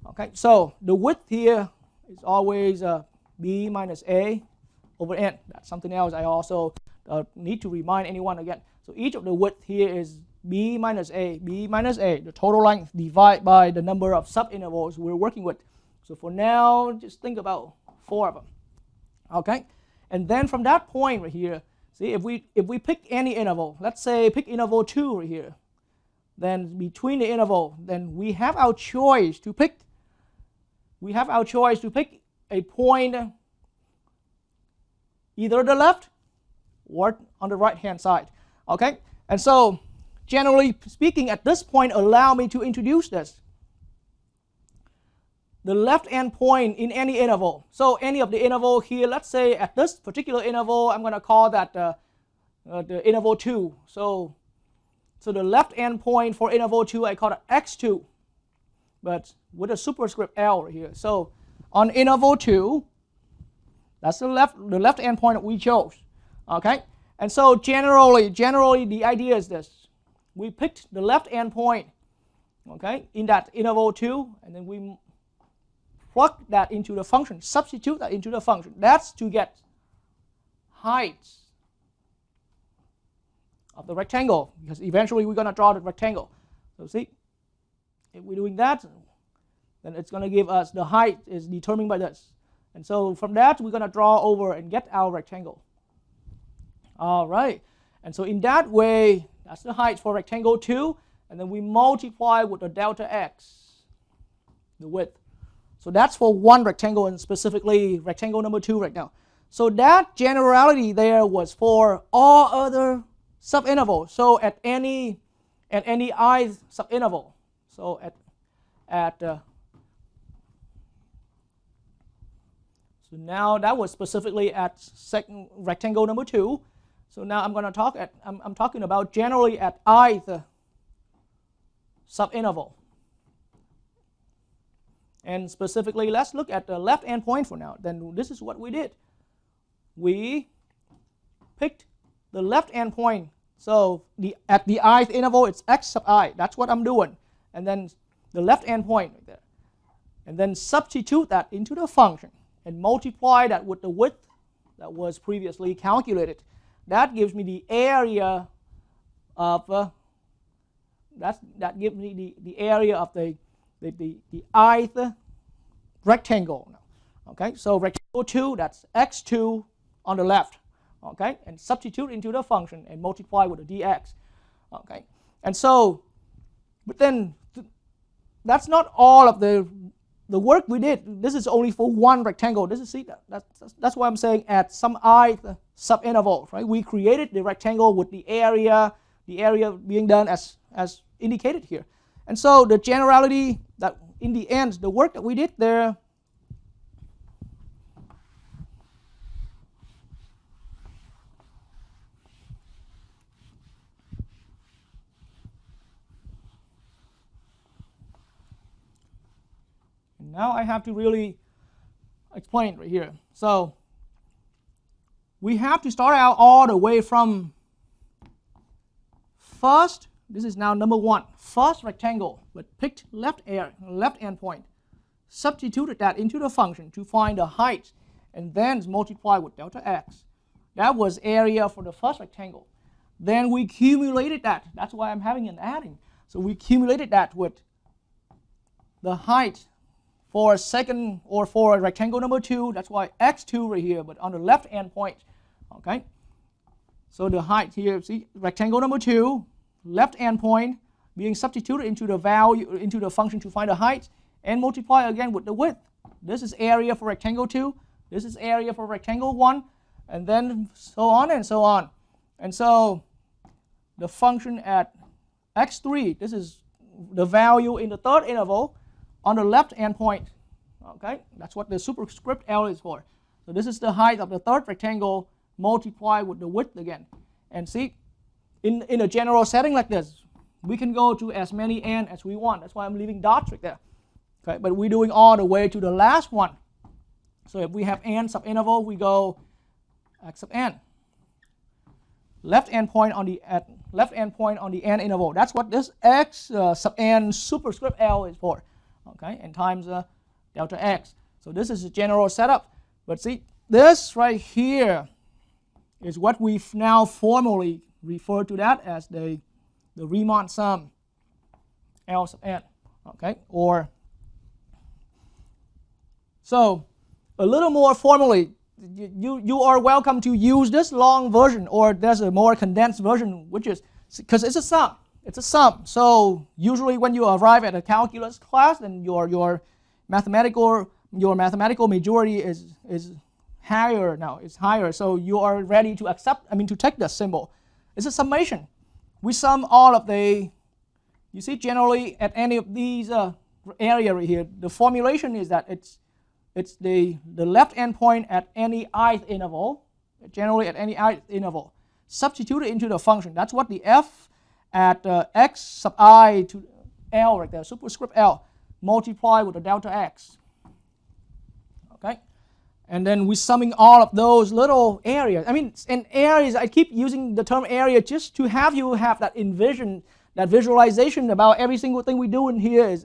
Okay, so the width here is always b minus a over n. That's something else I also need to remind anyone again. So each of the width here is b minus a, the total length divided by the number of subintervals we're working with. So for now, just think about 4 of them. Okay, and then from that point right here, see, if we pick any interval, let's say pick interval 2 right here, then between the interval, then we have our choice to pick. A point either the left or on the right hand side. Okay, and so generally speaking, at this point, allow me to introduce this. The left endpoint in any interval. So any of the interval here, let's say at this particular interval, I'm going to call that the interval 2. So the left endpoint for interval 2, I call it x2, but with a superscript L right here. So on interval 2, that's the left endpoint that we chose. Okay, and so generally the idea is this: we picked the left endpoint, okay, in that interval 2, and then we plug that into the function, substitute that into the function. That's to get height of the rectangle, because eventually we're going to draw the rectangle. So see, if we're doing that, then it's going to give us the height is determined by this. And so from that, we're going to draw over and get our rectangle. All right, and so in that way, that's the height for rectangle 2, and then we multiply with the delta x, the width. So that's for one rectangle, and specifically rectangle number 2 right now. So that generality there was for all other subintervals. So at any I subinterval. So so now that was specifically at second rectangle number 2. So now I'm going to talk at I'm talking about generally at ith subinterval. And specifically, let's look at the left endpoint for now. Then this is what we did. We picked the left endpoint. So at the ith interval, it's x sub I. That's what I'm doing. And then the left endpoint right there. And then substitute that into the function and multiply that with the width that was previously calculated. That gives me the area of that gives me the area of the ith rectangle. Okay, so rectangle 2, that's x2 on the left. Okay, and substitute into the function and multiply with the dx. Okay, And so, but then that's not all of the work we did. This is only for one rectangle. This is, see, that's why I'm saying at some ith subinterval, right? We created the rectangle with the area being done as indicated here. And so the generality that in the end, the work that we did there now I have to really explain right here. So we have to start out all the way from first, this is now number 1, first rectangle, but picked left endpoint, substituted that into the function to find the height, and then multiply with delta x. That was area for the first rectangle. Then we accumulated that. That's why I'm having an adding. So we accumulated that with the height for a second, or for a rectangle number 2, that's why x2 right here, but on the left endpoint, okay? So the height here, see, rectangle number 2, left endpoint being substituted into the value, into the function to find the height, and multiply again with the width. This is area for rectangle 2, this is area for rectangle 1, and then so on and so on. And so the function at x3, this is the value in the third interval, on the left endpoint, okay? That's what the superscript L is for. So this is the height of the third rectangle multiplied with the width again. And see, in a general setting like this, we can go to as many n as we want. That's why I'm leaving dots right there. Okay, but we're doing all the way to the last one. So if we have n subinterval, we go x sub n. Left endpoint on the n interval. That's what this x sub n superscript L is for. Okay, and times delta x. So this is a general setup. But see, this right here is what we've now formally referred to that as the Riemann sum L sub n. Okay, or so a little more formally, you are welcome to use this long version, or there's a more condensed version, which is, because it's a sum. It's a sum. So usually when you arrive at a calculus class, then your mathematical majority is higher now. It's higher. So you are ready to accept, to take the symbol. It's a summation. We sum all of the, you see, generally at any of these area right here, the formulation is that it's the left endpoint at any ith interval, generally at any ith interval, substituted into the function. That's what the f at x sub I to L right there, superscript L, multiply with the delta x. Okay? And then we're summing all of those little areas. In areas, I keep using the term area just to have you have that envision, that visualization about every single thing we do in here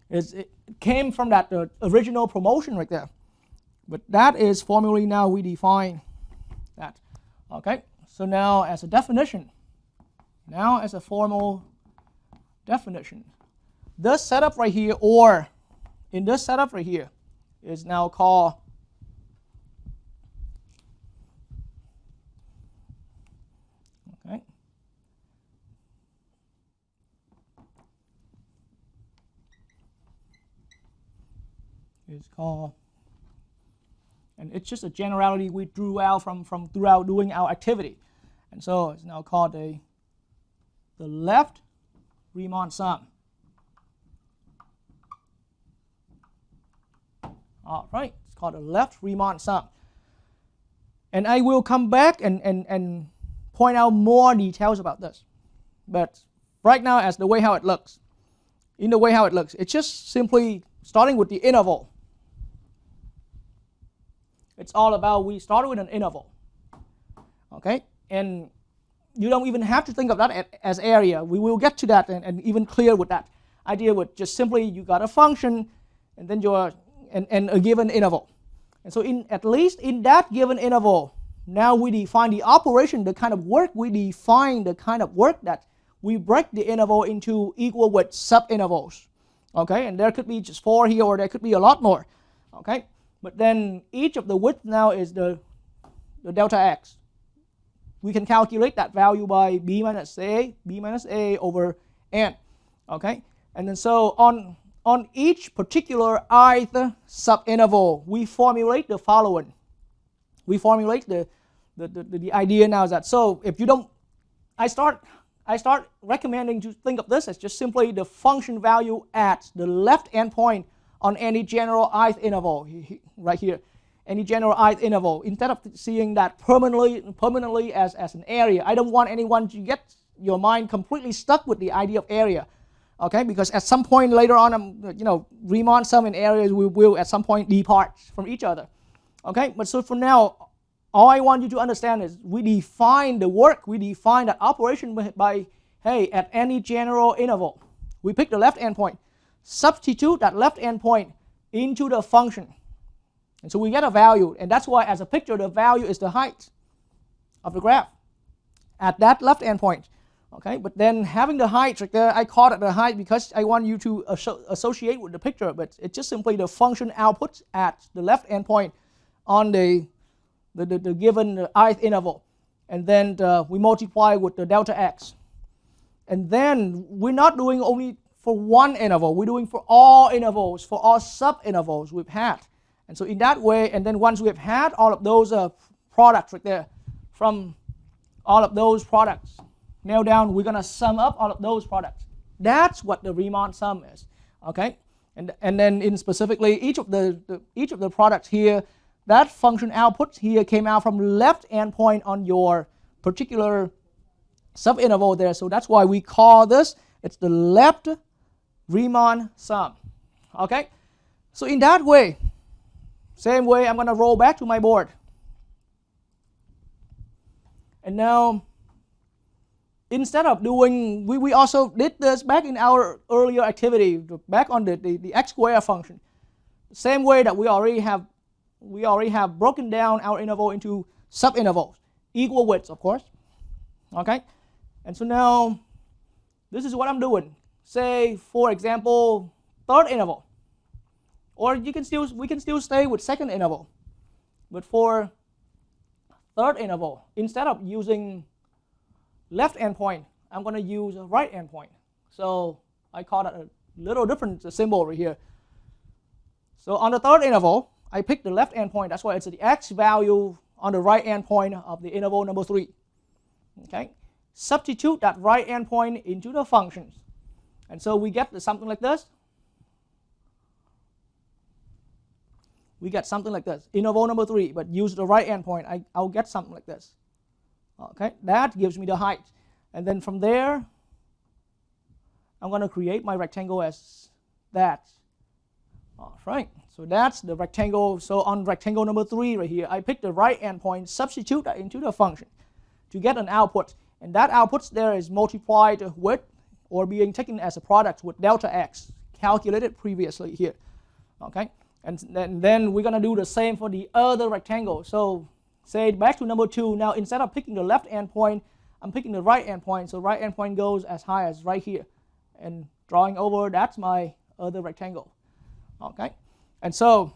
it came from that original promotion right there. But that is formally now we define that. Okay? So now as a definition, now as a formal definition, this setup right here, or in this setup right here, is now called and it's just a generality we drew out from throughout doing our activity. And so it's now called the left Riemann sum. All right, it's called the left Riemann sum. And I will come back and point out more details about this. But right now, as the way how it looks, it's just simply starting with the interval. It's all about, we start with an interval. Okay? And you don't even have to think of that as area. We will get to that and even clear with that idea with just simply you got a function and then and a given interval. And so at least in that given interval, now we define the operation, the kind of work, we define the kind of work that we break the interval into equal width subintervals. Okay, and there could be just 4 here, or there could be a lot more. Okay, but then each of the width now is the delta x. we can calculate that value by b minus a over n. Okay, and then so on each particular ith subinterval, we formulate the following. We formulate the idea now is that, so if you don't, I start recommending to think of this as just simply the function value at the left endpoint on any general ith interval right here, any general ith interval, instead of seeing that permanently as an area. I don't want anyone to get your mind completely stuck with the idea of area, okay? Because at some point later on, Riemann sum and areas will at some point depart from each other, okay? But so for now, all I want you to understand is we define the work, we define that operation by, hey, at any general interval, we pick the left endpoint, substitute that left endpoint into the function. And so we get a value, and that's why as a picture, the value is the height of the graph at that left endpoint. Okay, but then having the height right there, I call it the height because I want you to associate with the picture, but it's just simply the function output at the left endpoint on the given ith interval. And then we multiply with the delta x. And then we're not doing only for one interval, we're doing for all intervals, for all subintervals we've had. And so in that way, and then once we've had all of those products right there, from all of those products, nail down, we're going to sum up all of those products. That's what the Riemann sum is, okay? And then in specifically each of the products here, that function output here came out from the left endpoint on your particular subinterval there. So that's why we call this, it's the left Riemann sum, okay? So in that way, same way, I'm going to roll back to my board. And now, instead of doing, we also did this back in our earlier activity, back on the x square function. Same way that we already have broken down our interval into subintervals, equal widths, of course. Okay? And so now, this is what I'm doing. Say, for example, third interval. Or we can still stay with second interval. But for third interval, instead of using left endpoint, I'm going to use a right endpoint. So I call that a little different symbol right here. So on the third interval, I pick the left endpoint. That's why it's the x value on the right endpoint of the interval number 3. Okay? Substitute that right endpoint into the functions. And so we get something like this. We get something like this, interval number 3, but use the right endpoint, I'll get something like this. Okay, that gives me the height. And then from there, I'm going to create my rectangle as that. All right, so that's the rectangle. So on rectangle number 3 right here, I pick the right endpoint, substitute that into the function to get an output. And that output there is multiplied with, or being taken as a product with delta x, calculated previously here. Okay. And then we're going to do the same for the other rectangle. So say back to number 2. Now instead of picking the left endpoint, I'm picking the right endpoint. So right endpoint goes as high as right here. And drawing over, that's my other rectangle. Okay? And so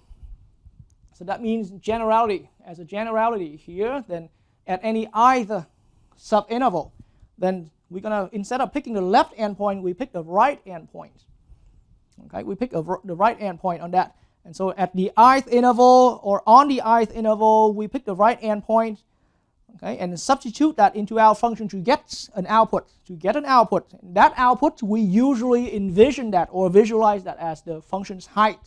that means generality. As a generality here, then at any either subinterval, then we're going to, instead of picking the left endpoint, we pick the right endpoint. Okay? We pick the right endpoint on that. And so at the ith interval, or on the ith interval, we pick the right endpoint, okay, and substitute that into our function to get an output. That output, we usually envision that or visualize that as the function's height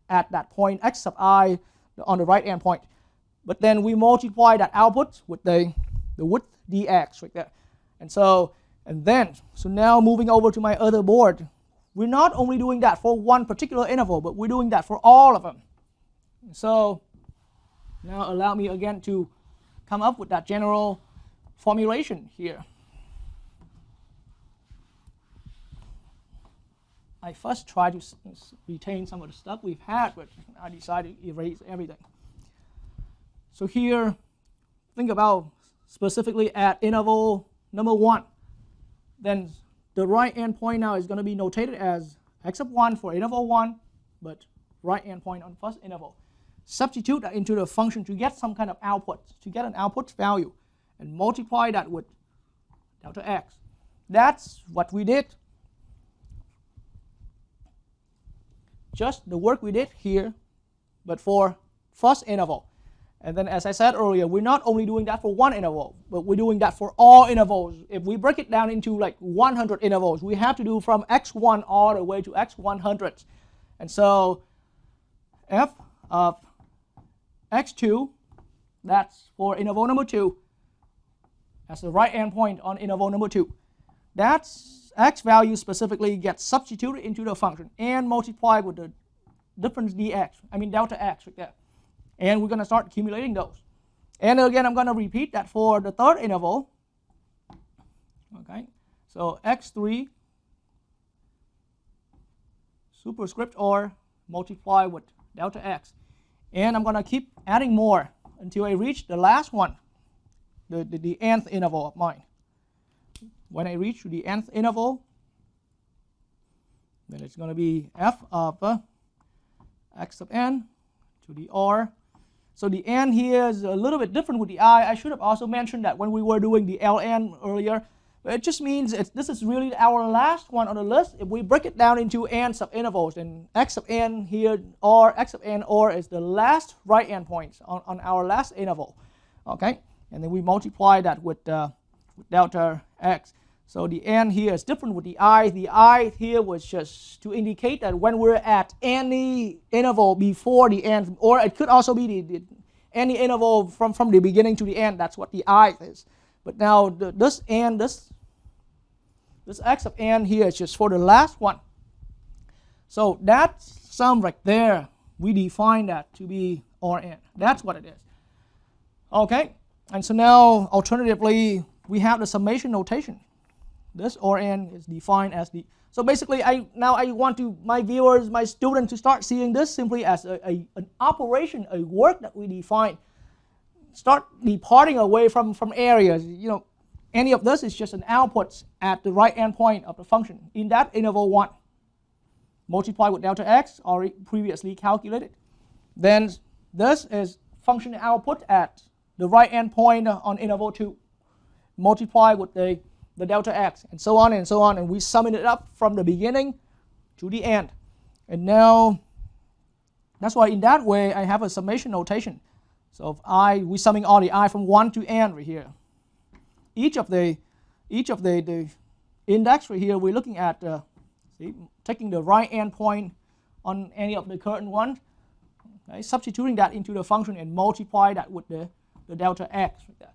at that point x sub I on the right endpoint. But then we multiply that output with the width dx right there. And so now moving over to my other board, we're not only doing that for one particular interval, but we're doing that for all of them. So now allow me again to come up with that general formulation here. I first tried to retain some of the stuff we've had, but I decided to erase everything. So here, think about specifically at interval number 1. Then the right endpoint now is going to be notated as x sub 1 for interval 1, but right endpoint on first interval. Substitute that into the function to get some kind of output, to get an output value. and multiply that with delta x. That's what we did. Just the work we did here, but for first interval. And then as I said earlier, we're not only doing that for one interval, but we're doing that for all intervals. If we break it down into like 100 intervals, we have to do from x1 all the way to x100. And so f of x2, that's for interval number 2, that's the right endpoint on interval number 2. That's x value specifically gets substituted into the function and multiplied with the difference dx, delta x right there. And we're going to start accumulating those. And again, I'm going to repeat that for the third interval. Okay, so x3 superscript or multiply with delta x. And I'm going to keep adding more until I reach the last one, the nth interval of mine. When I reach the nth interval, then it's going to be f of x sub n to the r. So the n here is a little bit different with the I. I should have also mentioned that when we were doing the ln earlier. But it just means this is really our last one on the list. If we break it down into n sub intervals, then x sub n here, or x sub n or is the last right endpoint on our last interval. Okay, and then we multiply that with delta x. So the n here is different with the I. The I here was just to indicate that when we're at any interval before the end, or it could also be any interval from the beginning to the end. That's what the I is. But now this n, this x of n here is just for the last one. So that sum right there, we define that to be Rn. That's what it is. Okay, and so now alternatively, we have the summation notation. This Rn is defined as the, so basically I want my viewers, my students to start seeing this simply as an operation, a work that we define. Start departing away from areas. Any of this is just an output at the right endpoint of the function in that interval 1. Multiply with delta x, already previously calculated. Then this is function output at the right endpoint on interval 2. Multiply with the delta x, and so on and so on, and we sum it up from the beginning to the end. And now, that's why in that way I have a summation notation. So if we're summing all the I from 1 to n right here. Each of the index right here, we're looking at taking the right endpoint on any of the current ones, okay, substituting that into the function and multiply that with the delta x right there.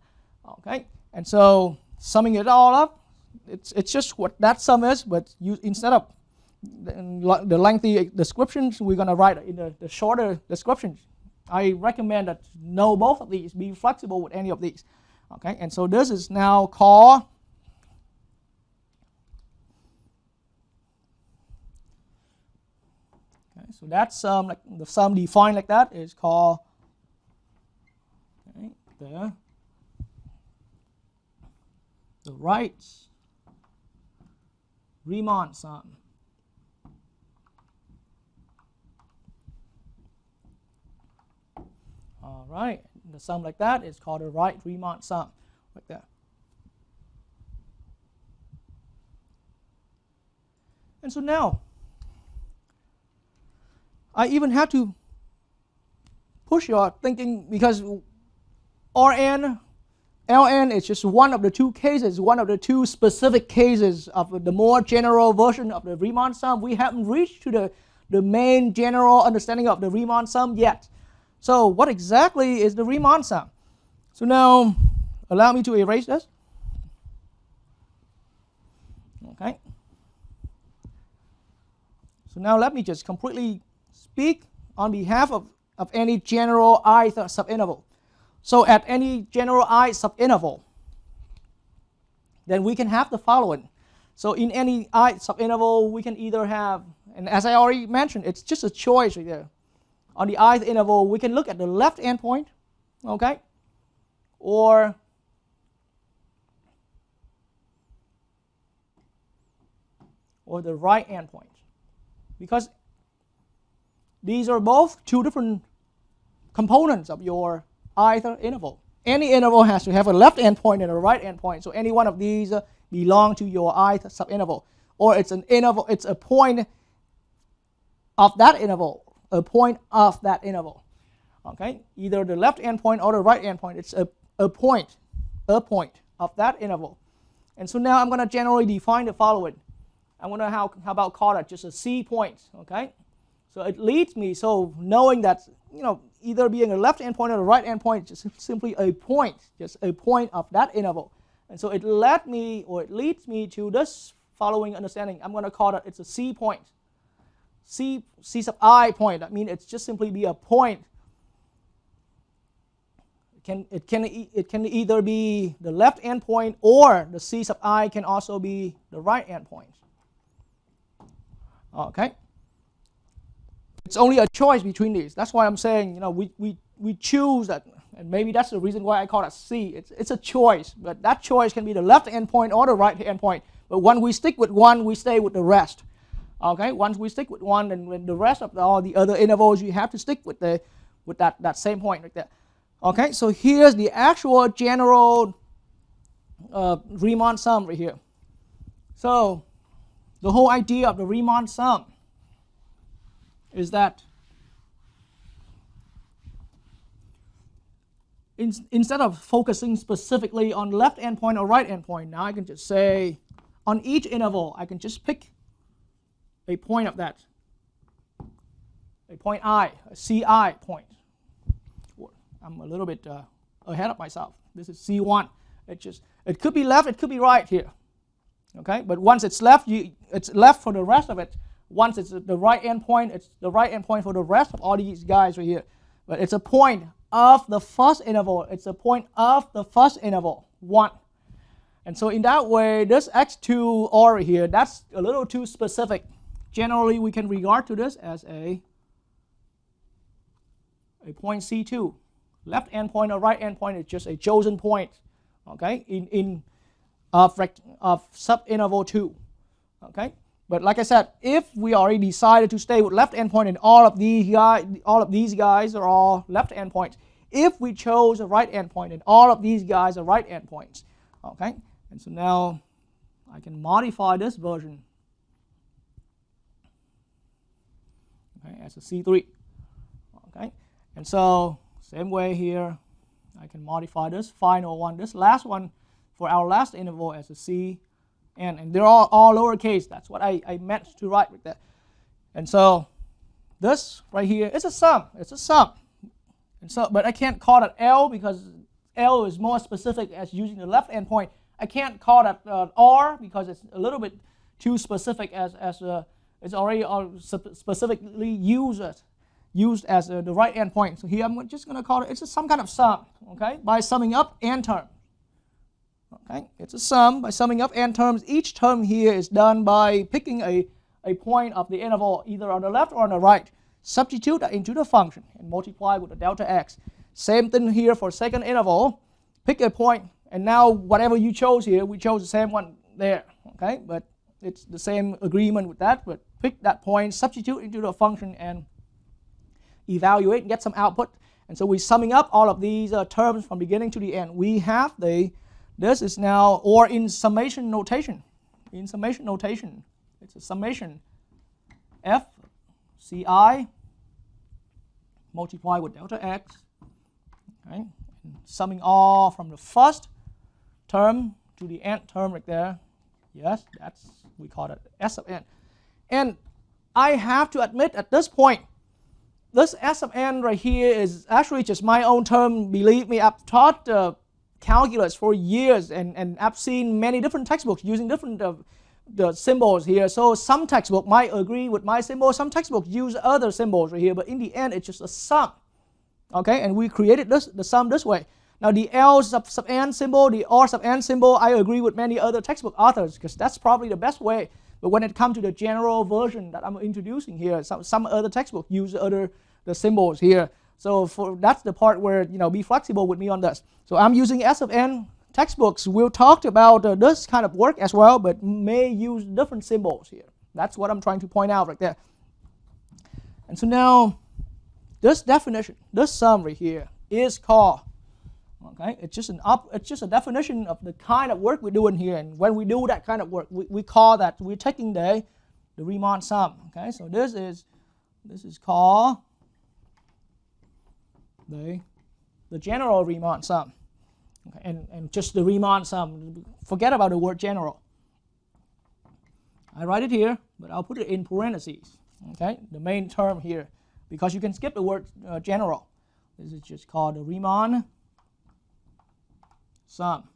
Okay, and so summing it all up, it's just what that sum is, but instead of the lengthy descriptions, we're going to write in the shorter descriptions. I recommend that know both of these, be flexible with any of these. Okay, and so this is now called so that sum, like the sum defined like that, is called the right Riemann sum. All right, the sum like that is called the right Riemann sum, like that. And so now, I even have to push your thinking, because Rn, Ln is just one of the two cases, one of the two specific cases of the more general version of the Riemann sum. We haven't reached to the main general understanding of the Riemann sum yet. So what exactly is the Riemann sum? So now, allow me to erase this. Okay. So now let me just completely speak on behalf of any general ith subinterval. So at any general I subinterval, then we can have the following. So in any I subinterval, we can either have, and as I already mentioned, it's just a choice right there. On the ith interval, we can look at the left endpoint, okay, or the right endpoint, because these are both two different components of your ith interval. any interval has to have a left endpoint and a right endpoint. So any one of these belong to your ith subinterval, or it's an interval. It's a point of that interval, a point of that interval. Okay, either the left endpoint or the right endpoint. It's a point of that interval. And so now I'm going to generally define the following. I'm going to how about call that just a C point. Okay, so it leads me. So knowing that either being a left endpoint or a right endpoint, just simply a point, just a point of that interval. And so it led me, or it leads me to this following understanding. I'm going to call that it's a C point. C sub I point. I mean, it's just simply be a point. It can either be the left endpoint, or the C sub I can also be the right endpoint. Okay. It's only a choice between these. That's why I'm saying, we choose that, and maybe that's the reason why I call it C. It's a choice, but that choice can be the left endpoint or the right endpoint. But when we stick with one, we stay with the rest. Okay. Once we stick with one, then when the rest of all the other intervals, you have to stick with that same point right there. Okay, so here's the actual general Riemann sum right here. So the whole idea of the Riemann sum is that instead of focusing specifically on left endpoint or right endpoint, now I can just say on each interval, I can just pick a point of that, a point I, a CI point. I'm a little bit ahead of myself. This is C1. It could be left, it could be right here. Okay, but once it's left, it's left for the rest of it. Once it's the right endpoint, it's the right endpoint for the rest of all these guys right here. But it's a point of the first interval. It's a point of the first interval, 1. And so in that way, this x2 or right here, that's a little too specific. Generally, we can regard to this as a point C2. Left endpoint or right endpoint is just a chosen point, okay, of subinterval 2, okay. But like I said, if we already decided to stay with left endpoint, and all of these guys are all left endpoints. If we chose a right endpoint, and all of these guys are right endpoints, okay. And so now I can modify this version, okay, as a C3, okay. And so same way here, I can modify this final one, this last one for our last interval as a C, and they're all lowercase. That's what I meant to write with that. And so this right here is a sum. It's a sum. And so, but I can't call it L because L is more specific as using the left endpoint. I can't call that R because it's a little bit too specific as it's already specifically used as the right endpoint. So here I'm just going to call it, it's some kind of sum, okay, by summing up n terms. Okay, it's a sum by summing up n terms. Each term here is done by picking a point of the interval either on the left or on the right. Substitute that into the function and multiply with the delta x. Same thing here for second interval. Pick a point, and now whatever you chose here, we chose the same one there, okay, but it's the same agreement with that, but pick that point, substitute into the function, and evaluate and get some output. And so we're summing up all of these terms from beginning to the end. We have this is now, or in summation notation, it's a summation f ci multiply with delta x, okay, and summing all from the first term to the nth term right there. Yes, we call it s of n. And I have to admit at this point, this S of n right here is actually just my own term. Believe me, I've taught calculus for years, and I've seen many different textbooks using different the symbols here. So some textbook might agree with my symbol, some textbooks use other symbols right here, but in the end it's just a sum. Okay, and we created the sum this way. Now the L sub n symbol, the R sub n symbol, I agree with many other textbook authors because that's probably the best way. But when it comes to the general version that I'm introducing here, some other textbook use the symbols here. So that's the part where, be flexible with me on this. So I'm using S of n. Textbooks will talk about this kind of work as well, but may use different symbols here. That's what I'm trying to point out right there. And so now this definition, this sum right here is called, Okay, it's just a definition of the kind of work we're doing here, and when we do that kind of work, we call that we're taking the Riemann sum. Okay, so this is called the general Riemann sum. Okay, and just the Riemann sum. Forget about the word general. I write it here, but I'll put it in parentheses. Okay, the main term here, because you can skip the word general. This is just called the Riemann sum.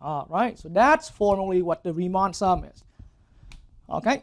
All right, so that's formally what the Riemann sum is. Okay.